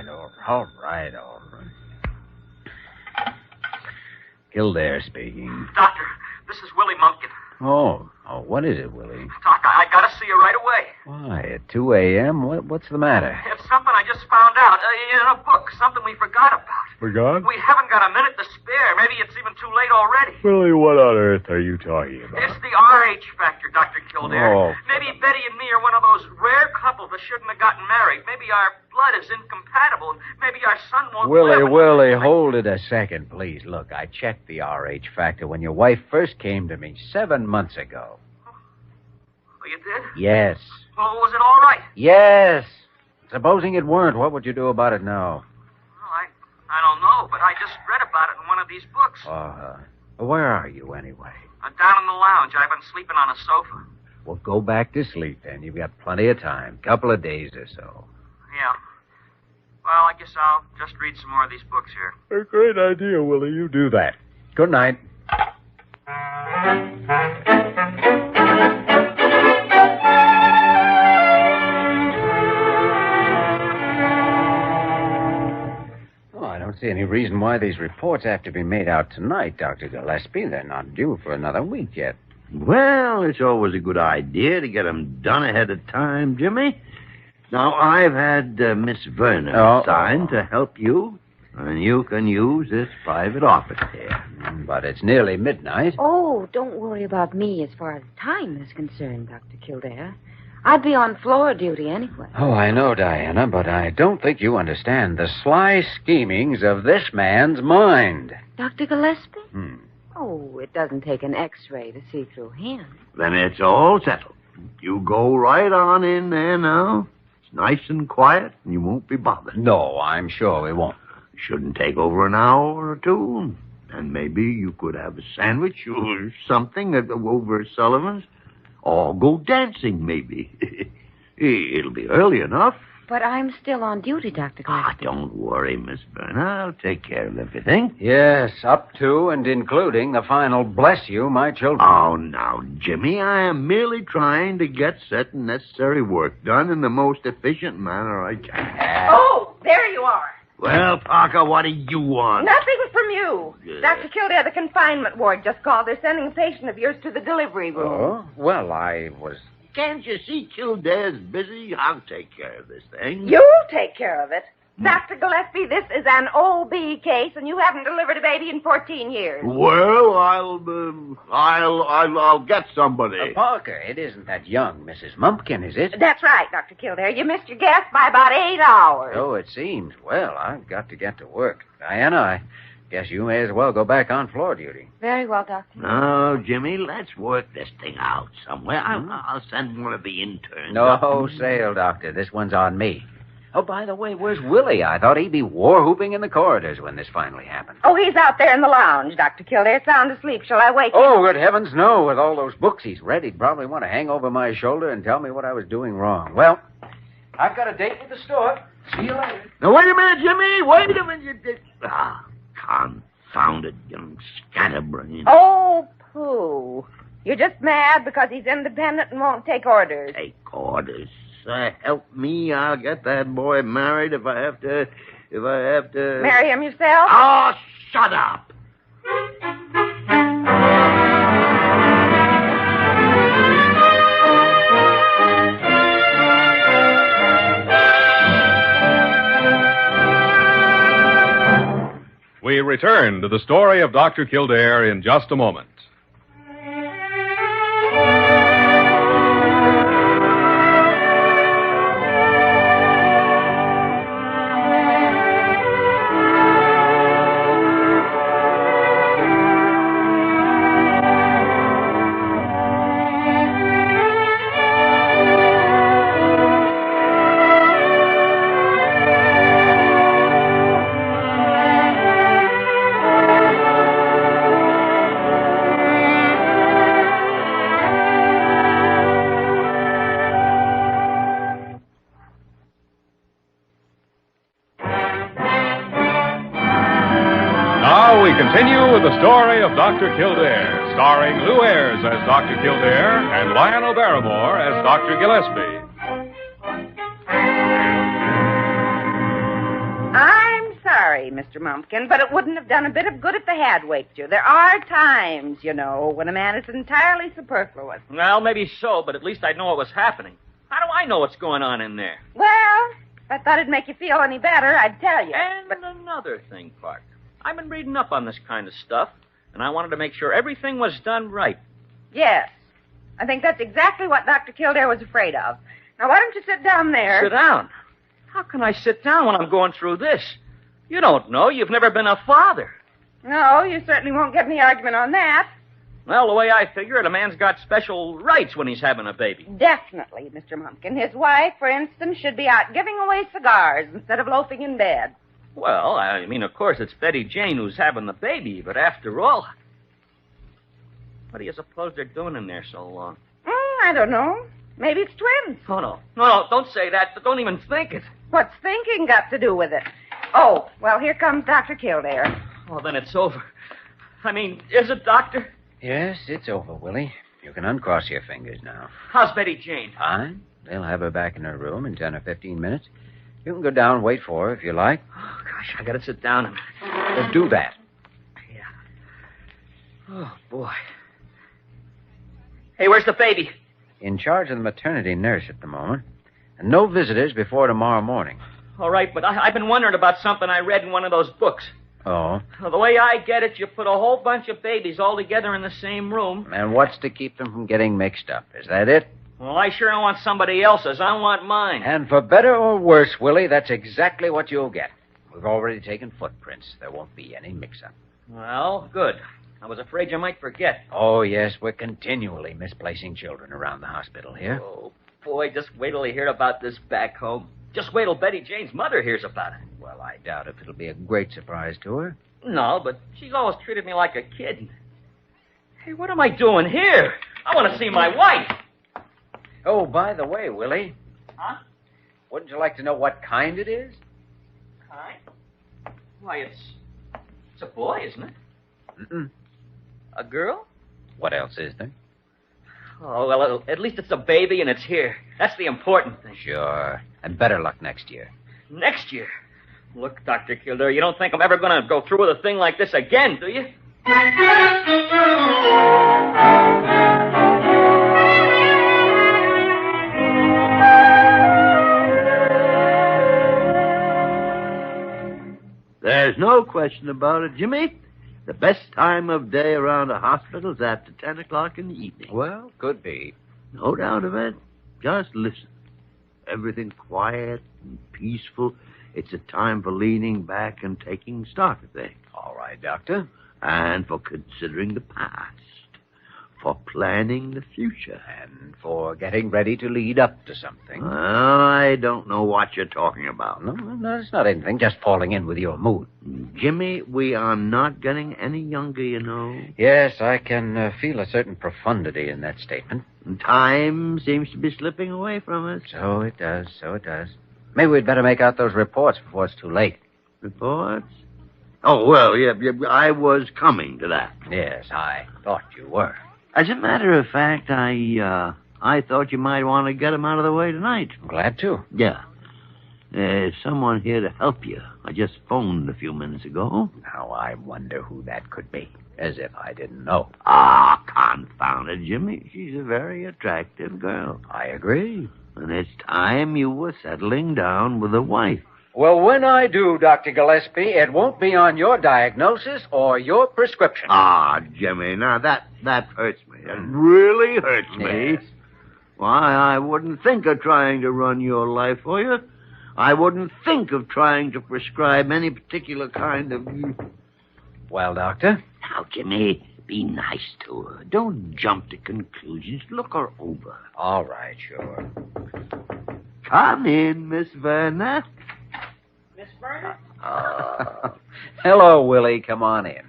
Kildare speaking. Doctor, this is Willie Mumpkin. Oh, what is it, Willie? Doc, I gotta see you right away. Why, at 2 a.m.? What's the matter? It's something I just found out in a book, something we forgot about. Forgot? We haven't got a minute to spare. Maybe it's even too late already. Willie, what on earth are you talking about? It's the RH factor, Dr. Kildare. Oh. Maybe Betty and me are one of those rare couples that shouldn't have gotten married. Maybe our blood is incompatible. Maybe our son won't live. Willie, hold it a second, please. Look, I checked the RH factor when your wife first came to me 7 months ago. Oh, you did? Yes. Well, was it all right? Yes. Supposing it weren't, what would you do about it now? Well, I don't know, but I just read about it in one of these books. Where are you, anyway? Down in the lounge. I've been sleeping on a sofa. Well, go back to sleep, then. You've got plenty of time. Couple of days or so. Yeah. Well, I guess I'll just read some more of these books here. A great idea, Willie. You do that. Good night. I don't see any reason why these reports have to be made out tonight, Dr. Gillespie. They're not due for another week yet. Well, it's always a good idea to get them done ahead of time, Jimmy. Now, I've had Miss Verner signed to help you, and you can use this private office here. But it's nearly midnight. Oh, don't worry about me as far as time is concerned, Dr. Kildare. I'd be on floor duty anyway. Oh, I know, Diana, but I don't think you understand the sly schemings of this man's mind. Dr. Gillespie? Oh, it doesn't take an X-ray to see through him. Then it's all settled. You go right on in there now. It's nice and quiet, and you won't be bothered. No, I'm sure we won't. Shouldn't take over an hour or two. And maybe you could have a sandwich or something over Sullivan's. Or go dancing, maybe. It'll be early enough. But I'm still on duty, Dr. Gillespie. Don't worry, Miss Verna. I'll take care of everything. Yes, up to and including the final bless you, my children. Oh, now, Jimmy, I am merely trying to get certain necessary work done in the most efficient manner I can. Oh, there you are. Well, Parker, what do you want? Nothing from you. Yeah. Dr. Kildare, the confinement ward just called. They're sending a patient of yours to the delivery room. Oh, well, I was... Can't you see Kildare's busy? I'll take care of this thing. You'll take care of it. Dr. Gillespie, this is an OB case, and you haven't delivered a baby in 14 years. Well, I'll get somebody. Parker, it isn't that young Mrs. Mumpkin, is it? That's right, Dr. Kildare. You missed your guess by about 8 hours. So it seems. Well, I've got to get to work. Diana, I guess you may as well go back on floor duty. Very well, Doctor. No, Jimmy, let's work this thing out somewhere. I'll send one of the interns. No sale, Doctor. This one's on me. Oh, by the way, where's Willie? I thought he'd be war-whooping in the corridors when this finally happened. Oh, he's out there in the lounge, Dr. Kildare, sound asleep. Shall I wake him? Oh, good heavens, no. With all those books he's read, he'd probably want to hang over my shoulder and tell me what I was doing wrong. Well, I've got a date with the store. See you later. Now, wait a minute, Jimmy. Wait a minute. Confounded young scatterbrain. Oh, pooh. You're just mad because he's independent and won't take orders. Take orders? Help me, I'll get that boy married if I have to... Marry him yourself? Oh, shut up! We return to the story of Dr. Kildare in just a moment. Continue with the story of Dr. Kildare, starring Lou Ayres as Dr. Kildare and Lionel Barrymore as Dr. Gillespie. I'm sorry, Mr. Mumpkin, but it wouldn't have done a bit of good if they had waked you. There are times, you know, when a man is entirely superfluous. Well, maybe so, but at least I'd know what was happening. How do I know what's going on in there? Well, if I thought it'd make you feel any better, I'd tell you. And another thing, Parker. I've been reading up on this kind of stuff, and I wanted to make sure everything was done right. Yes. I think that's exactly what Dr. Kildare was afraid of. Now, why don't you sit down there? Sit down? How can I sit down when I'm going through this? You don't know. You've never been a father. No, you certainly won't get any argument on that. Well, the way I figure it, a man's got special rights when he's having a baby. Definitely, Mr. Mumpkin. His wife, for instance, should be out giving away cigars instead of loafing in bed. Well, I mean, of course, it's Betty Jane who's having the baby, but after all, what do you suppose they're doing in there so long? I don't know. Maybe it's twins. Oh, no, don't say that. Don't even think it. What's thinking got to do with it? Oh, well, here comes Dr. Kildare. Oh, then it's over. I mean, is it, Doctor? Yes, it's over, Willie. You can uncross your fingers now. How's Betty Jane? Fine. They'll have her back in her room in 10 or 15 minutes. You can go down and wait for her if you like. Oh, gosh, I gotta sit down and... Do that. Yeah. Oh, boy. Hey, where's the baby? In charge of the maternity nurse at the moment. And no visitors before tomorrow morning. All right, but I've been wondering about something I read in one of those books. Oh? Well, the way I get it, you put a whole bunch of babies all together in the same room. And what's to keep them from getting mixed up? Is that it? Well, I sure don't want somebody else's. I want mine. And for better or worse, Willie, that's exactly what you'll get. We've already taken footprints. There won't be any mix-up. Well, good. I was afraid you might forget. Oh, yes, we're continually misplacing children around the hospital here. Oh, boy, just wait till you hear about this back home. Just wait till Betty Jane's mother hears about it. Well, I doubt if it'll be a great surprise to her. No, but she's always treated me like a kid. Hey, what am I doing here? I want to see my wife. Oh, by the way, Willie. Huh? Wouldn't you like to know what kind it is? Kind? Why, it's a boy, isn't it? Mm-mm. A girl? What else is there? Oh, well, at least it's a baby and it's here. That's the important thing. Sure. And better luck next year. Next year? Look, Dr. Kildare, you don't think I'm ever going to go through with a thing like this again, do you? There's no question about it, Jimmy. The best time of day around a hospital is after 10 o'clock in the evening. Well, could be. No doubt of it. Just listen. Everything quiet and peaceful. It's a time for leaning back and taking stock of things. All right, Doctor. And for considering the past. For planning the future. And for getting ready to lead up to something. Well, I don't know what you're talking about. No, it's not anything. Just falling in with your mood. Jimmy, we are not getting any younger, you know. Yes, I can feel a certain profundity in that statement. And time seems to be slipping away from us. So it does. Maybe we'd better make out those reports before it's too late. Reports? Oh, well, yeah, I was coming to that. Yes, I thought you were. As a matter of fact, I thought you might want to get him out of the way tonight. Glad to. Yeah. There's someone here to help you. I just phoned a few minutes ago. Now, I wonder who that could be. As if I didn't know. Ah, confound it, Jimmy. She's a very attractive girl. I agree. And it's time you were settling down with a wife. Well, when I do, Dr. Gillespie, it won't be on your diagnosis or your prescription. Ah, Jimmy, now that hurts me. It really hurts me. Yes. Why, I wouldn't think of trying to run your life for you. I wouldn't think of trying to prescribe any particular kind of... Well, Doctor? Now, Jimmy, be nice to her. Don't jump to conclusions. Look her over. All right, sure. Come in, Miss Verna. Miss Verna? Hello, Willie. Come on in.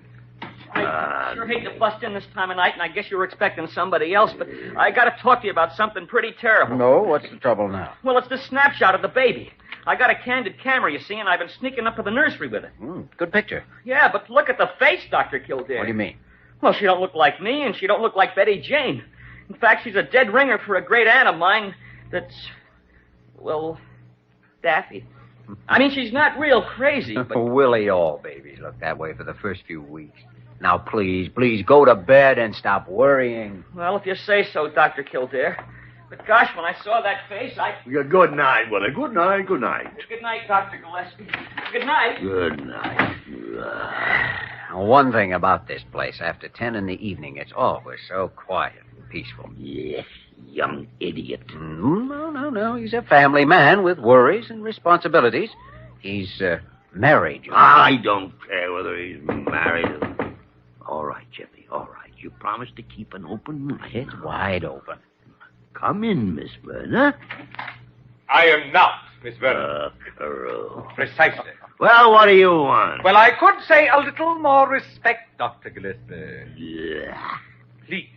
I sure hate to bust in this time of night, and I guess you were expecting somebody else, but I got to talk to you about something pretty terrible. No? What's the trouble now? Well, it's the snapshot of the baby. I got a candid camera, you see, and I've been sneaking up to the nursery with it. Good picture. Yeah, but look at the face, Dr. Kildare. What do you mean? Well, she don't look like me, and she don't look like Betty Jane. In fact, she's a dead ringer for a great aunt of mine that's, well, daffy. I mean, she's not real crazy, but... Willie, all babies look that way for the first few weeks. Now, please, go to bed and stop worrying. Well, if you say so, Dr. Kildare. But gosh, when I saw that face, Good night, Willie. Good night. Good night, Dr. Gillespie. Good night. Good night. One thing about this place, after 10 in the evening, it's always so quiet and peaceful. Yes, young idiot. No. He's a family man with worries and responsibilities. He's married. I don't care whether he's married or... All right, Jimmy, all right. You promised to keep an open mind. It's wide open. Come in, Miss Verna. I am not Miss Verna. Carew. Precisely. Well, what do you want? Well, I could say a little more respect, Dr. Gillespie. Yeah. Please.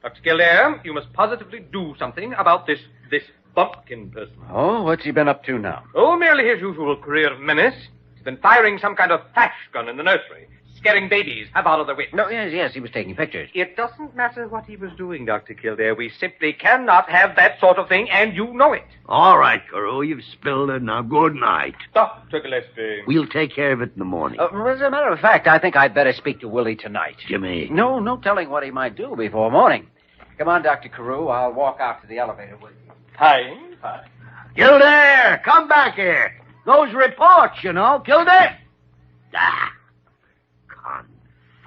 Dr. Kildare, you must positively do something about this bumpkin person. Oh, what's he been up to now? Oh, merely his usual career menace. He's been firing some kind of flash gun in the nursery. Scaring babies half out of their wits. No, yes, he was taking pictures. It doesn't matter what he was doing, Dr. Kildare. We simply cannot have that sort of thing, and you know it. All right, Carew, you've spilled it. Now, good night. Dr. Gillespie. We'll take care of it in the morning. As a matter of fact, I think I'd better speak to Willie tonight. Jimmy. No telling what he might do before morning. Come on, Dr. Carew. I'll walk out to the elevator with you. Fine. Kildare, come back here. Those reports, you know. Kildare.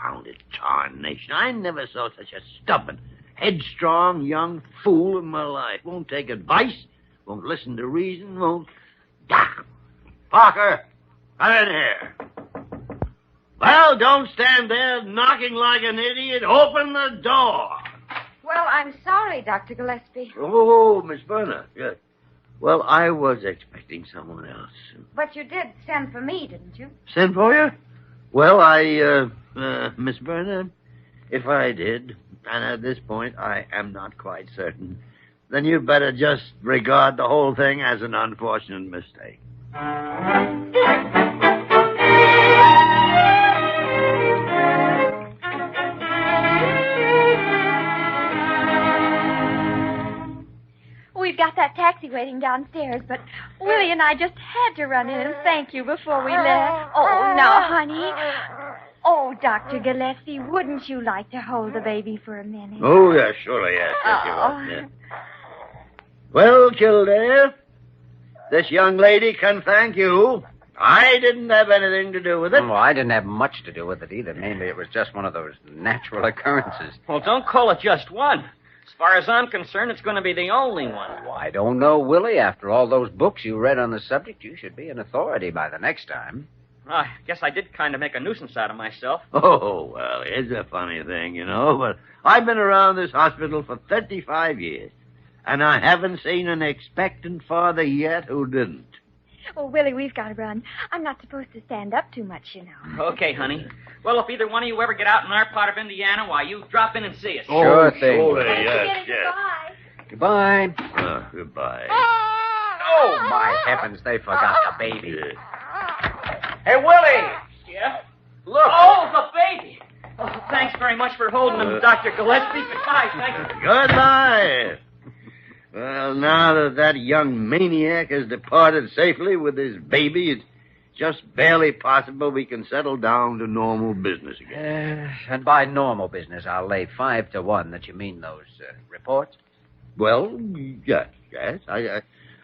Confounded tarnation. I never saw such a stubborn, headstrong young fool in my life. Won't take advice, won't listen to reason, won't... Parker, come in here. Well, don't stand there knocking like an idiot. Open the door. Well, I'm sorry, Dr. Gillespie. Oh, Miss Verna. Yes. Well, I was expecting someone else. But you did send for me, didn't you? Send for you? Well, Miss Verner, if I did, and at this point I am not quite certain, then you'd better just regard the whole thing as an unfortunate mistake. We've got that taxi waiting downstairs, but Willie and I just had to run in and thank you before we left. Oh, now, honey. Oh, Dr. Gillespie, wouldn't you like to hold the baby for a minute? Oh, yes, surely, yes. Yes, you will. Yeah. Well, Kildare, this young lady can thank you. I didn't have anything to do with it. Well, I didn't have much to do with it either. Mainly it was just one of those natural occurrences. Well, don't call it just one. As far as I'm concerned, it's going to be the only one. Well, I don't know, Willie. After all those books you read on the subject, you should be an authority by the next time. I guess I did kind of make a nuisance out of myself. Oh, well, it's a funny thing, you know, but I've been around this hospital for 35 years, and I haven't seen an expectant father yet who didn't. Oh, Willie, we've got to run. I'm not supposed to stand up too much, you know. Okay, honey. Well, if either one of you ever get out in our part of Indiana, why, you drop in and see us. Sure thing. Surely, yes, yes. Goodbye. Goodbye. Oh, my heavens, they forgot the baby. Hey, Willie! Yeah? Look. Oh, the baby! Oh, thanks very much for holding him, Dr. Gillespie. Goodbye, thank you. Goodbye. Well, now that young maniac has departed safely with his baby, it's just barely possible we can settle down to normal business again. And by normal business, I'll lay 5 to 1 that you mean those reports. Well, yes.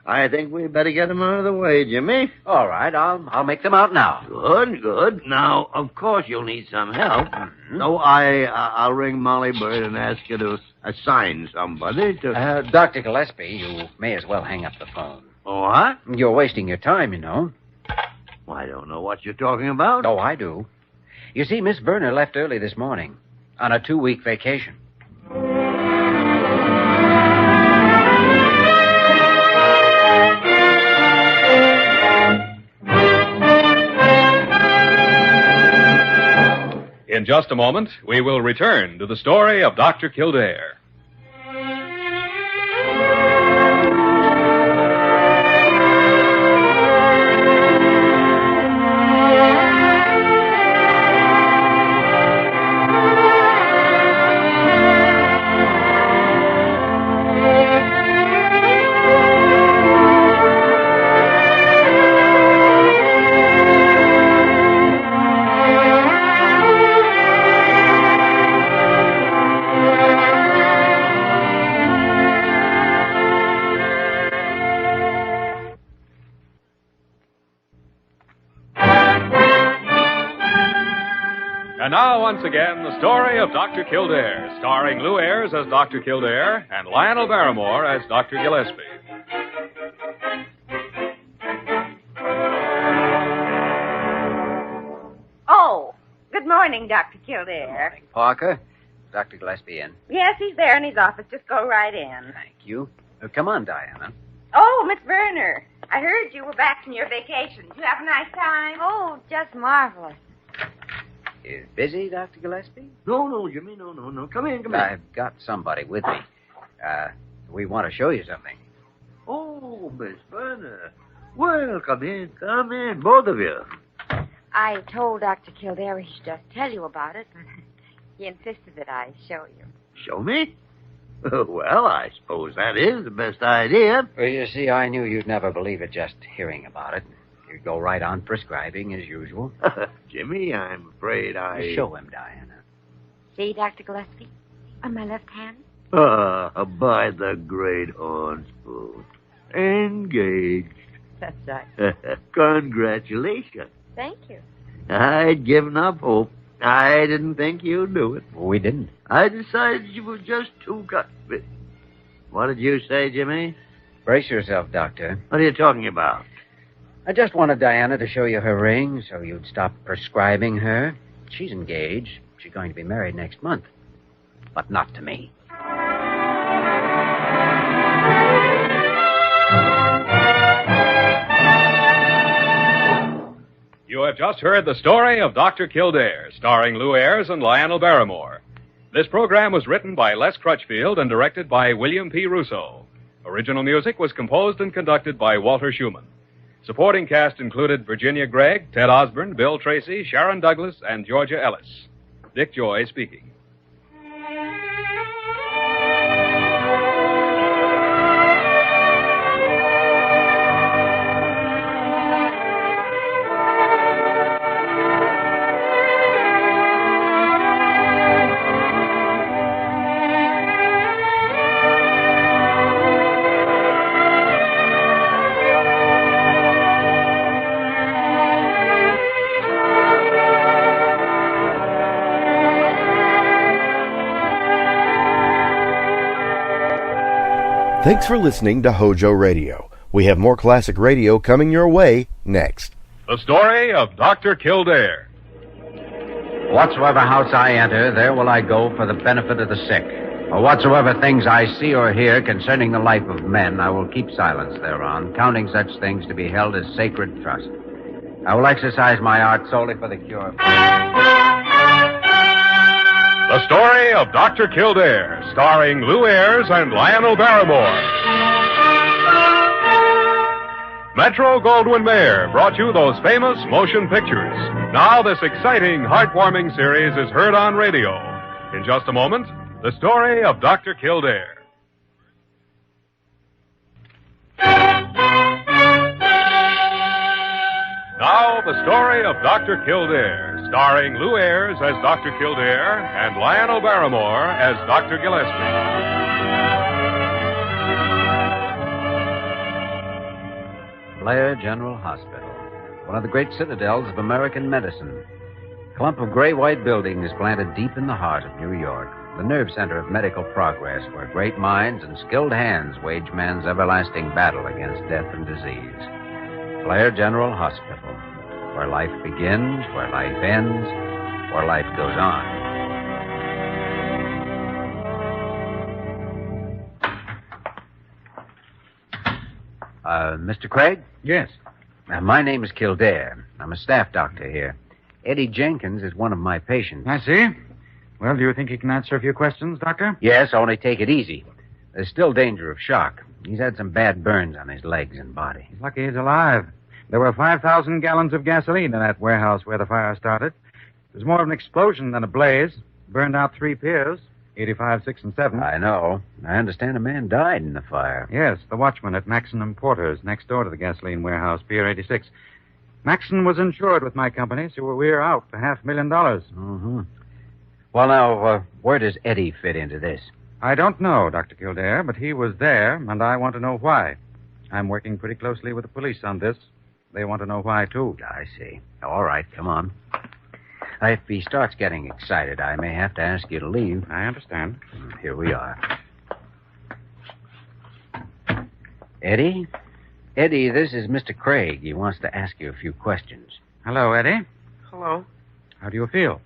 I think we'd better get them out of the way, Jimmy. All right, I'll make them out now. Good. Now, of course, you'll need some help. Mm-hmm. So I'll ring Molly Bird and ask her to assign somebody to... Dr. Gillespie, you may as well hang up the phone. Oh, what? You're wasting your time, you know. Well, I don't know what you're talking about. Oh, I do. You see, Miss Berner left early this morning on a 2-week vacation. In just a moment, we will return to the story of Dr. Kildare. And now, once again, the story of Dr. Kildare, starring Lou Ayres as Dr. Kildare and Lionel Barrymore as Dr. Gillespie. Oh, good morning, Dr. Kildare. Morning, Parker. Dr. Gillespie in. Yes, he's there in his office. Just go right in. Thank you. Come on, Diana. Oh, Miss Werner, I heard you were back from your vacation. Did you have a nice time? Oh, just marvelous. You busy, Dr. Gillespie? No, Jimmy, no. Come in. I've got somebody with me. We want to show you something. Oh, Miss Werner. Well, come in, both of you. I told Dr. Kildare he should just tell you about it, but he insisted that I show you. Show me? Well, I suppose that is the best idea. Well, you see, I knew you'd never believe it just hearing about it. You'd go right on prescribing as usual. Jimmy, I'm afraid I... Show him, Diana. See, Dr. Gillespie? On my left hand? By the great horn spoon. Engaged. That's right. Congratulations. Thank you. I'd given up hope. I didn't think you'd do it. We didn't. I decided you were just too gut. What did you say, Jimmy? Brace yourself, Doctor. What are you talking about? I just wanted Diana to show you her ring so you'd stop prescribing her. She's engaged. She's going to be married next month. But not to me. have just heard the story of Dr. Kildare, starring Lou Ayres and Lionel Barrymore. This program was written by Les Crutchfield and directed by William P. Russo. Original music was composed and conducted by Walter Schumann. Supporting cast included Virginia Gregg, Ted Osborne, Bill Tracy, Sharon Douglas, and Georgia Ellis. Dick Joy speaking. Thanks for listening to HOJO Radio. We have more classic radio coming your way next. The story of Dr. Kildare. Whatsoever house I enter, there will I go for the benefit of the sick. For whatsoever things I see or hear concerning the life of men, I will keep silence thereon, counting such things to be held as sacred trust. I will exercise my art solely for the cure of... The story of Dr. Kildare, starring Lou Ayres and Lionel Barrymore. Metro-Goldwyn-Mayer brought you those famous motion pictures. Now this exciting, heartwarming series is heard on radio. In just a moment, the story of Dr. Kildare. Now, the story of Dr. Kildare, starring Lou Ayres as Dr. Kildare and Lionel Barrymore as Dr. Gillespie. Blair General Hospital, one of the great citadels of American medicine. A clump of gray-white buildings planted deep in the heart of New York, the nerve center of medical progress, where great minds and skilled hands wage man's everlasting battle against death and disease. Blair General Hospital, where life begins, where life ends, where life goes on. Mr. Craig? Yes. My name is Kildare. I'm a staff doctor here. Eddie Jenkins is one of my patients. I see. Well, do you think he can answer a few questions, Doctor? Yes, only take it easy. There's still danger of shock. He's had some bad burns on his legs and body. He's lucky he's alive. There were 5,000 gallons of gasoline in that warehouse where the fire started. It was more of an explosion than a blaze. Burned out 3 piers, 85, 6, and 7. I know. I understand a man died in the fire. Yes, the watchman at Maxon & Porter's, next door to the gasoline warehouse, Pier 86. Maxon was insured with my company, so we're out for $500,000. Mm-hmm. Well, now, where does Eddie fit into this? I don't know, Dr. Kildare, but he was there, and I want to know why. I'm working pretty closely with the police on this. They want to know why, too. I see. All right, come on. If he starts getting excited, I may have to ask you to leave. I understand. Here we are. Eddie? Eddie, this is Mr. Craig. He wants to ask you a few questions. Hello, Eddie. Hello. How do you feel?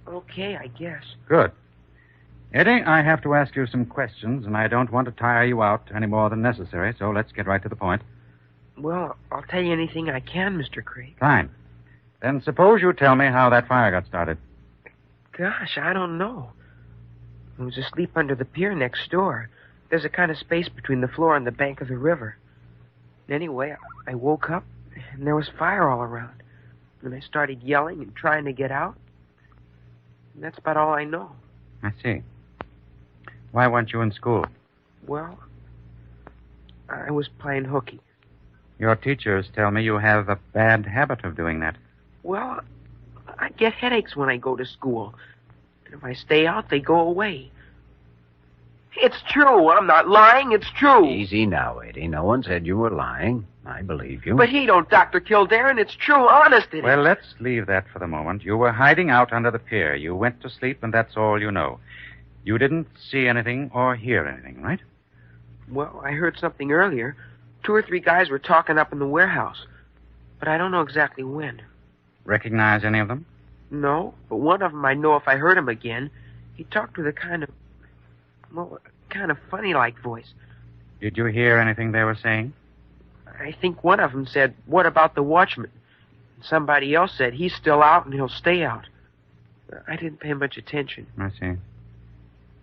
Okay, I guess. Good. Eddie, I have to ask you some questions, and I don't want to tire you out any more than necessary, so let's get right to the point. Well, I'll tell you anything I can, Mr. Craig. Fine. Then suppose you tell me how that fire got started. Gosh, I don't know. I was asleep under the pier next door. There's a kind of space between the floor and the bank of the river. Anyway, I woke up, and there was fire all around. And I started yelling and trying to get out. And that's about all I know. I see. Why weren't you in school? Well, I was playing hooky. Your teachers tell me you have a bad habit of doing that. Well, I get headaches when I go to school. And if I stay out, they go away. It's true. I'm not lying. It's true. Easy now, Eddie. No one said you were lying. I believe you. But he don't, Dr. Kildare, and it's true. Honest it is. Well, let's leave that for the moment. You were hiding out under the pier. You went to sleep, and that's all you know. You didn't see anything or hear anything, right? Well, I heard something earlier. 2 or 3 guys were talking up in the warehouse. But I don't know exactly when. Recognize any of them? No, but one of them I know if I heard him again. He talked with a kind of funny-like voice. Did you hear anything they were saying? I think one of them said, "What about the watchman?" Somebody else said he's still out and he'll stay out. I didn't pay much attention. I see. Do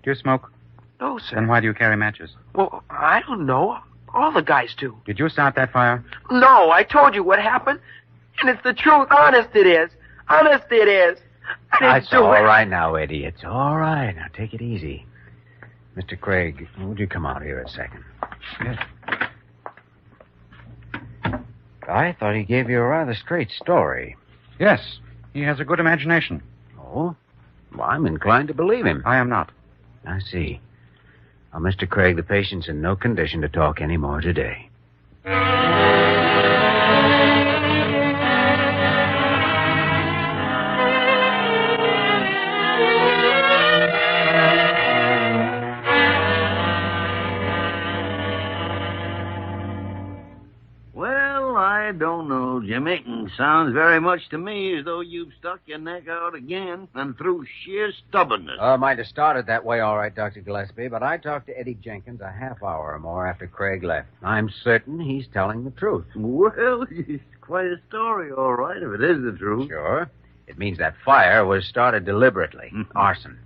you smoke? No, sir. Then why do you carry matches? Well, I don't know. All the guys do. Did you start that fire? No, I told you what happened. And it's the truth. Honest it is. Honest it is. I didn't It's do all it. right now, Eddie. It's all right. Now, take it easy. Mr. Craig, would you come out here a second? Yes. I thought he gave you a rather straight story. Yes. He has a good imagination. Oh? Well, I'm inclined to believe him. I am not. I see. Well, Mr. Craig, the patient's in no condition to talk any more today. Well, I don't know, Jimmy. Sounds very much to me as though you've stuck your neck out again and through sheer stubbornness. Might have started that way, all right, Dr. Gillespie, but I talked to Eddie Jenkins a half hour or more after Craig left. I'm certain he's telling the truth. Well, it's quite a story, all right, if it is the truth. Sure. It means that fire was started deliberately. Arson.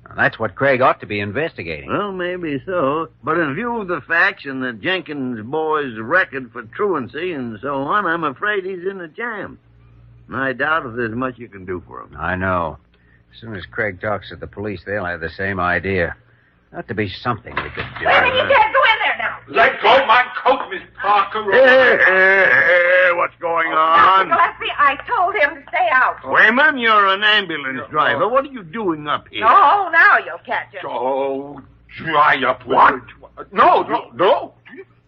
Now, that's what Craig ought to be investigating. Well, maybe so. But in view of the facts and the Jenkins boy's record for truancy and so on, I'm afraid he's in a jam. And I doubt if there's much you can do for him. I know. As soon as Craig talks to the police, they'll have the same idea. Ought to be something we could do. Wait a minute, you can't go in there now. Let go my coat, Miss Parker. Hey, what's going on? Gillespie, I told him to stay out. Wayman, you're an ambulance driver. What are you doing up here? No, now you'll catch it. Oh, dry up. What? No.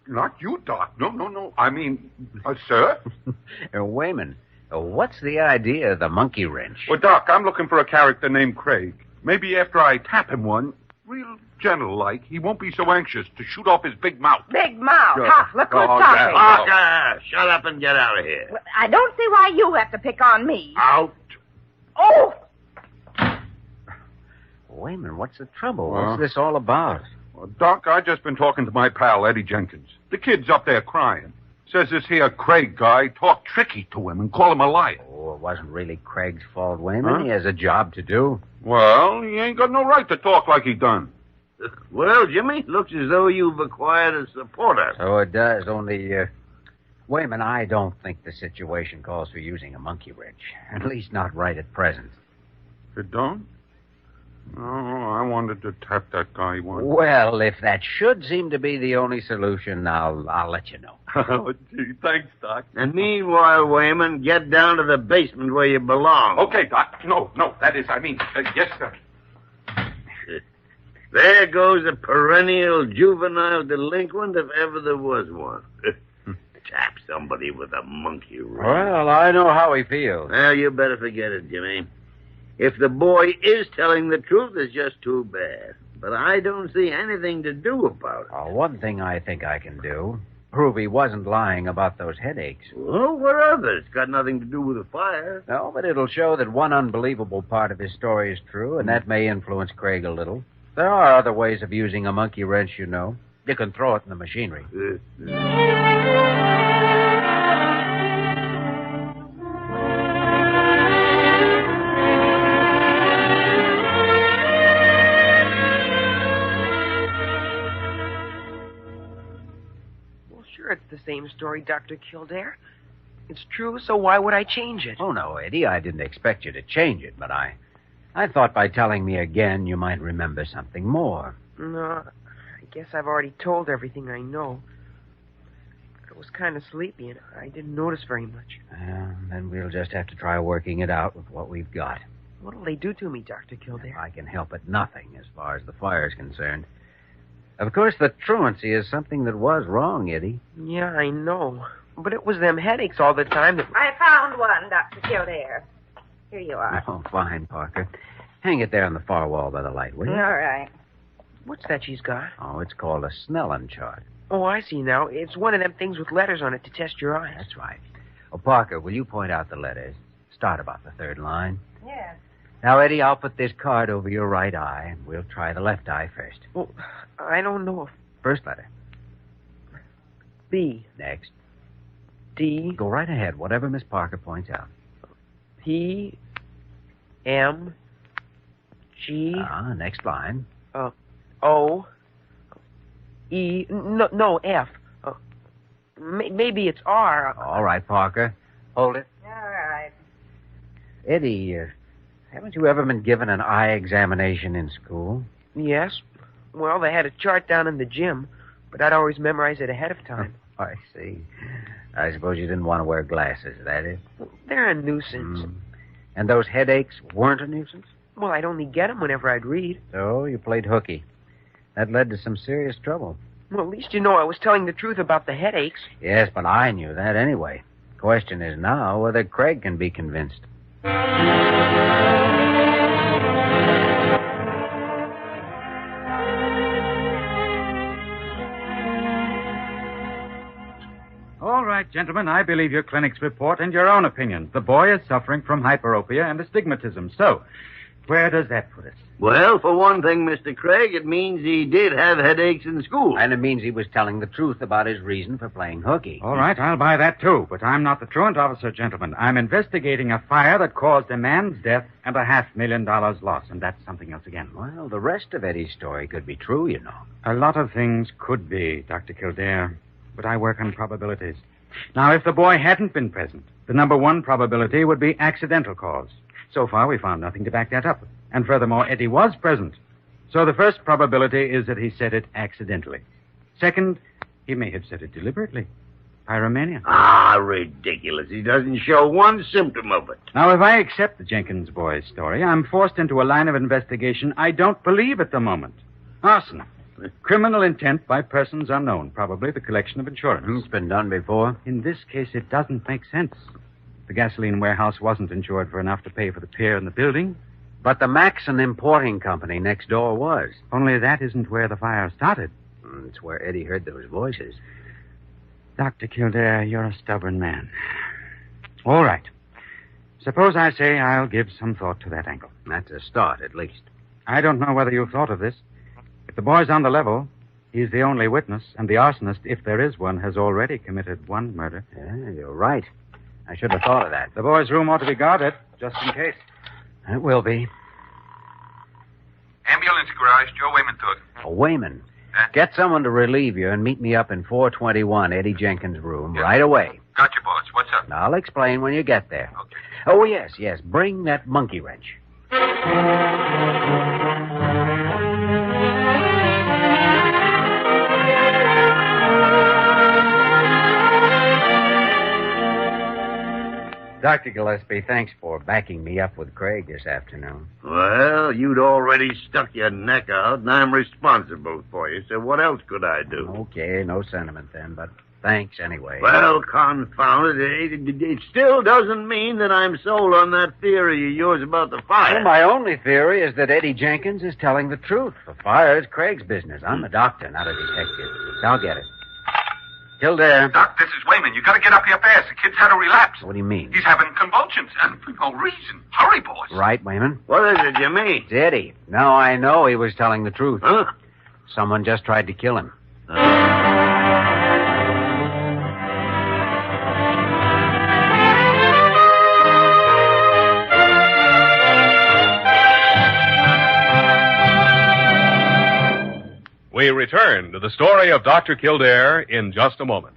Not you, Doc. No. I mean, sir? Wayman, what's the idea of the monkey wrench? Well, Doc, I'm looking for a character named Craig. Maybe after I tap him one, real gentle-like, he won't be so anxious to shoot off his big mouth. Big mouth. Sure. Ha, look who's talking. Parker, shut up and get out of here. Well, I don't see why you have to pick on me. Out. Oh! Wayman, what's the trouble? What's this all about? Well, Doc, I just been talking to my pal, Eddie Jenkins. The kid's up there crying. Says this here Craig guy talked tricky to him and called him a liar. Oh, it wasn't really Craig's fault, Wayman. He has a job to do. Well, he ain't got no right to talk like he done. Well, Jimmy, looks as though you've acquired a supporter. So it does, only, Wayman, I don't think the situation calls for using a monkey wrench. At least not right at present. It don't? No, I wanted to tap that guy once. Well, if that should seem to be the only solution, I'll let you know. Oh, gee, thanks, Doc. And meanwhile, Wayman, get down to the basement where you belong. Okay, Doc. No, that is, yes, sir. There goes a perennial juvenile delinquent if ever there was one. Tap somebody with a monkey wrench. Well, I know how he feels. Well, you better forget it, Jimmy. If the boy is telling the truth, it's just too bad. But I don't see anything to do about it. One thing I think I can do. Prove he wasn't lying about those headaches. Well, what of it? It's got nothing to do with the fire. No, but it'll show that one unbelievable part of his story is true, and that may influence Craig a little. There are other ways of using a monkey wrench, you know. You can throw it in the machinery. Sure, it's the same story, Dr. Kildare. It's true, so why would I change it? Oh, no, Eddie, I didn't expect you to change it, but I thought by telling me again you might remember something more. No, I guess I've already told everything I know. I was kind of sleepy, and I didn't notice very much. Then we'll just have to try working it out with what we've got. What'll they do to me, Dr. Kildare? I can help it nothing as far as the fire's concerned. Of course, the truancy is something that was wrong, Eddie. Yeah, I know. But it was them headaches all the time that... I found one, Dr. Kildare. Here you are. Oh, fine, Parker. Hang it there on the far wall by the light, will you? All right. What's that she's got? Oh, it's called a Snellen chart. Oh, I see now. It's one of them things with letters on it to test your eyes. That's right. Oh, Parker, will you point out the letters? Start about the third line. Yes. Now, Eddie, I'll put this card over your right eye, and we'll try the left eye first. Well, I don't know if... First letter. B. Next. D. Go right ahead, whatever Miss Parker points out. P. M. G. Next line. O. E. No, F. Maybe it's R. All right, Parker. Hold it. All right. Eddie, haven't you ever been given an eye examination in school? Yes. Well, they had a chart down in the gym, but I'd always memorize it ahead of time. I see. I suppose you didn't want to wear glasses, that is? They're a nuisance. And those headaches weren't a nuisance? Well, I'd only get them whenever I'd read. So you played hooky. That led to some serious trouble. Well, at least you know I was telling the truth about the headaches. Yes, but I knew that anyway. Question is now whether Craig can be convinced. All right, gentlemen, I believe your clinic's report and your own opinions. The boy is suffering from hyperopia and astigmatism. So, where does that put us? Well, for one thing, Mr. Craig, it means he did have headaches in school. And it means he was telling the truth about his reason for playing hooky. All right, I'll buy that too, but I'm not the truant officer, gentlemen. I'm investigating a fire that caused a man's death and $500,000 loss, and that's something else again. Well, the rest of Eddie's story could be true, you know. A lot of things could be, Dr. Kildare, but I work on probabilities. Now, if the boy hadn't been present, the number one probability would be accidental cause. So far, we found nothing to back that up. And furthermore, Eddie was present. So the first probability is that he said it accidentally. Second, he may have said it deliberately. Pyromania. Ah, ridiculous. He doesn't show one symptom of it. Now, if I accept the Jenkins boy's story, I'm forced into a line of investigation I don't believe at the moment. Arson. Criminal intent by persons unknown. Probably the collection of insurance. It's been done before. In this case, it doesn't make sense. The gasoline warehouse wasn't insured for enough to pay for the pier and the building. But the Maxon Importing Company next door was. Only that isn't where the fire started. It's where Eddie heard those voices. Dr. Kildare, you're a stubborn man. All right. Suppose I say I'll give some thought to that angle. That's a start, at least. I don't know whether you've thought of this. If the boy's on the level, he's the only witness, and the arsonist, if there is one, has already committed one murder. Yeah, you're right. I should have thought of that. The boy's room ought to be guarded, just in case. It will be. Ambulance garage, Joe Wayman talking. Wayman. Get someone to relieve you and meet me up in 421 Eddie Jenkins' room right away. Gotcha, boss. What's up? I'll explain when you get there. Okay. Oh, yes. Bring that monkey wrench. Dr. Gillespie, thanks for backing me up with Craig this afternoon. Well, you'd already stuck your neck out, and I'm responsible for you, so what else could I do? Okay, no sentiment then, but thanks anyway. Well, confound it. It still doesn't mean that I'm sold on that theory of yours about the fire. Well, my only theory is that Eddie Jenkins is telling the truth. The fire is Craig's business. I'm a doctor, not a detective. I'll get it. Kildare. Doc, this is Wayman. You gotta get up here fast. The kid's had a relapse. What do you mean? He's having convulsions, and for no reason. Hurry, boys. Right, Wayman. What is it, Jimmy? It's Eddie. Now I know he was telling the truth. Huh? Someone just tried to kill him. We return to the story of Dr. Kildare in just a moment.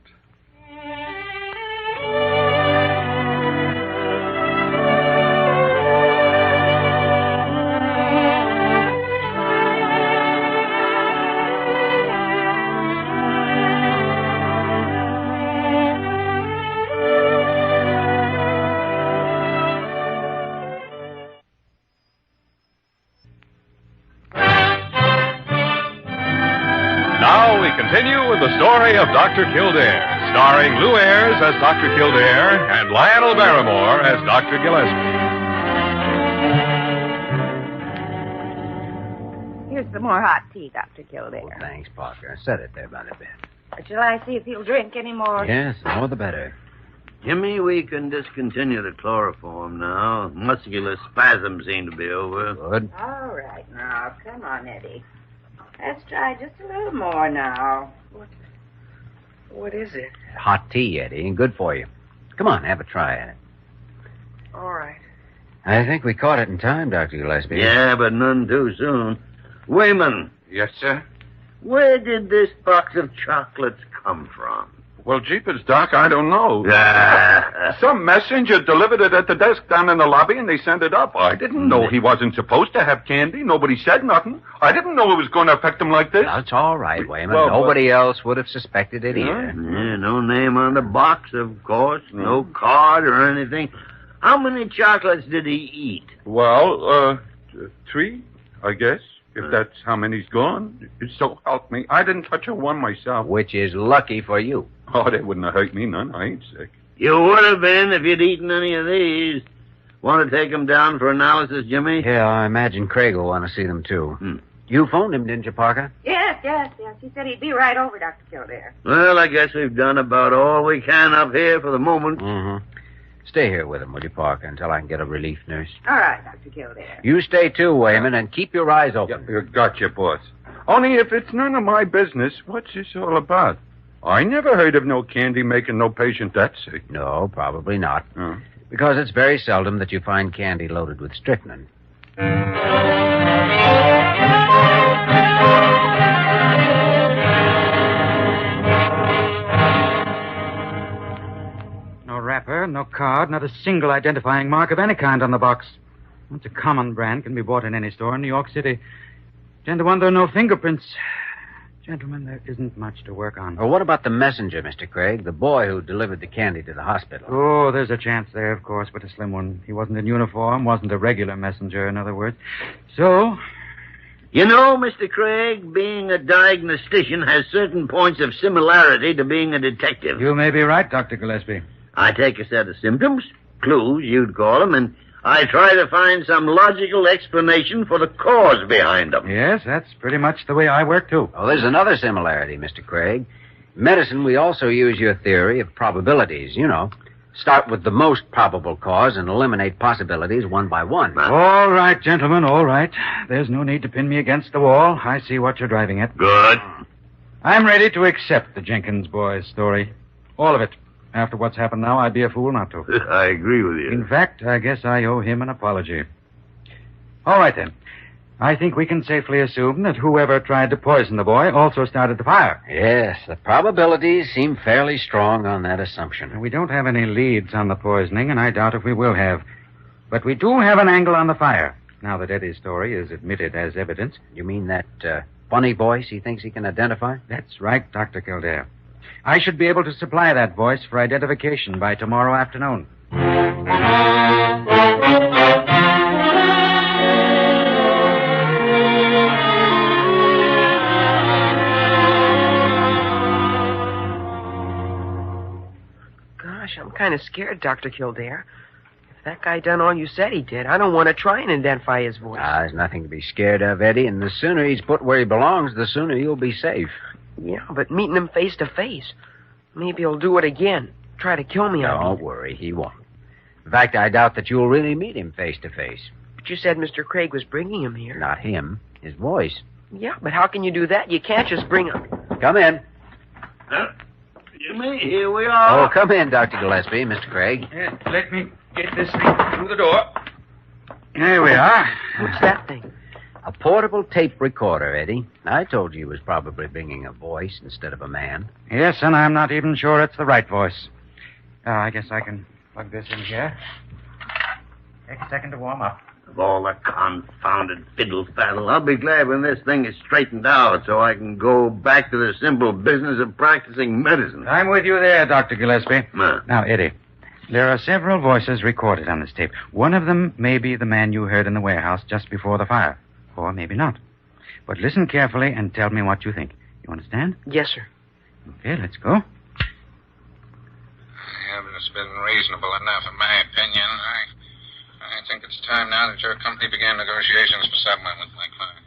Now we continue with the story of Dr. Kildare, starring Lou Ayres as Dr. Kildare and Lionel Barrymore as Dr. Gillespie. Here's some more hot tea, Dr. Kildare. Oh, thanks, Parker. Set it there by the bed. Shall I see if he'll drink any more? Yes, the more the better. Jimmy, we can discontinue the chloroform now. Muscular spasms seem to be over. Good. All right, now, come on, Eddie. Let's try just a little more now. What is it? Hot tea, Eddie, and good for you. Come on, have a try at it. All right. I think we caught it in time, Dr. Gillespie. Yeah, but none too soon. Wayman. Yes, sir? Where did this box of chocolates come from? Well, jeepers, Doc, I don't know. Some messenger delivered it at the desk down in the lobby, and they sent it up. I didn't know he wasn't supposed to have candy. Nobody said nothing. I didn't know it was going to affect him like this. That's all right, Wayman. Well, Nobody else would have suspected it either. Yeah, no name on the box, of course. No card or anything. How many chocolates did he eat? Well, 3, I guess. If that's how many's gone. So help me. I didn't touch a one myself. Which is lucky for you. Oh, they wouldn't have hurt me none. I ain't sick. You would have been if you'd eaten any of these. Want to take them down for analysis, Jimmy? Yeah, I imagine Craig will want to see them, too. You phoned him, didn't you, Parker? Yes. He said he'd be right over, Dr. Kildare. Well, I guess we've done about all we can up here for the moment. Mm-hmm. Stay here with him, will you, Parker, until I can get a relief nurse? All right, Dr. Kildare. You stay, too, Wayman, and keep your eyes open. You gotcha, boss. Only if it's none of my business, what's this all about? I never heard of no candy making no patient that sick. No, probably not. Because it's very seldom that you find candy loaded with strychnine. No wrapper, no card, not a single identifying mark of any kind on the box. It's a common brand, can be bought in any store in New York City. 10 to 1, there are no fingerprints. Gentlemen, there isn't much to work on. Well, what about the messenger, Mr. Craig? The boy who delivered the candy to the hospital. Oh, there's a chance there, of course, but a slim one. He wasn't in uniform, wasn't a regular messenger, in other words. So... You know, Mr. Craig, being a diagnostician has certain points of similarity to being a detective. You may be right, Dr. Gillespie. I take a set of symptoms, clues, you'd call them, and I try to find some logical explanation for the cause behind them. Yes, that's pretty much the way I work, too. Oh, there's another similarity, Mr. Craig. In medicine, we also use your theory of probabilities, you know. Start with the most probable cause and eliminate possibilities one by one. All right, gentlemen, all right. There's no need to pin me against the wall. I see what you're driving at. Good. I'm ready to accept the Jenkins boy's story. All of it. After what's happened now, I'd be a fool not to. I agree with you. In fact, I guess I owe him an apology. All right, then. I think we can safely assume that whoever tried to poison the boy also started the fire. Yes, the probabilities seem fairly strong on that assumption. We don't have any leads on the poisoning, and I doubt if we will have. But we do have an angle on the fire, now that Eddie's story is admitted as evidence. You mean that funny voice he thinks he can identify? That's right, Dr. Kildare. I should be able to supply that voice for identification by tomorrow afternoon. Gosh, I'm kind of scared, Dr. Kildare. If that guy done all you said he did, I don't want to try and identify his voice. There's nothing to be scared of, Eddie, and the sooner he's put where he belongs, the sooner you'll be safe. Yeah, but meeting him face to face. Maybe he'll do it again. Try to kill me. Don't worry, he won't. In fact, I doubt that you'll really meet him face to face. But you said Mr. Craig was bringing him here. Not him, his voice. Yeah, but how can you do that? You can't just bring him. Come in. Jimmy, here we are. Oh, come in, Dr. Gillespie, Mr. Craig. Let me get this thing through the door. There we are. What's that thing? A portable tape recorder, Eddie. I told you he was probably bringing a voice instead of a man. Yes, and I'm not even sure it's the right voice. I guess I can plug this in here. Take a second to warm up. Of all the confounded fiddle-faddle, I'll be glad when this thing is straightened out so I can go back to the simple business of practicing medicine. I'm with you there, Dr. Gillespie. Now, Eddie, there are several voices recorded on this tape. One of them may be the man you heard in the warehouse just before the fire. Or maybe not. But listen carefully and tell me what you think. You understand? Yes, sir. Okay, let's go. Evidence been reasonable enough, in my opinion. I think it's time now that your company began negotiations for settlement with my client.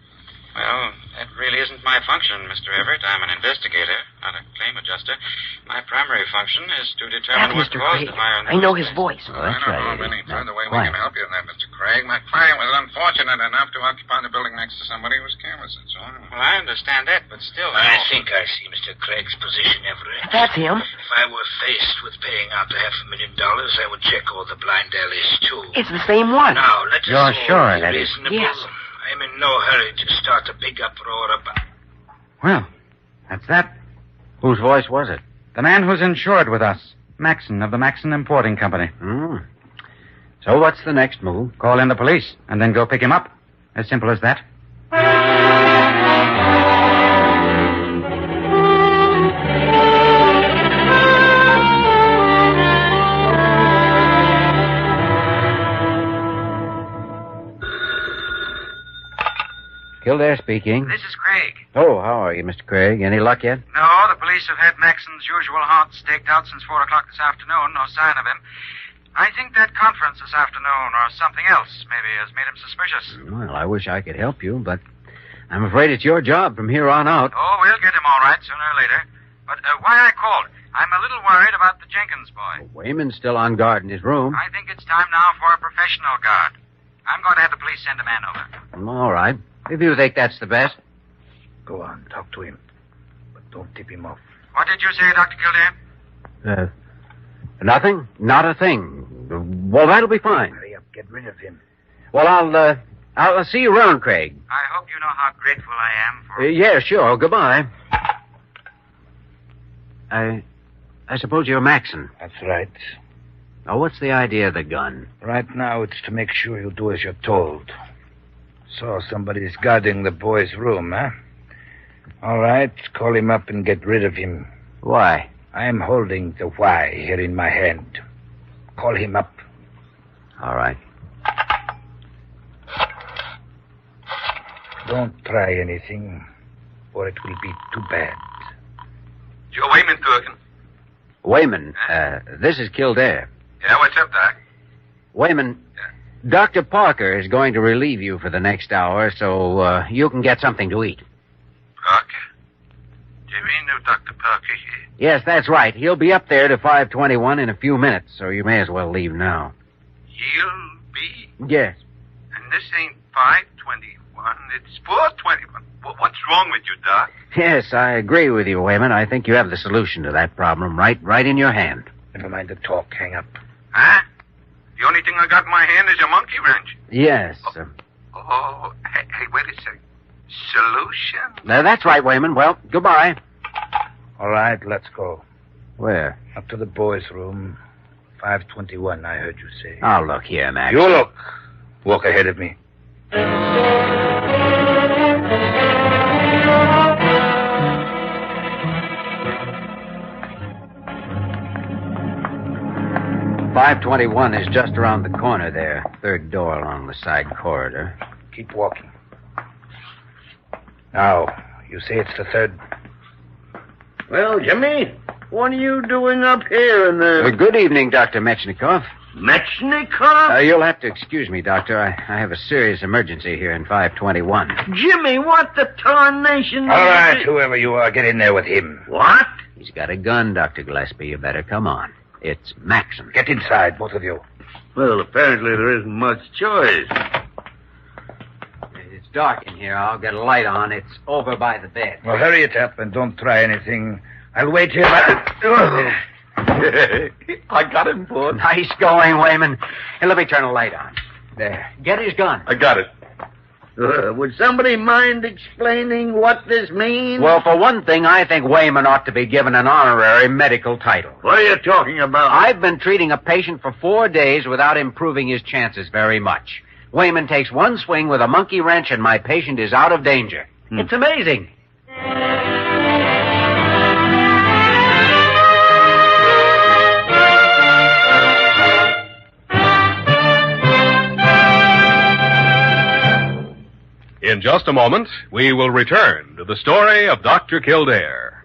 Well, that really isn't my function, Mr. Everett. I'm an investigator. Not a claim adjuster. My primary function is to determine what Mr. caused Craig. the fire. I know his voice. I don't know of any further way we can help you in that, Mr. Craig. My client was unfortunate enough to occupy the building next to somebody who was careless, that's all. Well, I understand that, but still... I think I see Mr. Craig's position, Everett. That's him. If I were faced with paying out $500,000, I would check all the blind alleys, too. It's the same one. Now, let us You're all sure be that is- reasonable. Yes. I'm in no hurry to start a big uproar about... Well, that's that. Whose voice was it? The man who's insured with us. Maxon of the Maxon Importing Company. So what's the next move? Call in the police and then go pick him up. As simple as that. Kildare speaking. This is Craig. Oh, how are you, Mr. Craig? Any luck yet? No, the police have had Maxon's usual haunt staked out since 4 o'clock this afternoon. No sign of him. I think that conference this afternoon or something else maybe has made him suspicious. Well, I wish I could help you, but I'm afraid it's your job from here on out. Oh, we'll get him all right sooner or later. But why I called? I'm a little worried about the Jenkins boy. Wayman's still on guard in his room. I think it's time now for a professional guard. I'm going to have the police send a man over. All right. If you think that's the best. Go on, talk to him. But don't tip him off. What did you say, Dr. Kildare? Nothing? Not a thing. Well, that'll be fine. Hurry up, get rid of him. Well, I'll see you around, Craig. I hope you know how grateful I am for... Yeah, sure. Goodbye. I suppose you're Maxon. That's right. Now, what's the idea of the gun? Right now, it's to make sure you do as you're told. So somebody's guarding the boy's room, huh? All right, call him up and get rid of him. Why? I'm holding the why here in my hand. Call him up. All right. Don't try anything, or it will be too bad. Joe Wayman talking. Wayman, this is Kildare. Yeah, what's up, Doc? Wayman, Dr. Parker is going to relieve you for the next hour, so you can get something to eat. Parker? Do you mean no Dr. Parker here? Yes, that's right. He'll be up there to 521 in a few minutes, so you may as well leave now. He'll be? Yes. And this ain't 521, it's 421. What's wrong with you, Doc? Yes, I agree with you, Wayman. I think you have the solution to that problem right in your hand. Never mind the talk. Hang up. Huh? The only thing I got in my hand is a monkey wrench. Yes. Hey, wait a second. Solution? That's right, Wayman. Well, goodbye. All right, let's go. Where? Up to the boys' room. 521, I heard you say. Oh, look here, Max. You look. Walk ahead of me. 521 is just around the corner there. Third door along the side corridor. Keep walking. Now, you say it's the third. Well, Jimmy, what are you doing up here in the... Good evening, Dr. Metchnikoff. Metchnikoff? You'll have to excuse me, Doctor. I have a serious emergency here in 521. Jimmy, what the tarnation... All right, whoever you are, get in there with him. What? He's got a gun, Dr. Gillespie. You better come on. It's Maxon. Get inside, both of you. Well, apparently there isn't much choice. It's dark in here. I'll get a light on. It's over by the bed. Well, hurry it up and don't try anything. I'll wait here. I got him, boy. Nice going, Wayman. Hey, let me turn the light on. There. Get his gun. I got it. Would somebody mind explaining what this means? Well, for one thing, I think Wayman ought to be given an honorary medical title. What are you talking about? I've been treating a patient for 4 days without improving his chances very much. Wayman takes one swing with a monkey wrench and my patient is out of danger. It's amazing. In just a moment, we will return to the story of Dr. Kildare.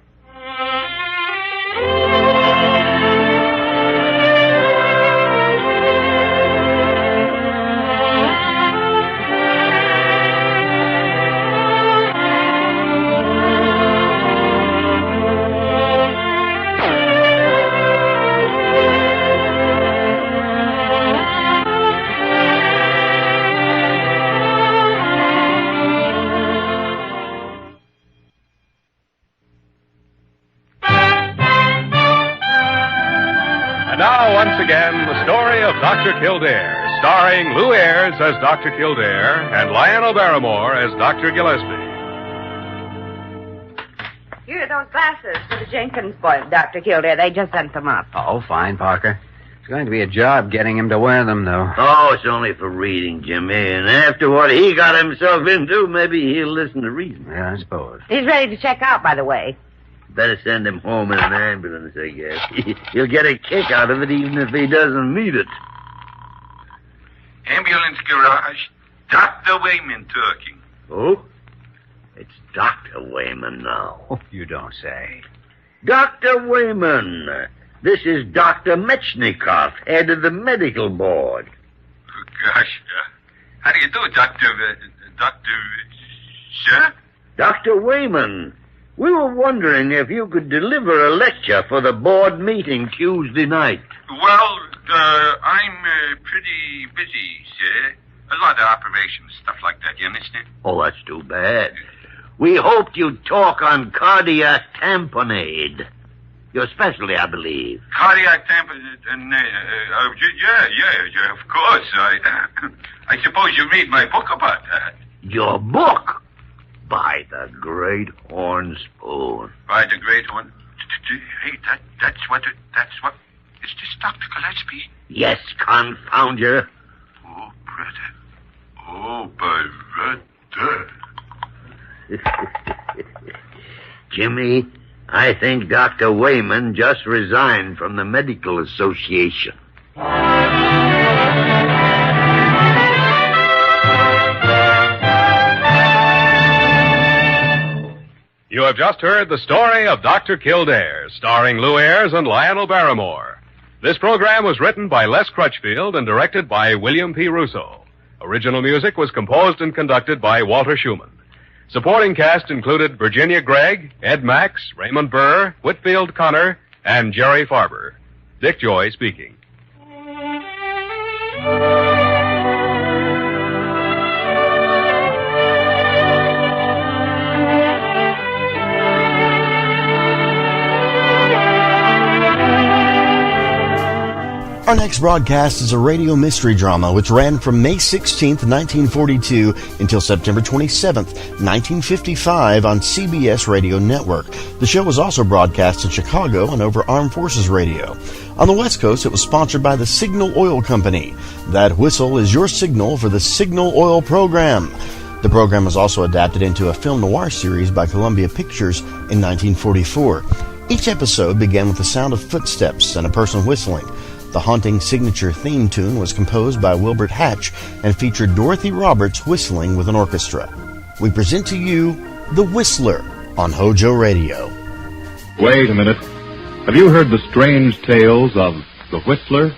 again the story of Dr. Kildare, starring Lou Ayres as Dr. Kildare and Lionel Barrymore as Dr. Gillespie. Here are those glasses for the Jenkins boy, Dr. Kildare. They just sent them up. Oh, fine, Parker. It's going to be a job getting him to wear them, though. Oh, it's only for reading, Jimmy. And after what he got himself into, maybe he'll listen to reason. Yeah, I suppose. He's ready to check out, by the way. Better send him home in an ambulance, I guess. He'll get a kick out of it even if he doesn't need it. Ambulance garage. Dr. Wayman talking. Oh? It's Dr. Wayman now. Oh, you don't say. Dr. Wayman. This is Dr. Metchnikoff, head of the medical board. Gosh, how do you do, Dr. Sir? Dr. Wayman, we were wondering if you could deliver a lecture for the board meeting Tuesday night. Well, I'm pretty busy, sir. A lot of operations, stuff like that, you understand? Oh, that's too bad. We hoped you'd talk on cardiac tamponade. Your specialty, I believe. Cardiac tamponade, yeah, of course. I suppose you read my book about that. Your book? By the Great Horn Spoon. By the Great Horn? Hey, that's what... Is this Dr. Gillespie? Yes, confound you. Oh, brother. Oh, brother. Jimmy, I think Dr. Wayman just resigned from the Medical Association. You have just heard the story of Dr. Kildare, starring Lou Ayres and Lionel Barrymore. This program was written by Les Crutchfield and directed by William P. Russo. Original music was composed and conducted by Walter Schumann. Supporting cast included Virginia Gregg, Ed Max, Raymond Burr, Whitfield Connor, and Jerry Farber. Dick Joy speaking. Our next broadcast is a radio mystery drama which ran from May 16th, 1942 until September 27th, 1955 on CBS Radio Network. The show was also broadcast in Chicago and over Armed Forces Radio. On the West Coast, it was sponsored by the Signal Oil Company. That whistle is your signal for the Signal Oil program. The program was also adapted into a film noir series by Columbia Pictures in 1944. Each episode began with the sound of footsteps and a person whistling. The haunting signature theme tune was composed by Wilbert Hatch and featured Dorothy Roberts whistling with an orchestra. We present to you The Whistler on HOJO Radio. Wait a minute. Have you heard the strange tales of The Whistler?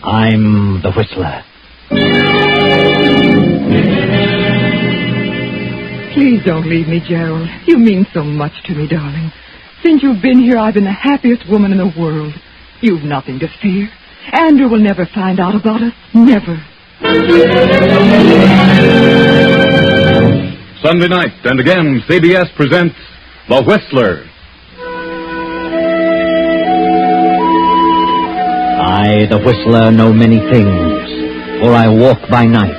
I'm the Whistler. Please don't leave me, Gerald. You mean so much to me, darling. Since you've been here, I've been the happiest woman in the world. You've nothing to fear. Andrew will never find out about us. Never. Sunday night, and again, CBS presents The Whistler. I, the Whistler, know many things, for I walk by night.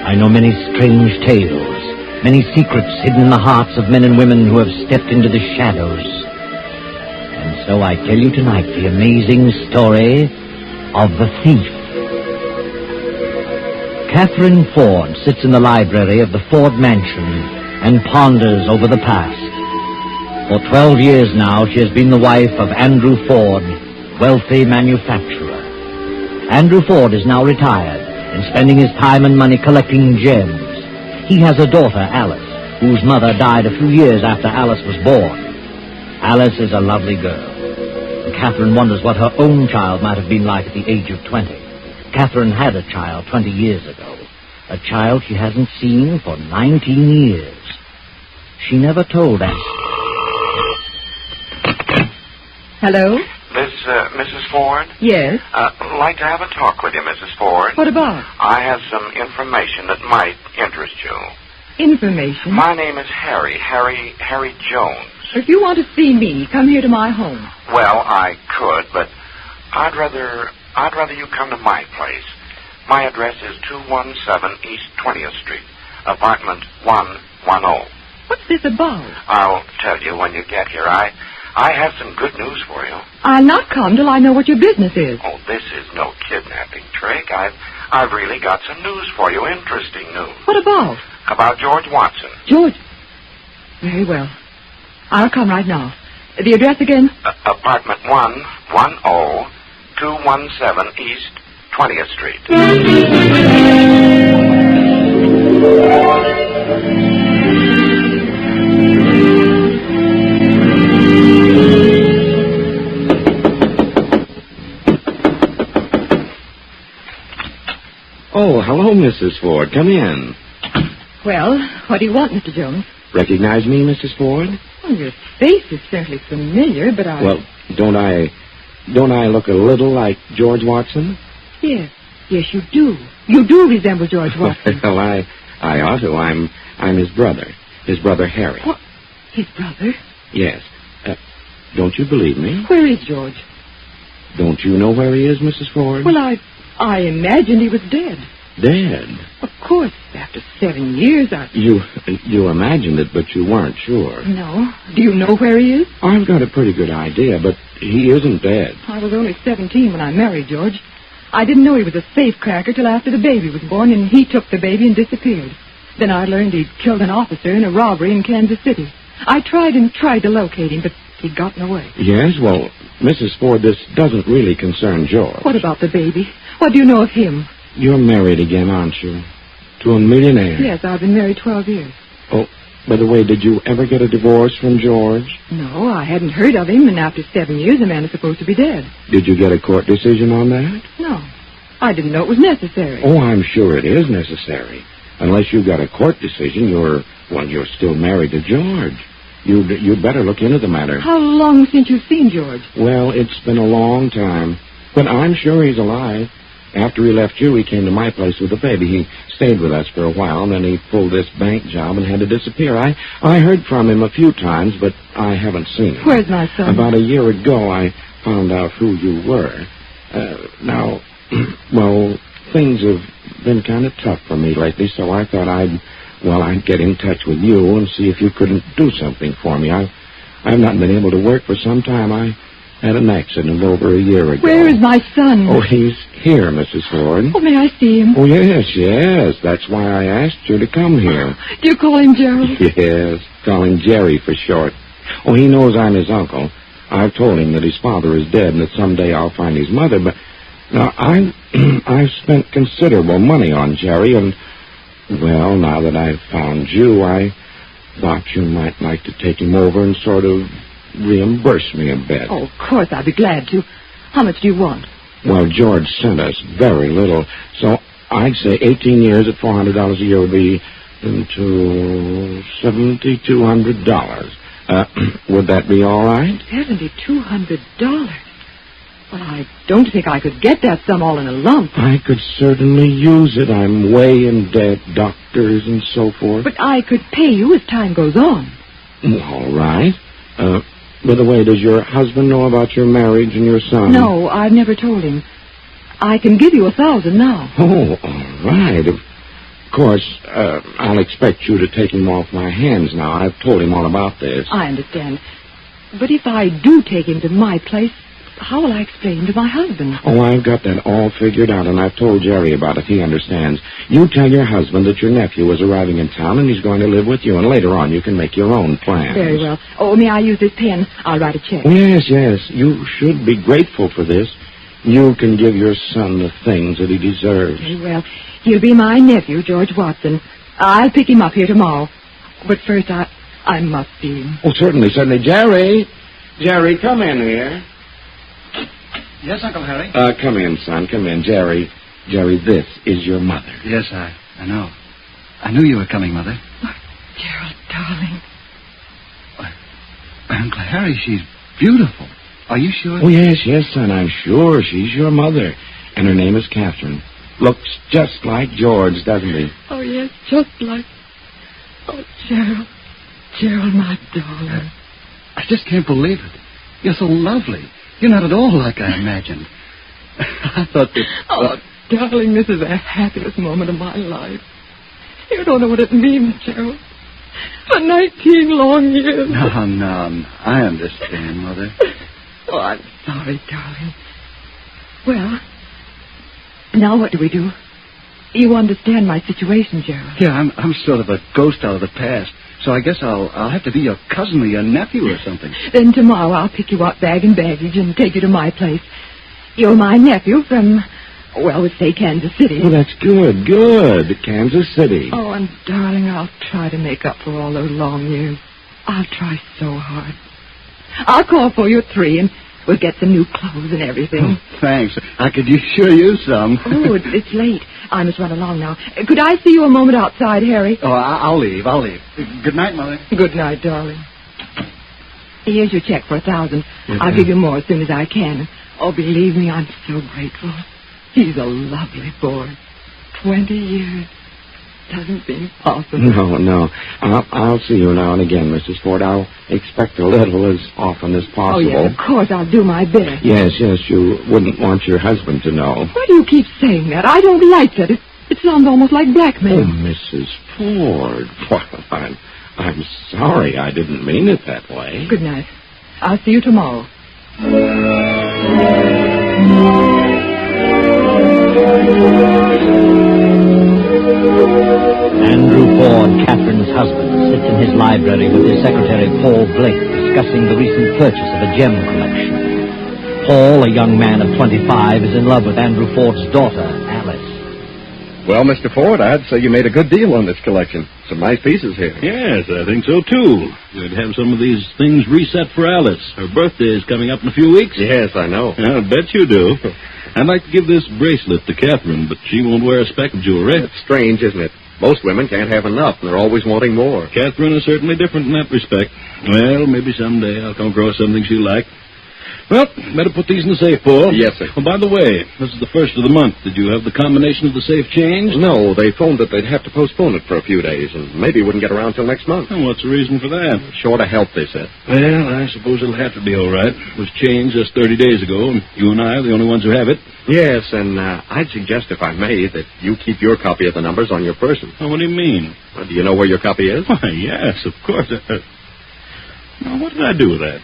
I know many strange tales, many secrets hidden in the hearts of men and women who have stepped into the shadows. And so I tell you tonight the amazing story of the thief. Catherine Ford sits in the library of the Ford Mansion and ponders over the past. For 12 years now, she has been the wife of Andrew Ford, wealthy manufacturer. Andrew Ford is now retired and spending his time and money collecting gems. He has a daughter, Alice, whose mother died a few years after Alice was born. Alice is a lovely girl, and Catherine wonders what her own child might have been like at the age of 20. Catherine had a child 20 years ago, a child she hasn't seen for 19 years. She never told Alice. Hello? Mrs. Ford? Yes? I'd like to have a talk with you, Mrs. Ford. What about? I have some information that might interest you. Information? My name is Harry Jones. If you want to see me, come here to my home. Well, I could, but I'd rather you come to my place. My address is 217 East 20th Street, apartment 110. What's this about? I'll tell you when you get here. I have some good news for you. I'll not come till I know what your business is. Oh, this is no kidnapping trick. I've really got some news for you, interesting news. What about? About George Watson. George? Very well. I'll come right now. The address again? Apartment 110, 217 East 20th Street. Oh, hello, Mrs. Ford. Come in. Well, what do you want, Mr. Jones? Recognize me, Mrs. Ford? Well, your face is certainly familiar, but I... Well, don't I look a little like George Watson? Yes, you do. You do resemble George Watson. Well, I ought to. I'm his brother Harry. What? His brother? Yes. Don't you believe me? Where is George? Don't you know where he is, Mrs. Ford? Well, I imagined he was dead. Dead? Of course, after 7 years, You imagined it, but you weren't sure. No. Do you know where he is? I've got a pretty good idea, but he isn't dead. I was only 17 when I married George. I didn't know he was a safecracker till after the baby was born, and he took the baby and disappeared. Then I learned he'd killed an officer in a robbery in Kansas City. I tried to locate him, but he'd gotten away. Yes, well, Mrs. Ford, this doesn't really concern George. What about the baby? What do you know of him? You're married again, aren't you? To a millionaire? Yes, I've been married 12 years. Oh, by the way, did you ever get a divorce from George? No, I hadn't heard of him, and after 7 years, a man is supposed to be dead. Did you get a court decision on that? No. I didn't know it was necessary. Oh, I'm sure it is necessary. Unless you got a court decision, you're still married to George. You'd better look into the matter. How long since you've seen George? Well, it's been a long time. But I'm sure he's alive. After he left you, he came to my place with the baby. He stayed with us for a while, and then he pulled this bank job and had to disappear. I heard from him a few times, but I haven't seen him. Where's my son? About a year ago, I found out who you were. Now, well, things have been kind of tough for me lately, so I thought I'd get in touch with you and see if you couldn't do something for me. I've not been able to work for some time. I had an accident over a year ago. Where is my son? Oh, he's here, Mrs. Ford. Oh, may I see him? Oh, yes. That's why I asked you to come here. Do you call him Gerald? Yes, call him Jerry for short. Oh, he knows I'm his uncle. I've told him that his father is dead and that someday I'll find his mother, but now I've spent considerable money on Jerry, and, well, now that I've found you, I thought you might like to take him over and sort of reimburse me a bit. Oh, of course, I'd be glad to. How much do you want? Well, George sent us very little, so I'd say 18 years at $400 a year would be into $7,200. Would that be all right? $7,200? Well, I don't think I could get that sum all in a lump. I could certainly use it. I'm way in debt, doctors and so forth. But I could pay you as time goes on. All right. By the way, does your husband know about your marriage and your son? No, I've never told him. I can give you $1,000 now. Oh, all right. Of course, I'll expect you to take him off my hands now. I've told him all about this. I understand. But if I do take him to my place, how will I explain to my husband? Oh, I've got that all figured out, and I've told Jerry about it. He understands. You tell your husband that your nephew is arriving in town, and he's going to live with you, and later on you can make your own plans. Very well. Oh, may I use this pen? I'll write a check. Yes. You should be grateful for this. You can give your son the things that he deserves. Very well. He'll be my nephew, George Watson. I'll pick him up here tomorrow. But first, I must see him. Oh, certainly. Jerry, come in here. Yes, Uncle Harry? Come in, son. Come in. Jerry, this is your mother. Yes, I know. I knew you were coming, Mother. Oh, Gerald, darling. Why, Uncle Harry, she's beautiful. Are you sure? Oh, yes, son, I'm sure she's your mother. And her name is Catherine. Looks just like George, doesn't he? Oh, yes, just like... Oh, Gerald. Gerald, my darling. I just can't believe it. You're so lovely. You're not at all like I imagined. I thought that... Oh, darling, this is the happiest moment of my life. You don't know what it means, Gerald. For 19 long years. No. I understand, Mother. Oh, I'm sorry, darling. Well, now what do we do? You understand my situation, Gerald. Yeah, I'm sort of a ghost out of the past. So I guess I'll have to be your cousin or your nephew or something. Then tomorrow I'll pick you up bag and baggage and take you to my place. You're my nephew from, well, let's say Kansas City. Well, that's good. Kansas City. Oh, and darling, I'll try to make up for all those long years. I'll try so hard. I'll call for you at 3 and we'll get some new clothes and everything. Oh, thanks. I could sure use some. Oh, it's late. I must run along now. Could I see you a moment outside, Harry? Oh, I'll leave. Good night, Mother. Good night, darling. Here's your check for 1,000. I'll give you more as soon as I can. Oh, believe me, I'm so grateful. He's a lovely boy. 20 years. Doesn't seem possible. No. I'll see you now and again, Mrs. Ford. I'll expect a little as often as possible. Oh, yes, of course. I'll do my best. Yes, you wouldn't want your husband to know. Why do you keep saying that? I don't like that. It sounds almost like blackmail. Oh, Mrs. Ford. Well, I'm sorry. I didn't mean it that way. Good night. I'll see you tomorrow. Andrew Ford, Catherine's husband, sits in his library with his secretary, Paul Blake, discussing the recent purchase of a gem collection. Paul, a young man of 25, is in love with Andrew Ford's daughter, Alice. Well, Mr. Ford, I'd say you made a good deal on this collection. Some nice pieces here. Yes, I think so, too. We'd have some of these things reset for Alice. Her birthday is coming up in a few weeks. Yes, I know. I'll bet you do. I'd like to give this bracelet to Catherine, but she won't wear a speck of jewelry. It's strange, isn't it? Most women can't have enough, and they're always wanting more. Catherine is certainly different in that respect. Well, maybe someday I'll come across something she'll like. Well, better put these in the safe, Paul. Yes, sir. Oh, by the way, this is the first of the month. Did you have the combination of the safe changed? No, they phoned that they'd have to postpone it for a few days, and maybe it wouldn't get around till next month. Oh, what's the reason for that? Short of help, they said. Well, I suppose it'll have to be all right. It was changed just 30 days ago, and you and I are the only ones who have it. Yes, and I'd suggest, if I may, that you keep your copy of the numbers on your person. Oh, what do you mean? Do you know where your copy is? Why, yes, of course. Now, what did I do with that?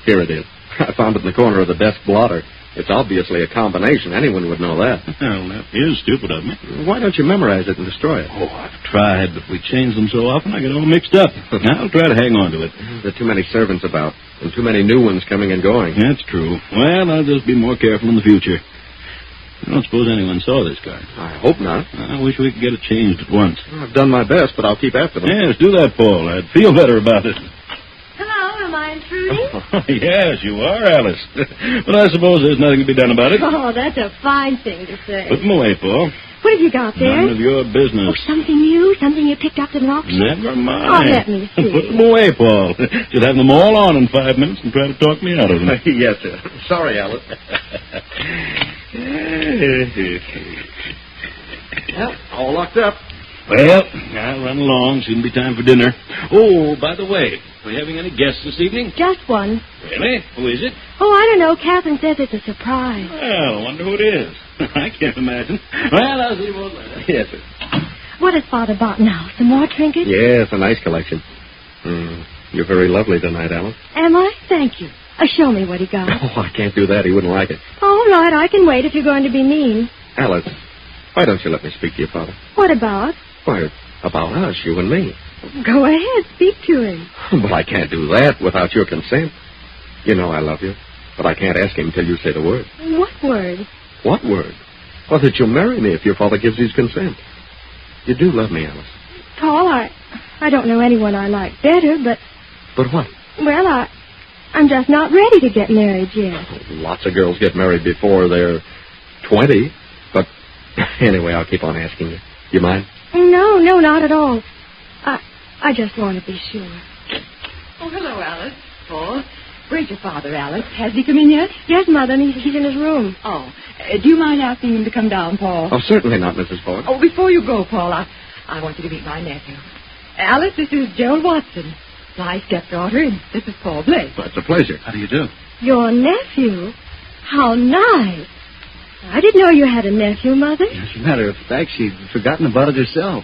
Here it is. I found it in the corner of the desk blotter. It's obviously a combination. Anyone would know that. Well, that is stupid of me. Why don't you memorize it and destroy it? Oh, I've tried, but we change them so often I get all mixed up. I'll try to hang on to it. There are too many servants about, and too many new ones coming and going. That's true. Well, I'll just be more careful in the future. I don't suppose anyone saw this card. I hope not. I wish we could get it changed at once. I've done my best, but I'll keep after them. Yes, do that, Paul. I'd feel better about it. Hello, am I intruding? Oh, yes, you are, Alice. But I suppose there's nothing to be done about it. Oh, that's a fine thing to say. Put them away, Paul. What have you got there? None of your business. Oh, something new? Something you picked up at an auction? Never mind. Oh, let me see. Put them away, Paul. Should have them all on in 5 minutes and try to talk me out of them. Yes, sir. Sorry, Alice. Well, all locked up. Well, I'll run along. Soon be time for dinner. Oh, by the way, are we having any guests this evening? Just one. Really? Who is it? Oh, I don't know. Catherine says it's a surprise. Well, I wonder who it is. I can't imagine. Well, I'll see you both later. Yes, sir. What has Father bought now? Some more trinkets? Yes, a nice collection. You're very lovely tonight, Alice. Am I? Thank you. Show me what he got. Oh, I can't do that. He wouldn't like it. All right, I can wait if you're going to be mean. Alice, why don't you let me speak to your father? What about? Why, about us, you and me. Go ahead, speak to him. But I can't do that without your consent. You know I love you, but I can't ask him till you say the word. What word? What word? Well, that you'll marry me if your father gives his consent. You do love me, Alice. Paul, I don't know anyone I like better, but... But what? Well, I'm just not ready to get married yet. Lots of girls get married before they're 20. But anyway, I'll keep on asking you. You mind? No, not at all. I just want to be sure. Oh, hello, Alice. Paul. Where's your father, Alice? Has he come in yet? Yes, Mother, and he's in his room. Oh. Do you mind asking him to come down, Paul? Oh, certainly not, Mrs. Ford. Oh, before you go, Paul, I want you to meet my nephew. Alice, this is Gerald Watson, my stepdaughter, and this is Paul Blake. Well, it's a pleasure. How do you do? Your nephew? How nice. I didn't know you had a nephew, Mother. As a matter of fact, she'd forgotten about it herself.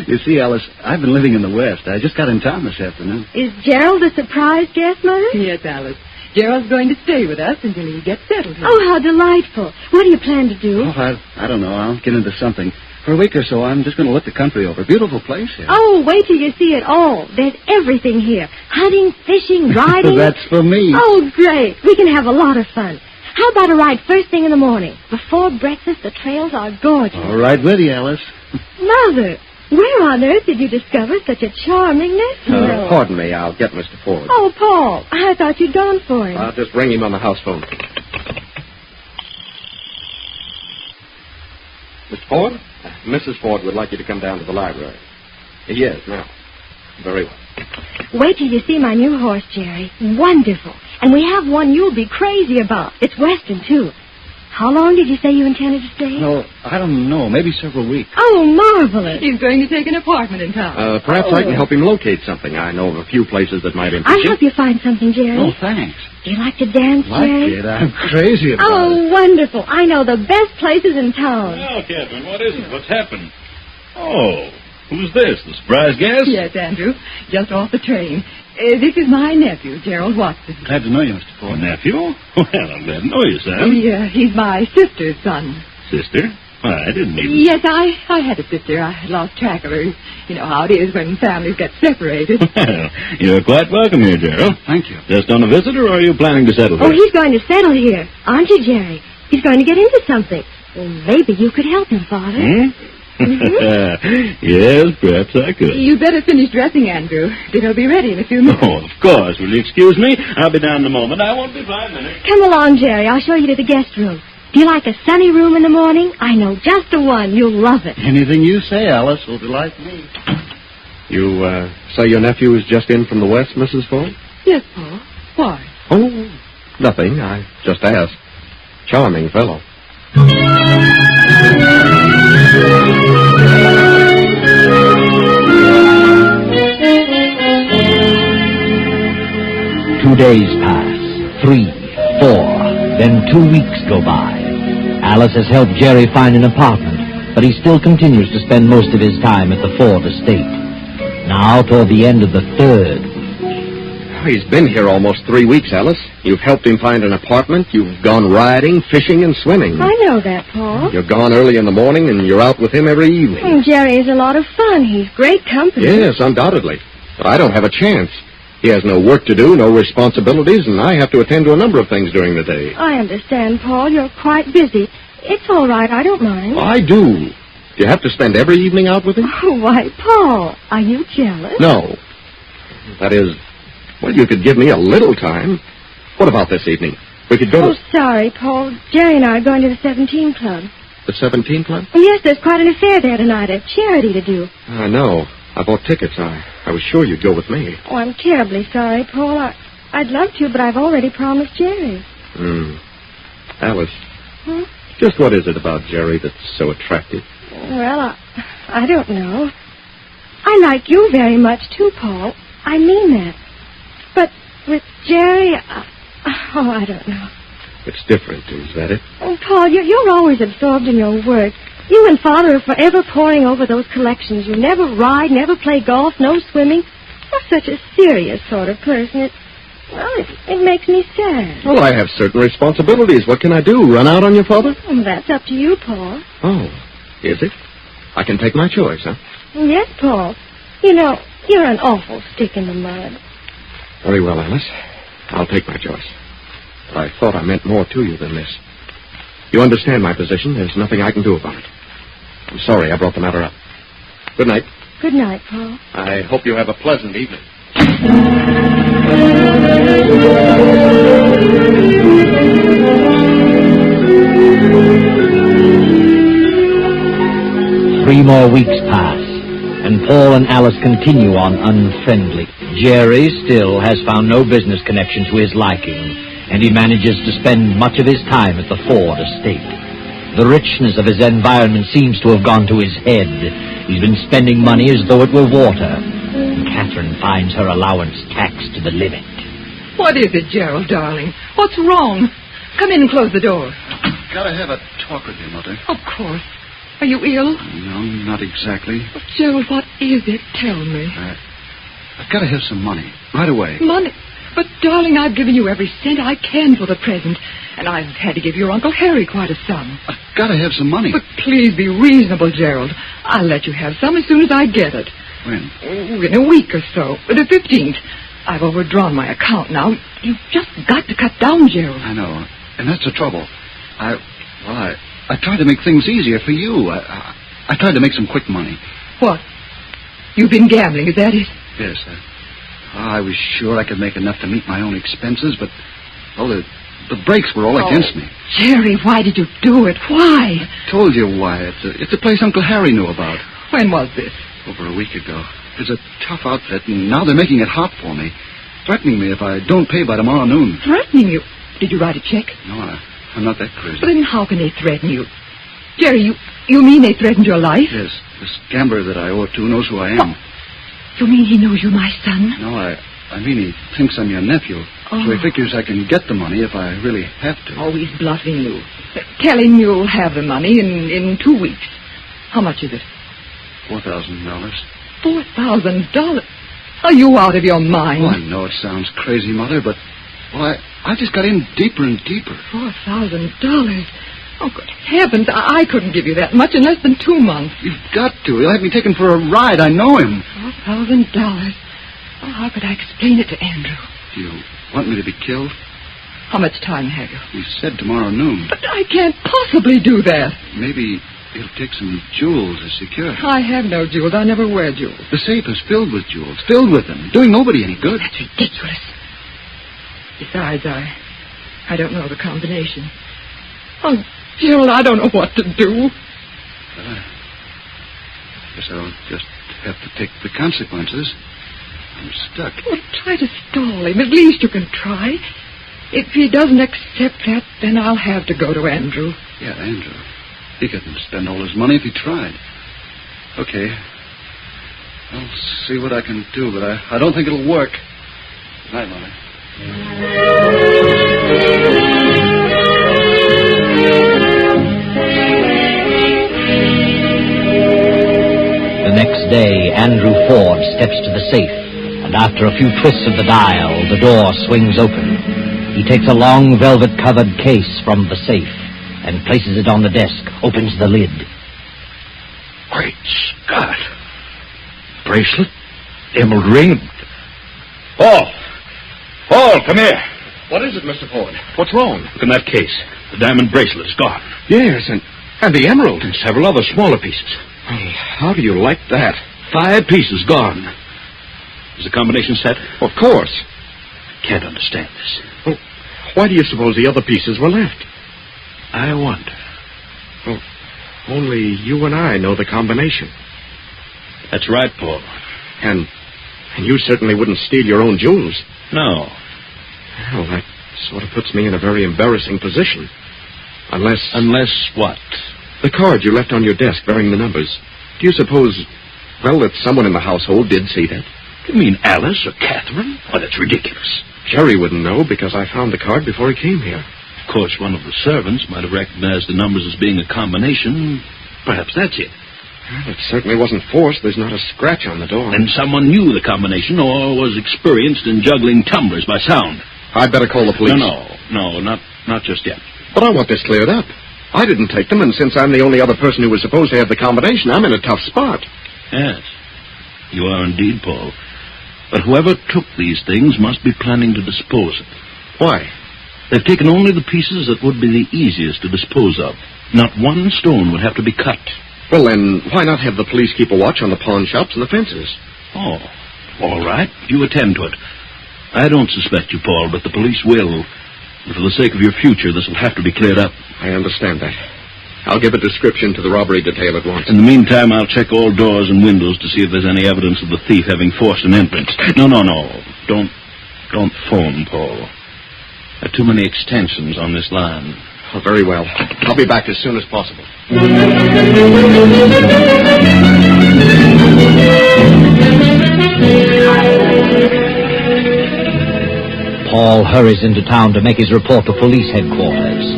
You see, Alice, I've been living in the West. I just got in town this afternoon. Is Gerald a surprise guest, Mother? Yes, Alice. Gerald's going to stay with us until he gets settled here. Oh, how delightful. What do you plan to do? Oh, I don't know. I'll get into something. For a week or so, I'm just going to look the country over. Beautiful place here. Oh, wait till you see it all. There's everything here. Hunting, fishing, riding. That's for me. Oh, great. We can have a lot of fun. How about a ride first thing in the morning? Before breakfast, the trails are gorgeous. All right with you, Alice. Mother, where on earth did you discover such a charming nephew? Pardon me, I'll get Mr. Ford. Oh, Paul, I thought you'd gone for him. I'll just ring him on the house phone. Mr. Ford? Mrs. Ford would like you to come down to the library. Yes, now. Very well. Wait till you see my new horse, Jerry. Wonderful. And we have one you'll be crazy about. It's Western, too. How long did you say you intended to stay? No, I don't know. Maybe several weeks. Oh, marvelous. He's going to take an apartment in town. Perhaps I can help him locate something. I know of a few places that might interest I'll him. help you find something, Jerry. Oh, thanks. Do you like to dance, Jerry? Like it? I'm crazy about it. Oh, wonderful. I know the best places in town. Well, Catherine, what is it? What's happened? Oh, who's this? The surprise guest? Yes, Andrew. Just off the train. This is my nephew, Gerald Watson. Glad to know you, Mr. Ford. Nephew? Well, I'm glad to know you, Sam. He's my sister's son. Sister? I didn't even... Yes, I had a sister. I lost track of her. You know how it is when families get separated. Well, you're quite welcome here, Gerald. Thank you. Just on a visit, or are you planning to settle Oh, here? he's going to settle here. Aren't you, Jerry? He's going to get into something. Well, maybe you could help him, Father. Yes, perhaps I could. You'd better finish dressing, Andrew. Dinner'll be ready in a few minutes. Oh, of course. Will you excuse me? I'll be down in a moment. I won't be 5 minutes. Come along, Jerry. I'll show you to the guest room. Do you like a sunny room in the morning? I know just the one. You'll love it. Anything you say, Alice, will delight me. You, say your nephew is just in from the West, Mrs. Ford? Yes, Paul. Why? Oh, nothing. I just asked. Charming fellow. 2 days pass, 3, 4, then 2 weeks go by. Alice has helped Jerry find an apartment, but he still continues to spend most of his time at the Ford estate. Now, toward the end of the 3rd week. He's been here almost 3 weeks, Alice. You've helped him find an apartment. You've gone riding, fishing, and swimming. I know that, Paul. You're gone early in the morning, and you're out with him every evening. Jerry's a lot of fun. He's great company. Yes, undoubtedly. But I don't have a chance. He has no work to do, no responsibilities, and I have to attend to a number of things during the day. I understand, Paul. You're quite busy. It's all right. I don't mind. I do. Do you have to spend every evening out with him? Oh, why, Paul, are you jealous? No. That is, well, you could give me a little time. What about this evening? We could go Oh, to sorry, Paul. Jerry and I are going to the 17 Club. the 17 Club? Yes, there's quite an affair there tonight, a charity to do. I know. I bought tickets. I was sure you'd go with me. Oh, I'm terribly sorry, Paul. I'd love to, but I've already promised Jerry. Alice, Hmm? just what is it about Jerry that's so attractive? Well, I don't know. I like you very much, too, Paul. I mean that. But with Jerry, I don't know. It's different, is that it? Oh, Paul, you're always absorbed in your work. You and Father are forever poring over those collections. You never ride, never play golf, no swimming. You're such a serious sort of person. It makes me sad. Well, I have certain responsibilities. What can I do? Run out on your father? Well, that's up to you, Paul. Oh, is it? I can take my choice, huh? Yes, Paul. You know, you're an awful stick in the mud. Very well, Alice. I'll take my choice. But I thought I meant more to you than this. You understand my position. There's nothing I can do about it. I'm sorry I brought the matter up. Good night. Good night, Paul. I hope you have a pleasant evening. 3 more weeks pass, and Paul and Alice continue on unfriendly. Jerry still has found no business connection to his liking, and he manages to spend much of his time at the Ford estate. The richness of his environment seems to have gone to his head. He's been spending money as though it were water, and Catherine finds her allowance taxed to the limit. What is it, Gerald, darling? What's wrong? Come in and close the door. Gotta have a talk with you, Mother. Of course. Are you ill? No, not exactly. Oh, Gerald, what is it? Tell me. I've got to have some money. Right away. Money? But, darling, I've given you every cent I can for the present. And I've had to give your Uncle Harry quite a sum. I've got to have some money. But please be reasonable, Gerald. I'll let you have some as soon as I get it. When? In a week or so. The 15th. I've overdrawn my account now. You've just got to cut down, Gerald. I know. And that's the trouble. I tried to make things easier for you. I tried to make some quick money. What? You've been gambling, is that it? Yes. I was sure I could make enough to meet my own expenses, but, well, the breaks were all against me. Jerry, why did you do it? Why? I told you why. It's a place Uncle Harry knew about. When was this? Over a week ago. It's a tough outfit, and now they're making it hot for me. Threatening me if I don't pay by tomorrow noon. Threatening you? Did you write a check? No, I'm not that crazy. But then how can they threaten you? Jerry, you mean they threatened your life? Yes. This gambler that I owe it to knows who I am. You mean he knows you're my son? No, I mean he thinks I'm your nephew. Oh. So he figures I can get the money if I really have to. Oh, he's bluffing you. Tell him you'll have the money in 2 weeks. How much is it? $4,000. $4,000? Are you out of your mind? Oh, I know it sounds crazy, Mother, but... Well, I just got in deeper and deeper. $4,000? Oh, good heavens, I couldn't give you that much in less than 2 months. You've got to. He'll have me taken for a ride. I know him. $4,000? Oh, how could I explain it to Andrew? Do you want me to be killed? How much time have you? He said tomorrow noon. But I can't possibly do that. Maybe he'll take some jewels as security. I have no jewels. I never wear jewels. The safe is filled with jewels. Filled with them. Doing nobody any good. That's ridiculous. Besides, I don't know the combination. Oh, Gerald, I don't know what to do. I guess I'll just have to take the consequences. I'm stuck. Well, try to stall him. At least you can try. If he doesn't accept that, then I'll have to go to Andrew. Yeah, Andrew. He couldn't spend all his money if he tried. Okay. I'll see what I can do, but I don't think it'll work. Good night, Mother. The next day, Andrew Ford steps to the safe, and after a few twists of the dial, the door swings open. He takes a long velvet-covered case from the safe and places it on the desk, opens the lid. Great Scott. Bracelet, emerald ring. Paul, come here. What is it, Mr. Ford? What's wrong? Look in that case. The diamond bracelet is gone. Yes, and the emerald. And several other smaller pieces. Well, how do you like that? 5 pieces gone. Is the combination set? Of course. Can't understand this. Well, why do you suppose the other pieces were left? I wonder. Well, only you and I know the combination. That's right, Paul. And you certainly wouldn't steal your own jewels. No. Well, that sort of puts me in a very embarrassing position. Unless... Unless what? The card you left on your desk bearing the numbers. Do you suppose, well, that someone in the household did see that? You mean Alice or Catherine? Why, that's ridiculous. Jerry wouldn't know because I found the card before he came here. Of course, one of the servants might have recognized the numbers as being a combination. Perhaps that's it. Well, it certainly wasn't forced. There's not a scratch on the door. Then someone knew the combination or was experienced in juggling tumblers by sound. I'd better call the police. No, not just yet. But I want this cleared up. I didn't take them, and since I'm the only other person who was supposed to have the combination, I'm in a tough spot. Yes, you are indeed, Paul. But whoever took these things must be planning to dispose of them. Why? They've taken only the pieces that would be the easiest to dispose of. Not one stone would have to be cut. Well, then, why not have the police keep a watch on the pawn shops and the fences? Oh, all right. You attend to it. I don't suspect you, Paul, but the police will. And for the sake of your future, this will have to be cleared up. I understand that. I'll give a description to the robbery detail at once. In the meantime, I'll check all doors and windows to see if there's any evidence of the thief having forced an entrance. No. Don't phone, Paul. There are too many extensions on this line. Oh, very well. I'll be back as soon as possible. Paul hurries into town to make his report to police headquarters.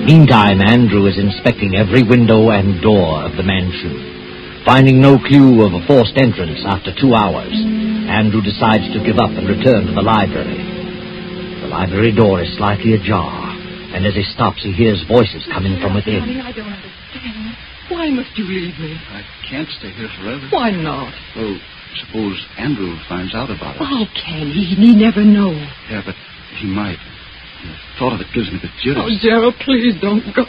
Meantime, Andrew is inspecting every window and door of the mansion. Finding no clue of a forced entrance after 2 hours, Andrew decides to give up and return to the library. The library door is slightly ajar, and as he stops, he hears voices coming from within. Darling, I don't understand. Why must you leave me? I can't stay here forever. Why not? Well, suppose Andrew finds out about us. How can he? He never know. Yeah, but he might. The thought of it gives me the jitters. Oh, Gerald, please don't go.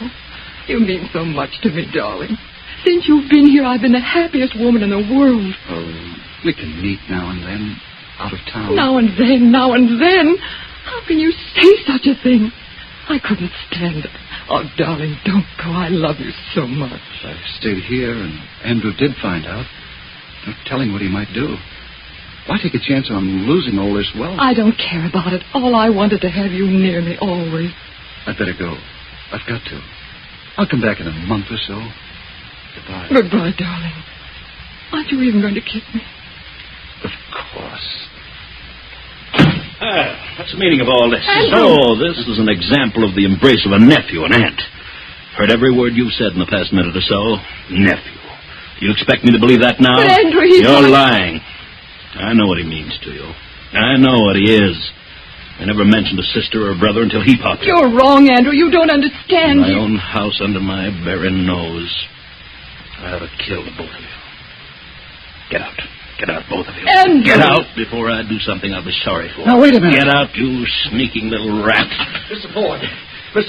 You mean so much to me, darling. Since you've been here, I've been the happiest woman in the world. Oh, we can meet now and then, out of town. Now and then. How can you say such a thing? I couldn't stand it. Oh, darling, don't go. I love you so much. I stayed here, and Andrew did find out. No telling what he might do. Why take a chance on losing all this wealth? I don't care about it. All I wanted to have you near me always. I'd better go. I've got to. I'll come back in a month or so. Goodbye. Goodbye, darling. Aren't you even going to kiss me? Of course. What's the meaning of all this? Andrew! So, this is an example of the embrace of a nephew and aunt. Heard every word you've said in the past minute or so. Nephew. Do you expect me to believe that now? But Andrew, he's You're lying. I know what he means to you. I know what he is. I never mentioned a sister or a brother until he popped up. You're wrong, Andrew. You don't understand. My own house under my very nose. I ought to kill the both of you. Get out. Get out, both of you. Andrew! Get out before I do something I'll be sorry for. Now, wait a minute. Get out, you sneaking little rat. Mr.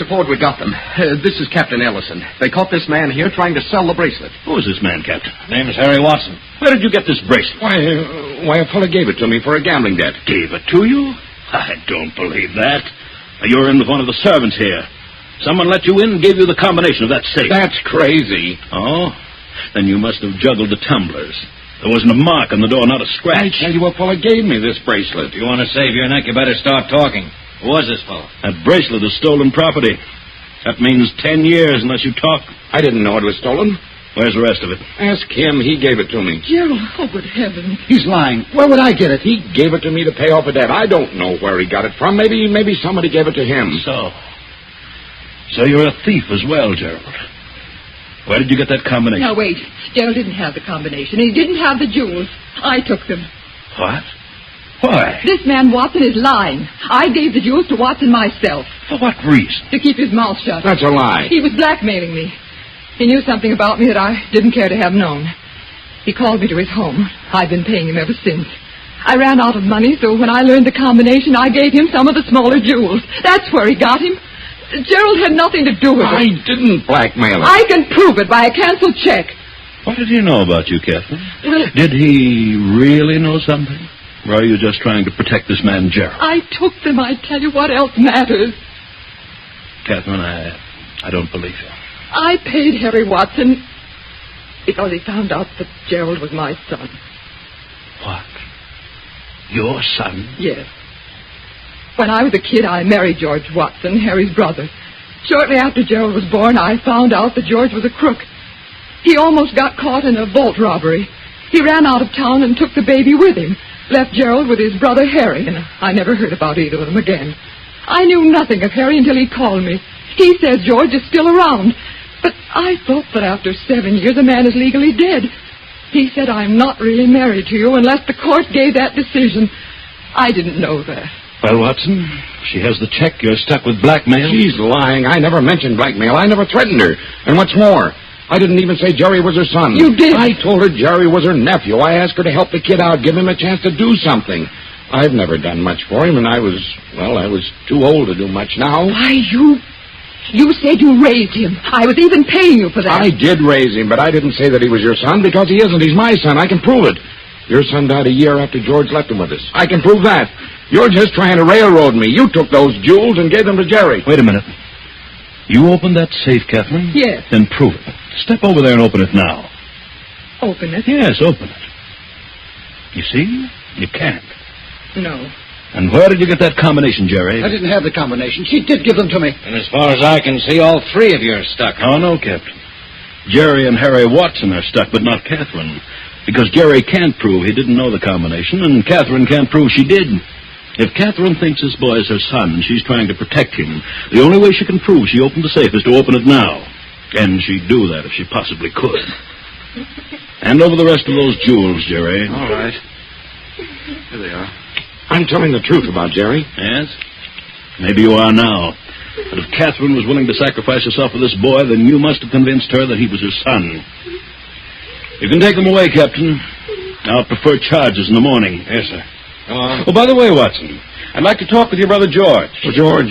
Ford, we got them. This is Captain Ellison. They caught this man here trying to sell the bracelet. Who is this man, Captain? Name's Harry Watson. Where did you get this bracelet? Why, a fellow gave it to me for a gambling debt. Gave it to you? I don't believe that. You're in with one of the servants here. Someone let you in and gave you the combination of that safe. That's crazy. Oh? Then you must have juggled the tumblers. There wasn't a mark on the door, not a scratch. I tell you, a fellow gave me this bracelet. If you want to save your neck, you better start talking. Who was this fellow? That bracelet is stolen property. That means 10 years unless you talk. I didn't know it was stolen. Where's the rest of it? Ask him. He gave it to me. Gerald, oh, good heavens. He's lying. Where would I get it? He gave it to me to pay off a debt. I don't know where he got it from. Maybe somebody gave it to him. So you're a thief as well, Gerald. Where did you get that combination? Now, wait. Gerald didn't have the combination. He didn't have the jewels. I took them. What? Why? This man, Watson, is lying. I gave the jewels to Watson myself. For what reason? To keep his mouth shut. That's a lie. He was blackmailing me. He knew something about me that I didn't care to have known. He called me to his home. I've been paying him ever since. I ran out of money, so when I learned the combination, I gave him some of the smaller jewels. That's where he got him. Gerald had nothing to do with it. I didn't blackmail him. I can prove it by a canceled check. What did he know about you, Catherine? Well, Did he really know something? Or are you just trying to protect this man, Gerald? I took them. I tell you, what else matters? Catherine, I don't believe you. I paid Harry Watson because he found out that Gerald was my son. What? Your son? Yes. When I was a kid, I married George Watson, Harry's brother. Shortly after Gerald was born, I found out that George was a crook. He almost got caught in a vault robbery. He ran out of town and took the baby with him, left Gerald with his brother Harry, and I never heard about either of them again. I knew nothing of Harry until he called me. He says George is still around, but I thought that after 7 years a man is legally dead. He said I'm not really married to you unless the court gave that decision. I didn't know that. Well, Watson, she has the check. You're stuck with blackmail. She's lying. I never mentioned blackmail. I never threatened her. And what's more, I didn't even say Jerry was her son. You did. I told her Jerry was her nephew. I asked her to help the kid out, give him a chance to do something. I've never done much for him, and I was too old to do much now. Why, you said you raised him. I was even paying you for that. I did raise him, but I didn't say that he was your son because he isn't. He's my son. I can prove it. Your son died a year after George left him with us. I can prove that. You're just trying to railroad me. You took those jewels and gave them to Jerry. Wait a minute. You opened that safe, Catherine? Yes. Then prove it. Step over there and open it now. Open it? Yes, open it. You see? You can't. No. And where did you get that combination, Jerry? I didn't have the combination. She did give them to me. And as far as I can see, all three of you are stuck. Oh, no, Captain. Jerry and Harry Watson are stuck, but not Catherine. Because Jerry can't prove he didn't know the combination, and Catherine can't prove she did. If Catherine thinks this boy is her son and she's trying to protect him, the only way she can prove she opened the safe is to open it now. And she'd do that if she possibly could. Hand over the rest of those jewels, Jerry. All right. Here they are. I'm telling the truth about Jerry. Yes? Maybe you are now. But if Catherine was willing to sacrifice herself for this boy, then you must have convinced her that he was her son. You can take them away, Captain. I'll prefer charges in the morning. Yes, sir. Go on. Oh, by the way, Watson, I'd like to talk with your brother George. Well,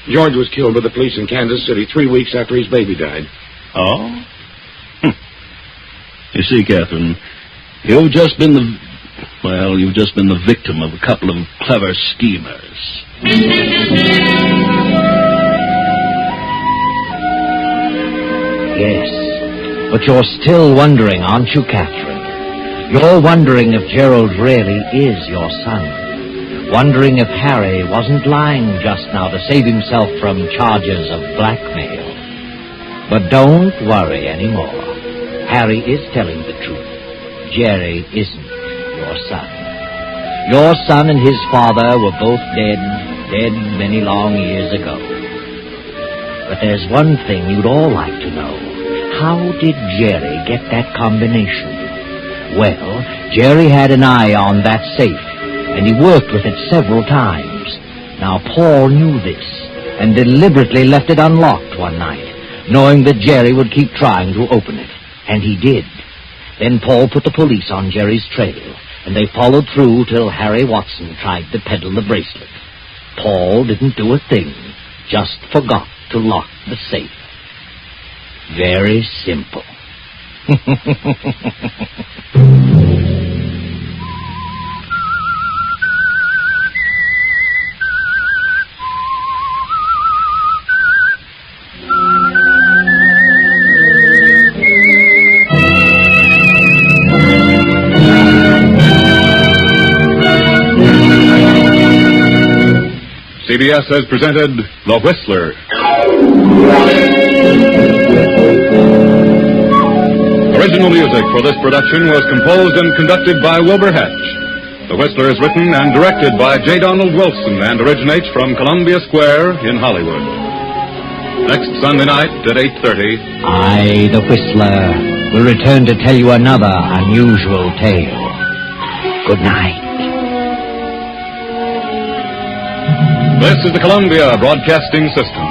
George was killed by the police in Kansas City 3 weeks after his baby died. Oh? You see, Catherine, you've just been the victim of a couple of clever schemers. Yes, but you're still wondering, aren't you, Catherine? You're wondering if Gerald really is your son. Wondering if Harry wasn't lying just now to save himself from charges of blackmail. But don't worry anymore. Harry is telling the truth. Jerry isn't your son. Your son and his father were both dead many long years ago. But there's one thing you'd all like to know. How did Jerry get that combination? Well, Jerry had an eye on that safe, and he worked with it several times. Now, Paul knew this, and deliberately left it unlocked one night, knowing that Jerry would keep trying to open it. And he did. Then Paul put the police on Jerry's trail, and they followed through till Harry Watson tried to peddle the bracelet. Paul didn't do a thing, just forgot to lock the safe. Very simple. CBS has presented The Whistler. Original music for this production was composed and conducted by Wilbur Hatch. The Whistler is written and directed by J. Donald Wilson and originates from Columbia Square in Hollywood. Next Sunday night at 8:30. I, the Whistler, will return to tell you another unusual tale. Good night. This is the Columbia Broadcasting System.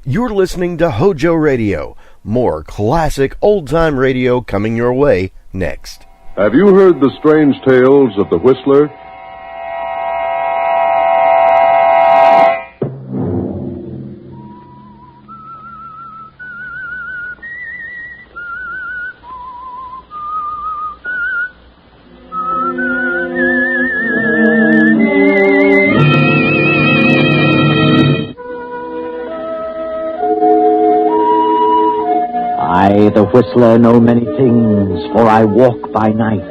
You're listening to HOJO Radio. More classic old-time radio coming your way next. Have you heard the strange tales of the Whistler? I, the Whistler, know many things, for I walk by night.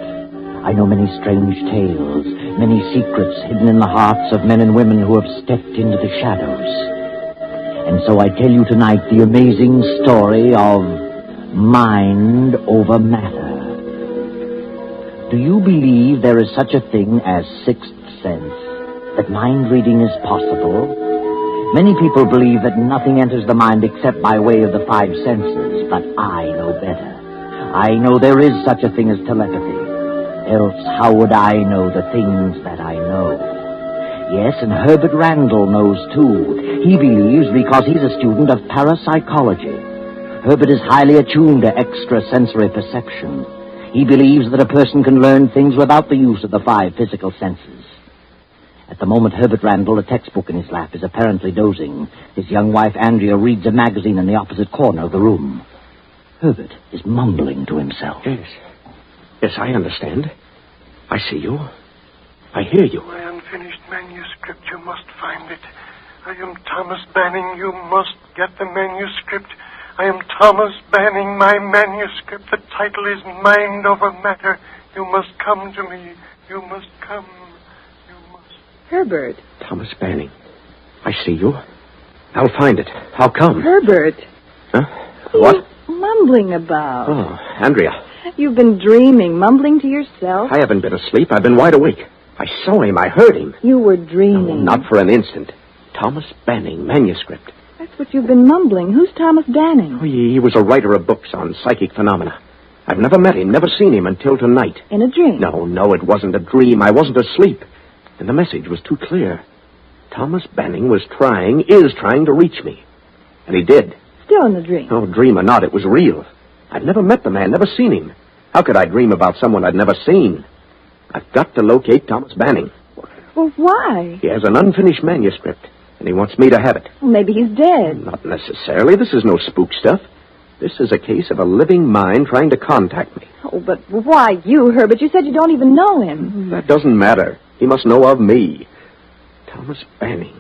I know many strange tales, many secrets hidden in the hearts of men and women who have stepped into the shadows. And so I tell you tonight the amazing story of mind over matter. Do you believe there is such a thing as sixth sense, that mind reading is possible? Many people believe that nothing enters the mind except by way of the five senses, but I know better. I know there is such a thing as telepathy. Else how would I know the things that I know? Yes, and Herbert Randall knows too. He believes because he's a student of parapsychology. Herbert is highly attuned to extrasensory perception. He believes that a person can learn things without the use of the five physical senses. At the moment Herbert Randall, a textbook in his lap, is apparently dozing. His young wife, Andrea, reads a magazine in the opposite corner of the room. Herbert is mumbling to himself. Yes. Yes, I understand. I see you. I hear you. My unfinished manuscript, you must find it. I am Thomas Banning. You must get the manuscript. I am Thomas Banning. My manuscript. The title is Mind Over Matter. You must come to me. You must come. Herbert. Thomas Banning. I see you. I'll find it. How come? Herbert. Huh? What are you mumbling about? Oh, Andrea. You've been dreaming, mumbling to yourself. I haven't been asleep. I've been wide awake. I saw him. I heard him. You were dreaming. Oh, not for an instant. Thomas Banning, manuscript. That's what you've been mumbling. Who's Thomas Banning? Oh, he was a writer of books on psychic phenomena. I've never met him, never seen him until tonight. In a dream? No, it wasn't a dream. I wasn't asleep. And the message was too clear. Thomas Banning is trying to reach me. And he did. Still in the dream? Oh, dream or not, it was real. I'd never met the man, never seen him. How could I dream about someone I'd never seen? I've got to locate Thomas Banning. Well, why? He has an unfinished manuscript, and he wants me to have it. Well, maybe he's dead. Not necessarily. This is no spook stuff. This is a case of a living mind trying to contact me. Oh, but why you, Herbert? You said you don't even know him. That doesn't matter. He must know of me. Thomas Banning.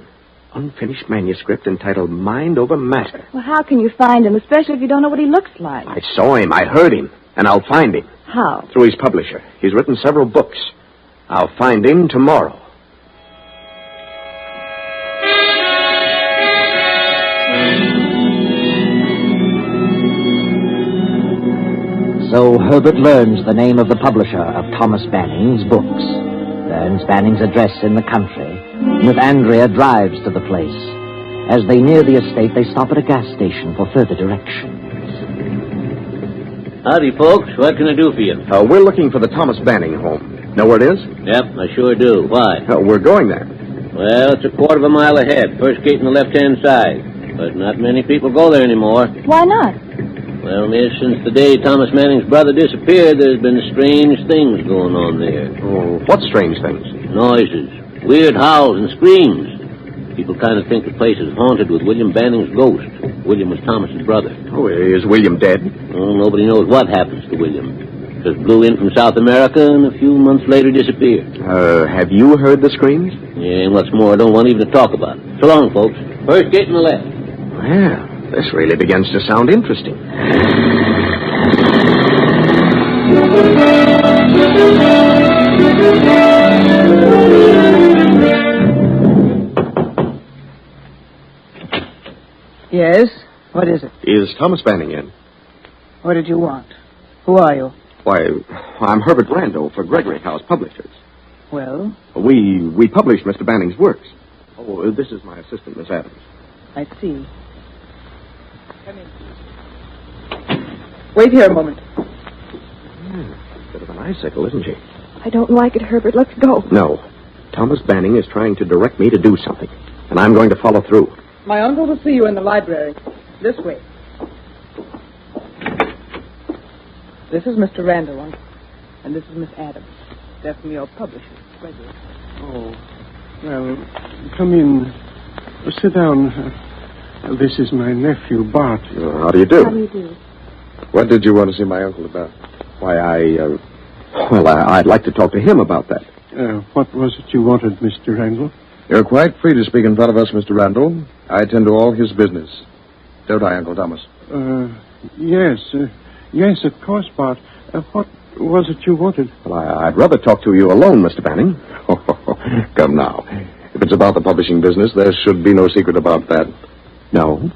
Unfinished manuscript entitled Mind Over Matter. Well, how can you find him, especially if you don't know what he looks like? I saw him. I heard him. And I'll find him. How? Through his publisher. He's written several books. I'll find him tomorrow. So Herbert learns the name of the publisher of Thomas Banning's books, learns Banning's address in the country, and with Andrea drives to the place. As they near the estate, they stop at a gas station for further directions. Howdy, folks. What can I do for you? We're looking for the Thomas Banning home. Know where it is? Yep, I sure do. Why? We're going there. Well, it's a quarter of a mile ahead. First gate on the left-hand side. But not many people go there anymore. Why not? Well, miss, since the day Thomas Manning's brother disappeared, there's been strange things going on there. Oh, what strange things? Noises, weird howls and screams. People kind of think the place is haunted with William Banning's ghost. William was Thomas's brother. Oh, is William dead? Oh, nobody knows what happens to William. Just blew in from South America and a few months later disappeared. Have you heard the screams? Yeah, and what's more, I don't want even to talk about it. So long, folks. First gate on the left. Well, this really begins to sound interesting. Yes? What is it? Is Thomas Banning in? What did you want? Who are you? Why, I'm Herbert Randall for Gregory House Publishers. Well? We publish Mr. Banning's works. Oh, this is my assistant, Miss Adams. I see. Come in. Wait here a moment. Bit of an icicle, isn't she? I don't like it, Herbert. Let's go. No. Thomas Banning is trying to direct me to do something, and I'm going to follow through. My uncle will see you in the library. This way. This is Mr. Randall, Uncle. And this is Miss Adams. They're from your publisher, Gregory. Oh, well, come in. Sit down. This is my nephew, Bart. How do you do? How do you do? What did you want to see my uncle about? Why, I'd like to talk to him about that. What was it you wanted, Mr. Randall? You're quite free to speak in front of us, Mr. Randall. I attend to all his business. Don't I, Uncle Thomas? Yes. Yes, of course, Bart. What was it you wanted? Well, I'd rather talk to you alone, Mr. Banning. Come now. If it's about the publishing business, there should be no secret about that. No.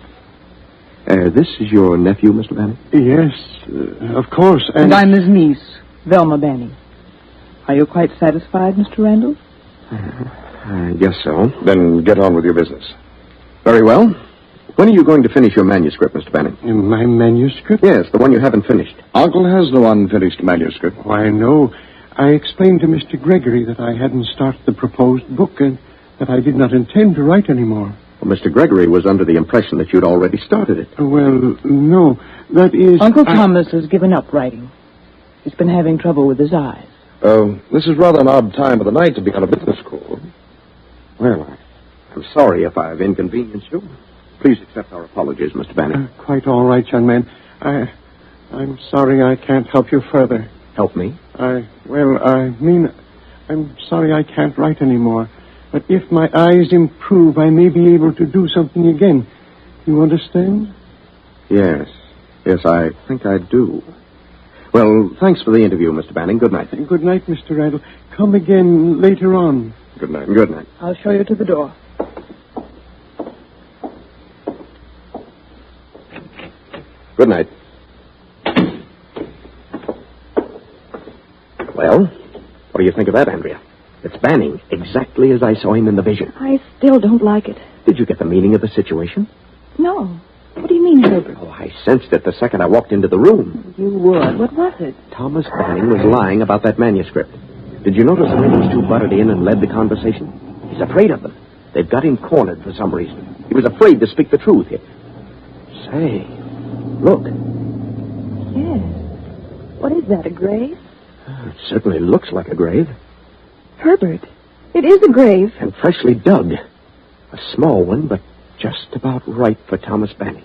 This is your nephew, Mr. Banning? Yes, of course. And I'm his niece, Velma Banning. Are you quite satisfied, Mr. Randall? I guess so. Then get on with your business. Very well. When are you going to finish your manuscript, Mr. Banning? My manuscript? Yes, the one you haven't finished. Uncle has no unfinished manuscript. Why, no. I explained to Mr. Gregory that I hadn't started the proposed book and that I did not intend to write anymore. Well, Mr. Gregory was under the impression that you'd already started it. Well, no. That is... Uncle Thomas has given up writing. He's been having trouble with his eyes. This is rather an odd time of the night to be on a business call. Well, I'm sorry if I've inconvenienced you. Please accept our apologies, Mr. Banning. Quite all right, young man. I'm sorry I can't help you further. Help me? I I'm sorry I can't write anymore. But if my eyes improve, I may be able to do something again. You understand? Yes. Yes, I think I do. Well, thanks for the interview, Mr. Banning. Good night. Good night, Mr. Randall. Come again later on. Good night. Good night. I'll show you to the door. Good night. Well, what do you think of that, Andrea? It's Banning, exactly as I saw him in the vision. I still don't like it. Did you get the meaning of the situation? No. What do you mean, Herbert? Oh, I sensed it the second I walked into the room. You would. What was it? Thomas Banning was lying about that manuscript. Did you notice when those two butted in and led the conversation? He's afraid of them. They've got him cornered for some reason. He was afraid to speak the truth. Say, look. Yes. What is that, a grave? It certainly looks like a grave. Herbert, it is a grave. And freshly dug. A small one, but just about right for Thomas Banning.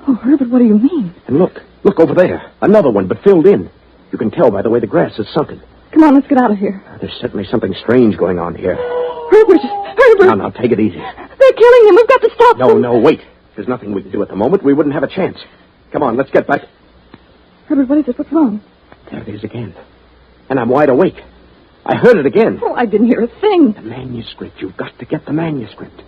Oh, Herbert, what do you mean? And look over there. Another one, but filled in. You can tell by the way the grass is sunken. Come on, let's get out of here. There's certainly something strange going on here. Herbert! Now, take it easy. They're killing him. We've got to stop them. No, wait. There's nothing we can do at the moment. We wouldn't have a chance. Come on, let's get back. Herbert, what is it? What's wrong? There it is again. And I'm wide awake. I heard it again. Oh, I didn't hear a thing. The manuscript. You've got to get the manuscript.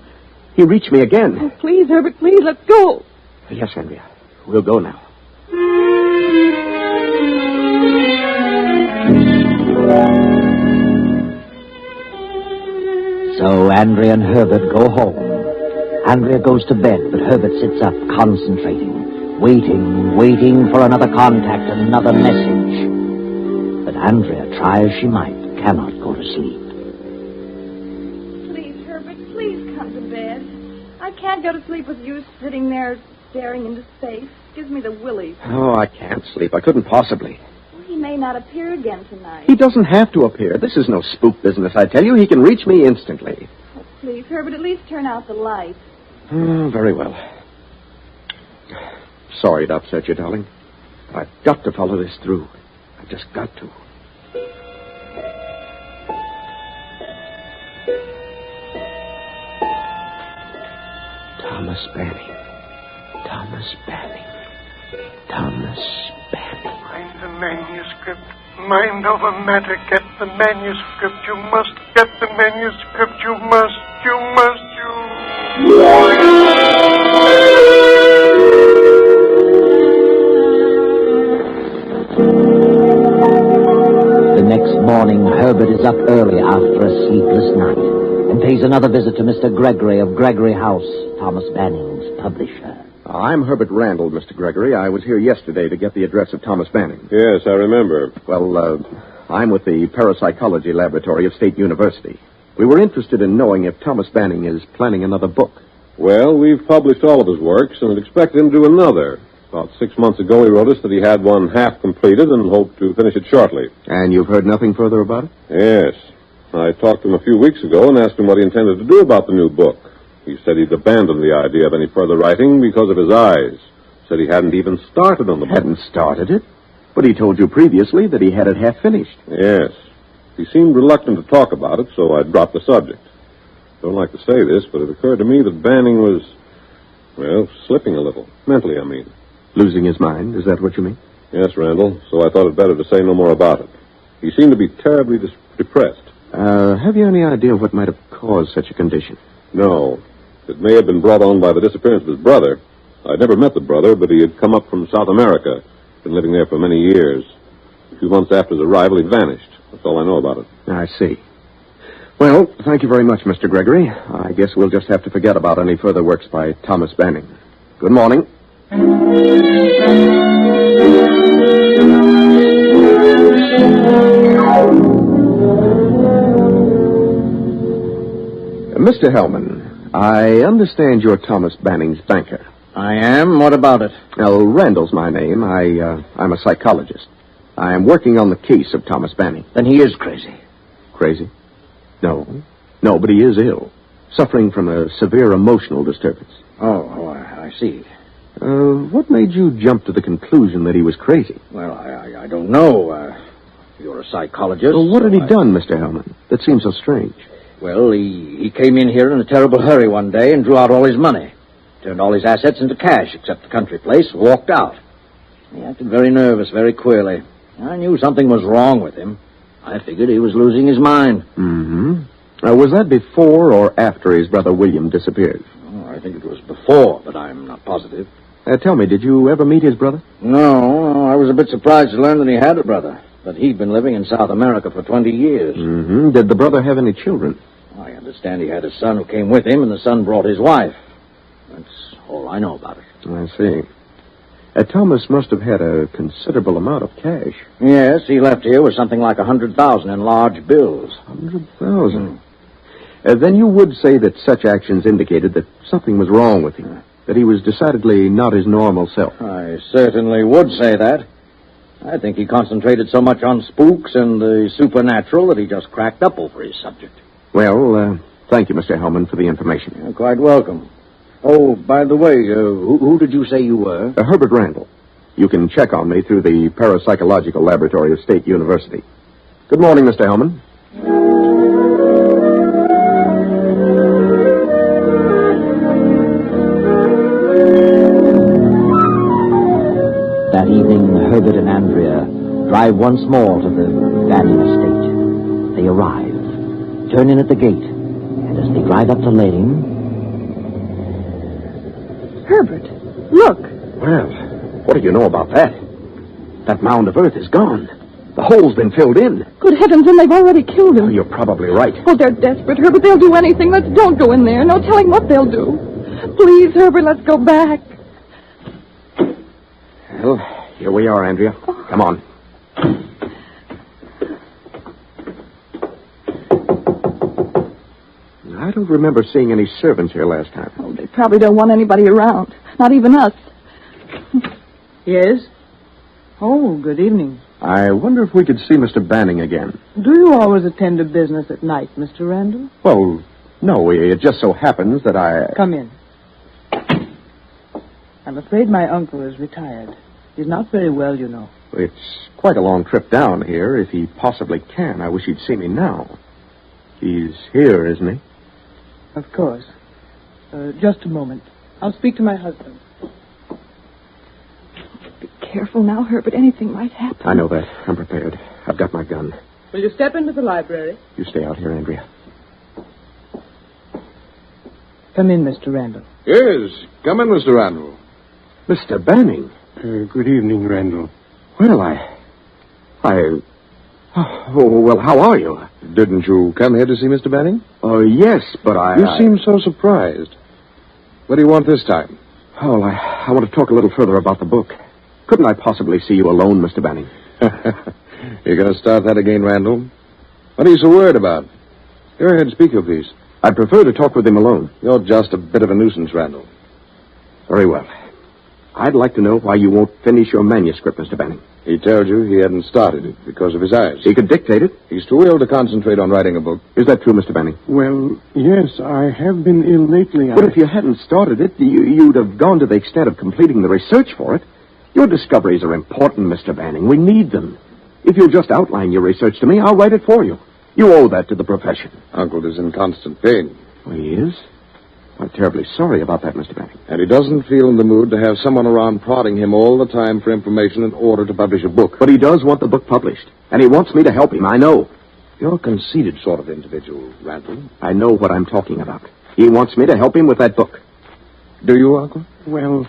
He reached me again. Oh, please, Herbert, please, let's go. Yes, Andrea. We'll go now. So Andrea and Herbert go home. Andrea goes to bed, but Herbert sits up, concentrating, waiting for another contact, another message. But Andrea, try as she might, cannot go to sleep. Please, Herbert, please come to bed. I can't go to sleep with you sitting there staring into space. Gives me the willies. Oh, I can't sleep. I couldn't possibly. Well, he may not appear again tonight. He doesn't have to appear. This is no spook business, I tell you. He can reach me instantly. Oh, please, Herbert, at least turn out the light. Oh, very well. Sorry to upset you, darling. I've got to follow this through. I've just got to. Thomas Banning. Thomas Banning. Thomas Banning. Find the manuscript. Mind over matter. Get the manuscript. You must get the manuscript. You must. The next morning, Herbert is up early after a sleepless night and pays another visit to Mr. Gregory of Gregory House, Thomas Banning's publisher. I'm Herbert Randall, Mr. Gregory. I was here yesterday to get the address of Thomas Banning. Yes, I remember. Well, I'm with the Parapsychology Laboratory of State University. We were interested in knowing if Thomas Banning is planning another book. Well, we've published all of his works and expect him to do another. About 6 months ago, he wrote us that he had one half completed and hoped to finish it shortly. And you've heard nothing further about it? Yes. I talked to him a few weeks ago and asked him what he intended to do about the new book. He said he'd abandoned the idea of any further writing because of his eyes. Said he hadn't even started on the book. Hadn't started it? But he told you previously that he had it half finished. Yes. He seemed reluctant to talk about it, so I dropped the subject. Don't like to say this, but it occurred to me that Banning was, well, slipping a little. Mentally, I mean. Losing his mind? Is that what you mean? Yes, Randall. So I thought it better to say no more about it. He seemed to be terribly depressed. Have you any idea what might have caused such a condition? No. It may have been brought on by the disappearance of his brother. I'd never met the brother, but he had come up from South America. Been living there for many years. A few months after his arrival, he vanished. That's all I know about it. I see. Well, thank you very much, Mr. Gregory. I guess we'll just have to forget about any further works by Thomas Banning. Good morning. Mr. Hellman, I understand you're Thomas Banning's banker. I am? What about it? Well, Randall's my name. I'm a psychologist. I'm working on the case of Thomas Banning. Then he is crazy. Crazy? No, but he is ill. Suffering from a severe emotional disturbance. Oh, I see. What made you jump to the conclusion that he was crazy? Well, I don't know. You're a psychologist. Well, what had he done, Mr. Hellman? That seems so strange. Well, he came in here in a terrible hurry one day and drew out all his money. Turned all his assets into cash, except the country place, walked out. He acted very nervous, very queerly. I knew something was wrong with him. I figured he was losing his mind. Mm-hmm. Was that before or after his brother William disappeared? Oh, I think it was before, but I'm not positive. Tell me, did you ever meet his brother? No, I was a bit surprised to learn that he had a brother. But he'd been living in South America for 20 years. Mm-hmm. Did the brother have any children? I understand he had a son who came with him, and the son brought his wife. That's all I know about it. I see. Thomas must have had a considerable amount of cash. Yes, he left here with something like $100,000 in large bills. $100,000? Then you would say that such actions indicated that something was wrong with him, that he was decidedly not his normal self. I certainly would say that. I think he concentrated so much on spooks and the supernatural that he just cracked up over his subject. Well, thank you, Mr. Hellman, for the information. You're quite welcome. Oh, by the way, who did you say you were? Herbert Randall. You can check on me through the Parapsychological Laboratory of State University. Good morning, Mr. Hellman. That evening, Herbert and Andrea drive once more to the Banning estate. They arrive, turn in at the gate, and as they drive up the lane... Herbert, look. Well, what do you know about that? That mound of earth is gone. The hole's been filled in. Good heavens, and they've already killed him. Oh, you're probably right. Oh, they're desperate, Herbert. They'll do anything. Don't go in there. No telling what they'll do. Please, Herbert, let's go back. Well, here we are, Andrea. Come on. I don't remember seeing any servants here last time. Oh, they probably don't want anybody around. Not even us. Yes? Oh, good evening. I wonder if we could see Mr. Banning again. Do you always attend to business at night, Mr. Randall? Well, no, it just so happens that I... Come in. I'm afraid my uncle is retired. He's not very well, you know. It's quite a long trip down here, if he possibly can. I wish he'd see me now. He's here, isn't he? Of course. Just a moment. I'll speak to my husband. Be careful now, Herbert. Anything might happen. I know that. I'm prepared. I've got my gun. Will you step into the library? You stay out here, Andrea. Come in, Mr. Randall. Yes, come in, Mr. Randall. Mr. Banning. Good evening, Randall. Well, Oh, well, how are you? Didn't you come here to see Mr. Banning? Oh, yes, but You seem so surprised. What do you want this time? Oh, I want to talk a little further about the book. Couldn't I possibly see you alone, Mr. Banning? You're going to start that again, Randall? What are you so worried about? Go ahead, speak your piece. I'd prefer to talk with him alone. You're just a bit of a nuisance, Randall. Very well. I'd like to know why you won't finish your manuscript, Mr. Banning. He told you he hadn't started it because of his eyes. He could dictate it. He's too ill to concentrate on writing a book. Is that true, Mr. Banning? Well, yes, I have been ill lately. But if you hadn't started it, you'd have gone to the extent of completing the research for it. Your discoveries are important, Mr. Banning. We need them. If you'll just outline your research to me, I'll write it for you. You owe that to the profession. Uncle is in constant pain. Oh, he is? I'm terribly sorry about that, Mr. Banning. And he doesn't feel in the mood to have someone around prodding him all the time for information in order to publish a book. But he does want the book published. And he wants me to help him, I know. You're a conceited sort of individual, Randall. I know what I'm talking about. He wants me to help him with that book. Do you, Uncle? Well,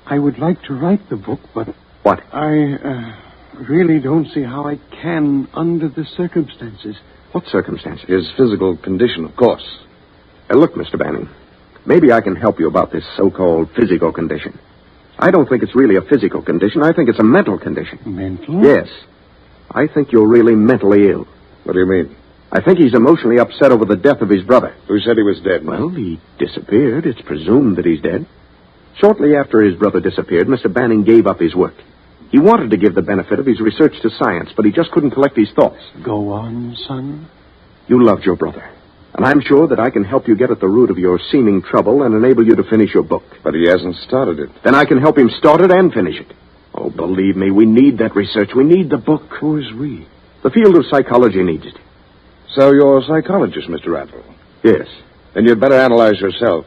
I would like to write the book, but... What? I really don't see how I can under the circumstances. What circumstances? His physical condition, of course. Look, Mr. Banning, maybe I can help you about this so-called physical condition. I don't think it's really a physical condition. I think it's a mental condition. Mental? Yes. I think you're really mentally ill. What do you mean? I think he's emotionally upset over the death of his brother. Who said he was dead? Well, he disappeared. It's presumed that he's dead. Shortly after his brother disappeared, Mr. Banning gave up his work. He wanted to give the benefit of his research to science, but he just couldn't collect his thoughts. Go on, son. You loved your brother. And I'm sure that I can help you get at the root of your seeming trouble and enable you to finish your book. But he hasn't started it. Then I can help him start it and finish it. Oh, believe me, we need that research. We need the book. Who is we? The field of psychology needs it. So you're a psychologist, Mr. Randall? Yes. Then you'd better analyze yourself.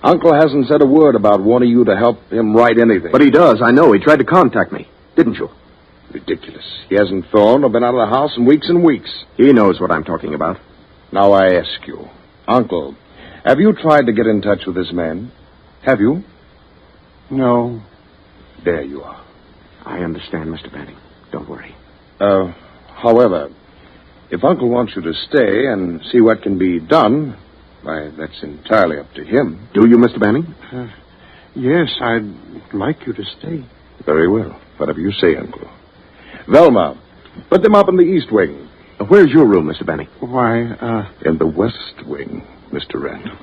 Uncle hasn't said a word about wanting you to help him write anything. But he does, I know. He tried to contact me. Didn't you? Ridiculous. He hasn't phoned or been out of the house in weeks and weeks. He knows what I'm talking about. Now I ask you, Uncle, have you tried to get in touch with this man? Have you? No. There you are. I understand, Mr. Banning. Don't worry. However, if Uncle wants you to stay and see what can be done, why, that's entirely up to him. Do you, Mr. Banning? Yes, I'd like you to stay. Very well. Whatever you say, Uncle. Velma, put them up in the east wing. Where's your room, Mr. Banning? Why, In the west wing, Mr. Randall.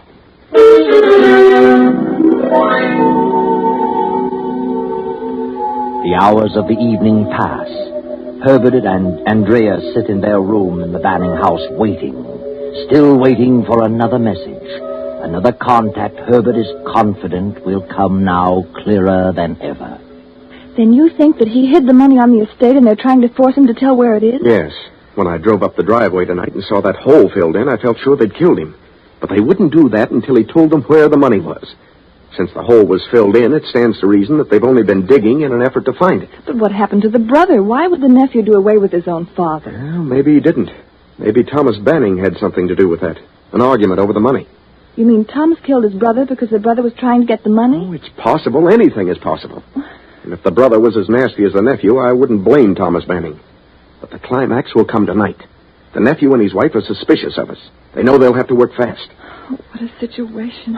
The hours of the evening pass. Herbert and Andrea sit in their room in the Banning house waiting. Still waiting for another message. Another contact Herbert is confident will come now clearer than ever. Then you think that he hid the money on the estate and they're trying to force him to tell where it is? Yes. When I drove up the driveway tonight and saw that hole filled in, I felt sure they'd killed him. But they wouldn't do that until he told them where the money was. Since the hole was filled in, it stands to reason that they've only been digging in an effort to find it. But what happened to the brother? Why would the nephew do away with his own father? Well, maybe he didn't. Maybe Thomas Banning had something to do with that. An argument over the money. You mean Thomas killed his brother because the brother was trying to get the money? Oh, it's possible. Anything is possible. And if the brother was as nasty as the nephew, I wouldn't blame Thomas Banning. But the climax will come tonight. The nephew and his wife are suspicious of us. They know they'll have to work fast. Oh, what a situation.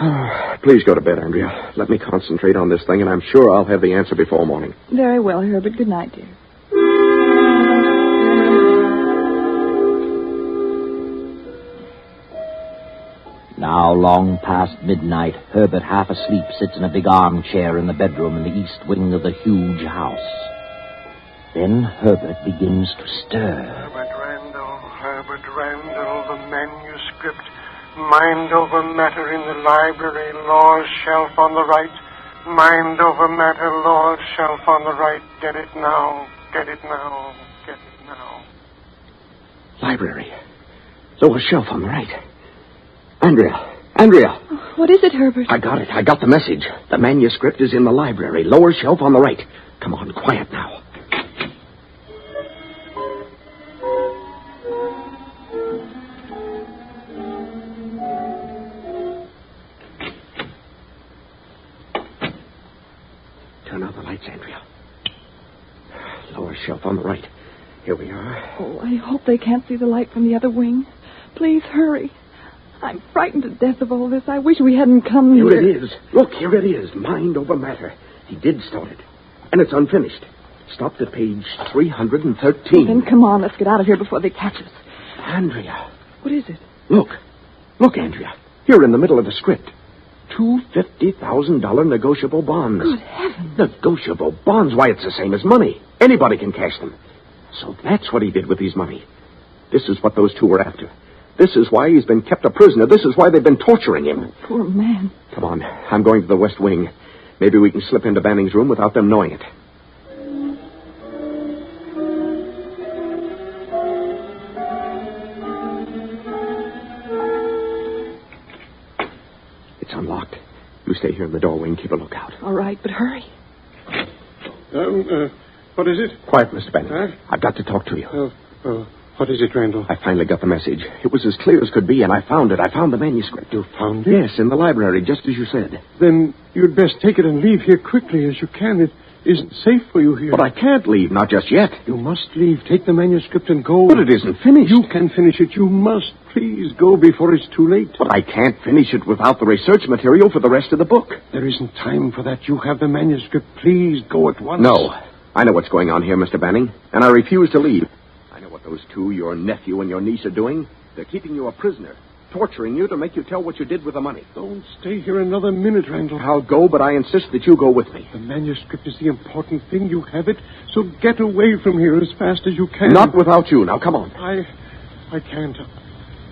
Please go to bed, Andrea. Let me concentrate on this thing, and I'm sure I'll have the answer before morning. Very well, Herbert. Good night, dear. Now, long past midnight, Herbert, half asleep, sits in a big armchair in the bedroom in the east wing of the huge house. Then Herbert begins to stir. Herbert Randall, the manuscript. Mind over matter in the library, law's shelf on the right. Mind over matter, law's shelf on the right. Get it now, get it now, get it now. Library. Lower shelf on the right. Andrea. What is it, Herbert? I got it. I got the message. The manuscript is in the library. Lower shelf on the right. Come on, quiet now. Turn on the lights, Andrea. Lower shelf on the right. Here we are. Oh, I hope they can't see the light from the other wing. Please hurry. I'm frightened to death of all this. I wish we hadn't come here. Here it is. Look, here it is. Mind over matter. He did start it. And it's unfinished. Stopped at page 313. Then come on, let's get out of here before they catch us. Andrea. What is it? Look, Andrea. Here in the middle of the script. Two $50,000 negotiable bonds. Good heavens. Negotiable bonds? Why, it's the same as money. Anybody can cash them. So that's what he did with his money. This is what those two were after. This is why he's been kept a prisoner. This is why they've been torturing him. Oh, poor man. Come on. I'm going to the west wing. Maybe we can slip into Banning's room without them knowing it. It's unlocked. You stay here in the doorway and keep a lookout. All right, but hurry. What is it? Quiet, Mr. Banning. I've got to talk to you. What is it, Randall? I finally got the message. It was as clear as could be, and I found it. I found the manuscript. You found it? Yes, in the library, just as you said. Then you'd best take it and leave here quickly as you can. It isn't safe for you here. But I can't leave, not just yet. You must leave. Take the manuscript and go. But it isn't finished. You can finish it. You must. Please go before it's too late. But I can't finish it without the research material for the rest of the book. There isn't time for that. You have the manuscript. Please go at once. No. I know what's going on here, Mr. Banning, and I refuse to leave. I know what those two, your nephew and your niece, are doing. They're keeping you a prisoner, torturing you to make you tell what you did with the money. Don't stay here another minute, Randall. I'll go, but I insist that you go with me. The manuscript is the important thing. You have it, so get away from here as fast as you can. Not without you. Now, come on. I can't.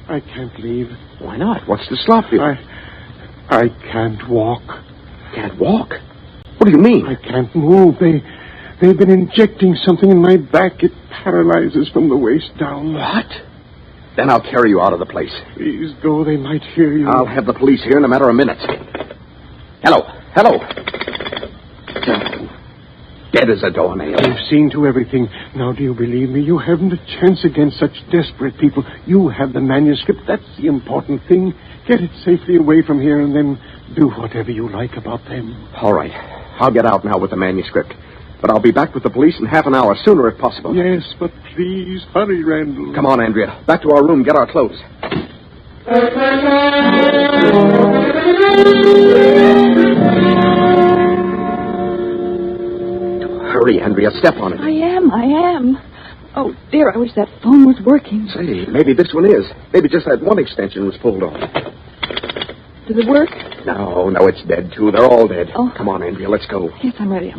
I can't leave. Why not? What's to stop you? I can't walk. Can't walk? What do you mean? I can't move. They've been injecting something in my back. It paralyzes from the waist down. What? Then I'll carry you out of the place. Please go. They might hear you. I'll have the police here in a matter of minutes. Hello. Dead as a doornail. You've seen to everything. Now, do you believe me? You haven't a chance against such desperate people. You have the manuscript. That's the important thing. Get it safely away from here and then do whatever you like about them. All right. I'll get out now with the manuscript. But I'll be back with the police in half an hour, sooner if possible. Yes, but please, hurry, Randall. Come on, Andrea. Back to our room. Get our clothes. Hurry, Andrea. Step on it. I am. Oh, dear, I wish that phone was working. Say, maybe this one is. Maybe just that one extension was pulled off. Does it work? No, it's dead, too. They're all dead. Oh. Come on, Andrea. Let's go. Yes, I'm ready.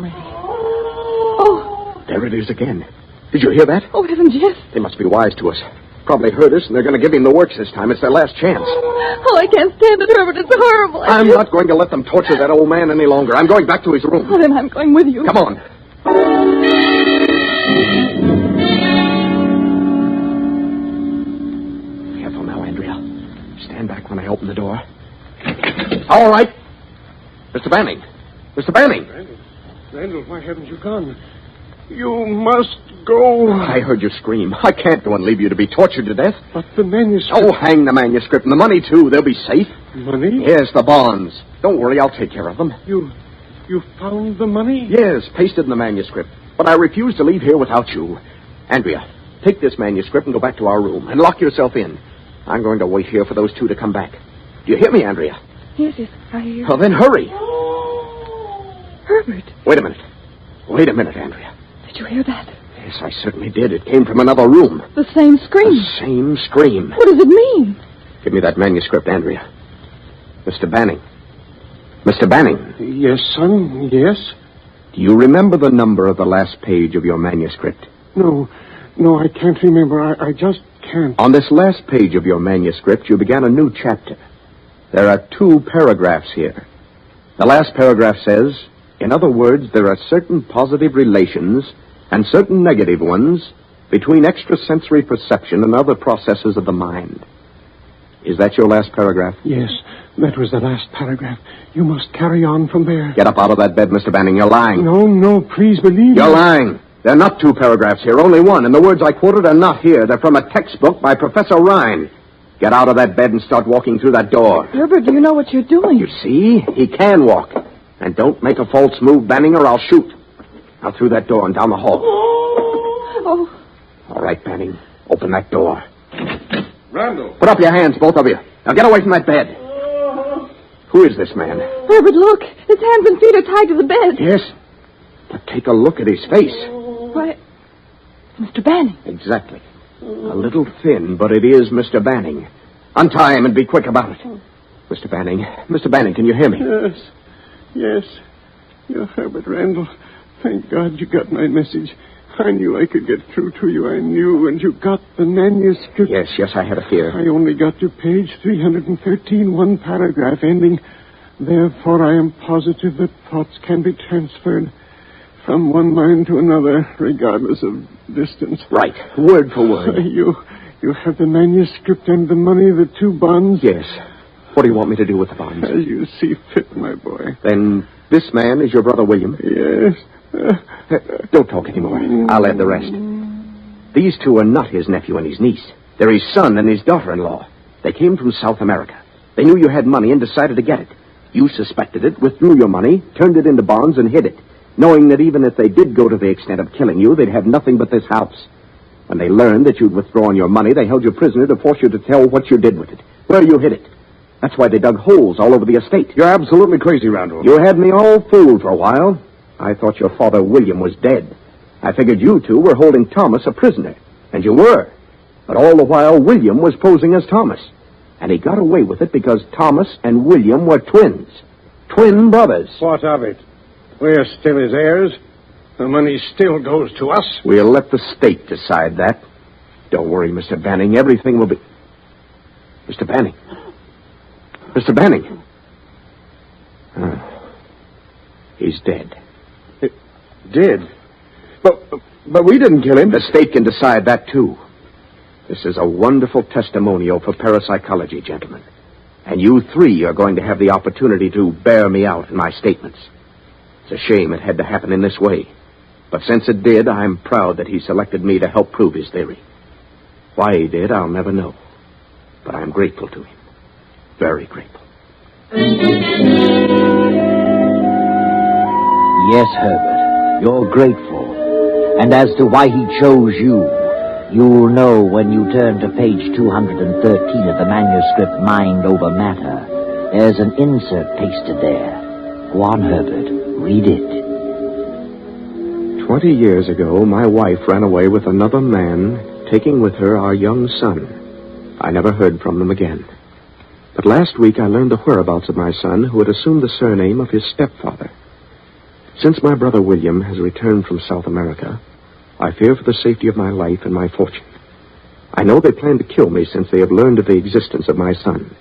Oh. There it is again. Did you hear that? Oh, heavens, yes. They must be wise to us. Probably heard us, and they're going to give him the works this time. It's their last chance. Oh, I can't stand it, Herbert. It's horrible. I'm not going to let them torture that old man any longer. I'm going back to his room. Oh, then I'm going with you. Come on. Careful now, Andrea. Stand back when I open the door. All right. Mr. Banning. Randall, why haven't you gone? You must go. I heard you scream. I can't go and leave you to be tortured to death. But the manuscript... Oh, hang the manuscript and the money, too. They'll be safe. Money? Yes, the bonds. Don't worry, I'll take care of them. You found the money? Yes, pasted in the manuscript. But I refuse to leave here without you. Andrea, take this manuscript and go back to our room and lock yourself in. I'm going to wait here for those two to come back. Do you hear me, Andrea? Yes, I hear you. Well, then hurry. Herbert. Wait a minute, Andrea. Did you hear that? Yes, I certainly did. It came from another room. The same scream. The same scream. What does it mean? Give me that manuscript, Andrea. Mr. Banning. Yes, son, yes. Do you remember the number of the last page of your manuscript? No, I can't remember. I just can't. On this last page of your manuscript, you began a new chapter. There are 2 paragraphs here. The last paragraph says, in other words, there are certain positive relations and certain negative ones between extrasensory perception and other processes of the mind. Is that your last paragraph? Yes, that was the last paragraph. You must carry on from there. Get up out of that bed, Mr. Banning. You're lying. No, please believe me. You're lying. There are not 2 paragraphs here, only one, and the words I quoted are not here. They're from a textbook by Professor Rhine. Get out of that bed and start walking through that door. Herbert, do you know what you're doing? You see? He can walk. And don't make a false move, Banning, or I'll shoot. Now through that door and down the hall. Oh. All right, Banning. Open that door. Randall. Put up your hands, both of you. Now get away from that bed. Who is this man? Herbert, look. His hands and feet are tied to the bed. Yes. But take a look at his face. Why, Mr. Banning. Exactly. A little thin, but it is Mr. Banning. Untie him and be quick about it. Mr. Banning, can you hear me? Yes. You're Herbert Randall. Thank God you got my message. I knew I could get through to you. I knew, and you got the manuscript. Yes, I had a fear. I only got to page 313, one paragraph ending. Therefore, I am positive that thoughts can be transferred from one mind to another, regardless of distance. Right, word for word. You have the manuscript and the money, the 2 bonds? Yes. What do you want me to do with the bonds? As you see fit, my boy. Then this man is your brother William? Yes. Don't talk anymore. I'll add the rest. These 2 are not his nephew and his niece. They're his son and his daughter-in-law. They came from South America. They knew you had money and decided to get it. You suspected it, withdrew your money, turned it into bonds, and hid it, knowing that even if they did go to the extent of killing you, they'd have nothing but this house. When they learned that you'd withdrawn your money, they held you prisoner to force you to tell what you did with it, where you hid it. That's why they dug holes all over the estate. You're absolutely crazy, Randall. You had me all fooled for a while. I thought your father, William, was dead. I figured you 2 were holding Thomas a prisoner. And you were. But all the while, William was posing as Thomas. And he got away with it because Thomas and William were twins. Twin brothers. What of it? We're still his heirs. The money still goes to us. We'll let the state decide that. Don't worry, Mr. Banning. Everything will be... Mr. Banning. He's dead. Dead? But we didn't kill him. The state can decide that, too. This is a wonderful testimonial for parapsychology, gentlemen. And you three are going to have the opportunity to bear me out in my statements. It's a shame it had to happen in this way. But since it did, I'm proud that he selected me to help prove his theory. Why he did, I'll never know. But I'm grateful to him. Very grateful. Yes, Herbert, you're grateful. And as to why he chose you, you'll know when you turn to page 213 of the manuscript Mind Over Matter. There's an insert pasted there. Go on, Herbert. Read it. 20 years ago, my wife ran away with another man, taking with her our young son. I never heard from them again. But last week I learned the whereabouts of my son, who had assumed the surname of his stepfather. Since my brother William has returned from South America, I fear for the safety of my life and my fortune. I know they plan to kill me since they have learned of the existence of my son.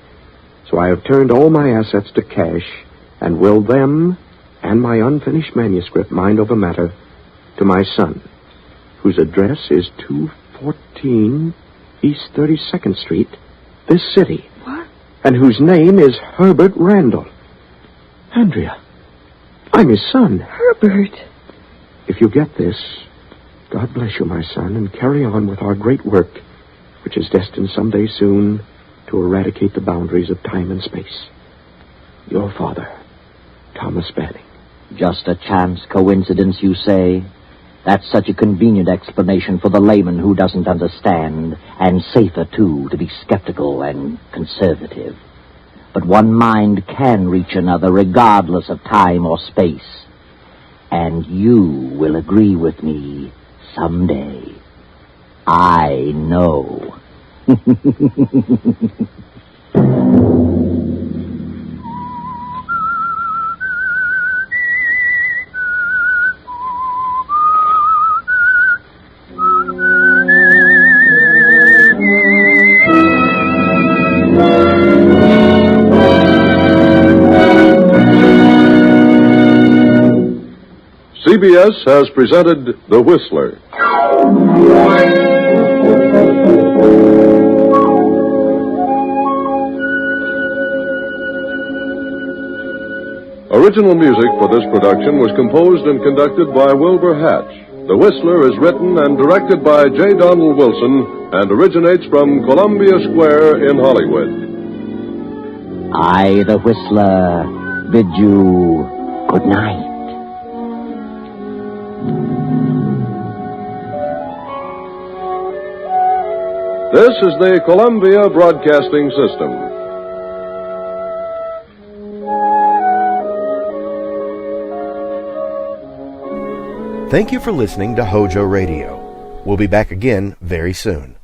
So I have turned all my assets to cash and willed them and my unfinished manuscript, Mind Over Matter, to my son, whose address is 214 East 32nd Street, this city. What? And whose name is Herbert Randall. Andrea, I'm his son. Herbert. If you get this, God bless you, my son, and carry on with our great work, which is destined someday soon to eradicate the boundaries of time and space. Your father, Thomas Banning. Just a chance coincidence, you say? That's such a convenient explanation for the layman who doesn't understand, and safer, too, to be skeptical and conservative. But one mind can reach another regardless of time or space. And you will agree with me someday. I know. CBS has presented The Whistler. Original music for this production was composed and conducted by Wilbur Hatch. The Whistler is written and directed by J. Donald Wilson and originates from Columbia Square in Hollywood. I, the Whistler, bid you good night. This is the Columbia Broadcasting System. Thank you for listening to HOJO Radio. We'll be back again very soon.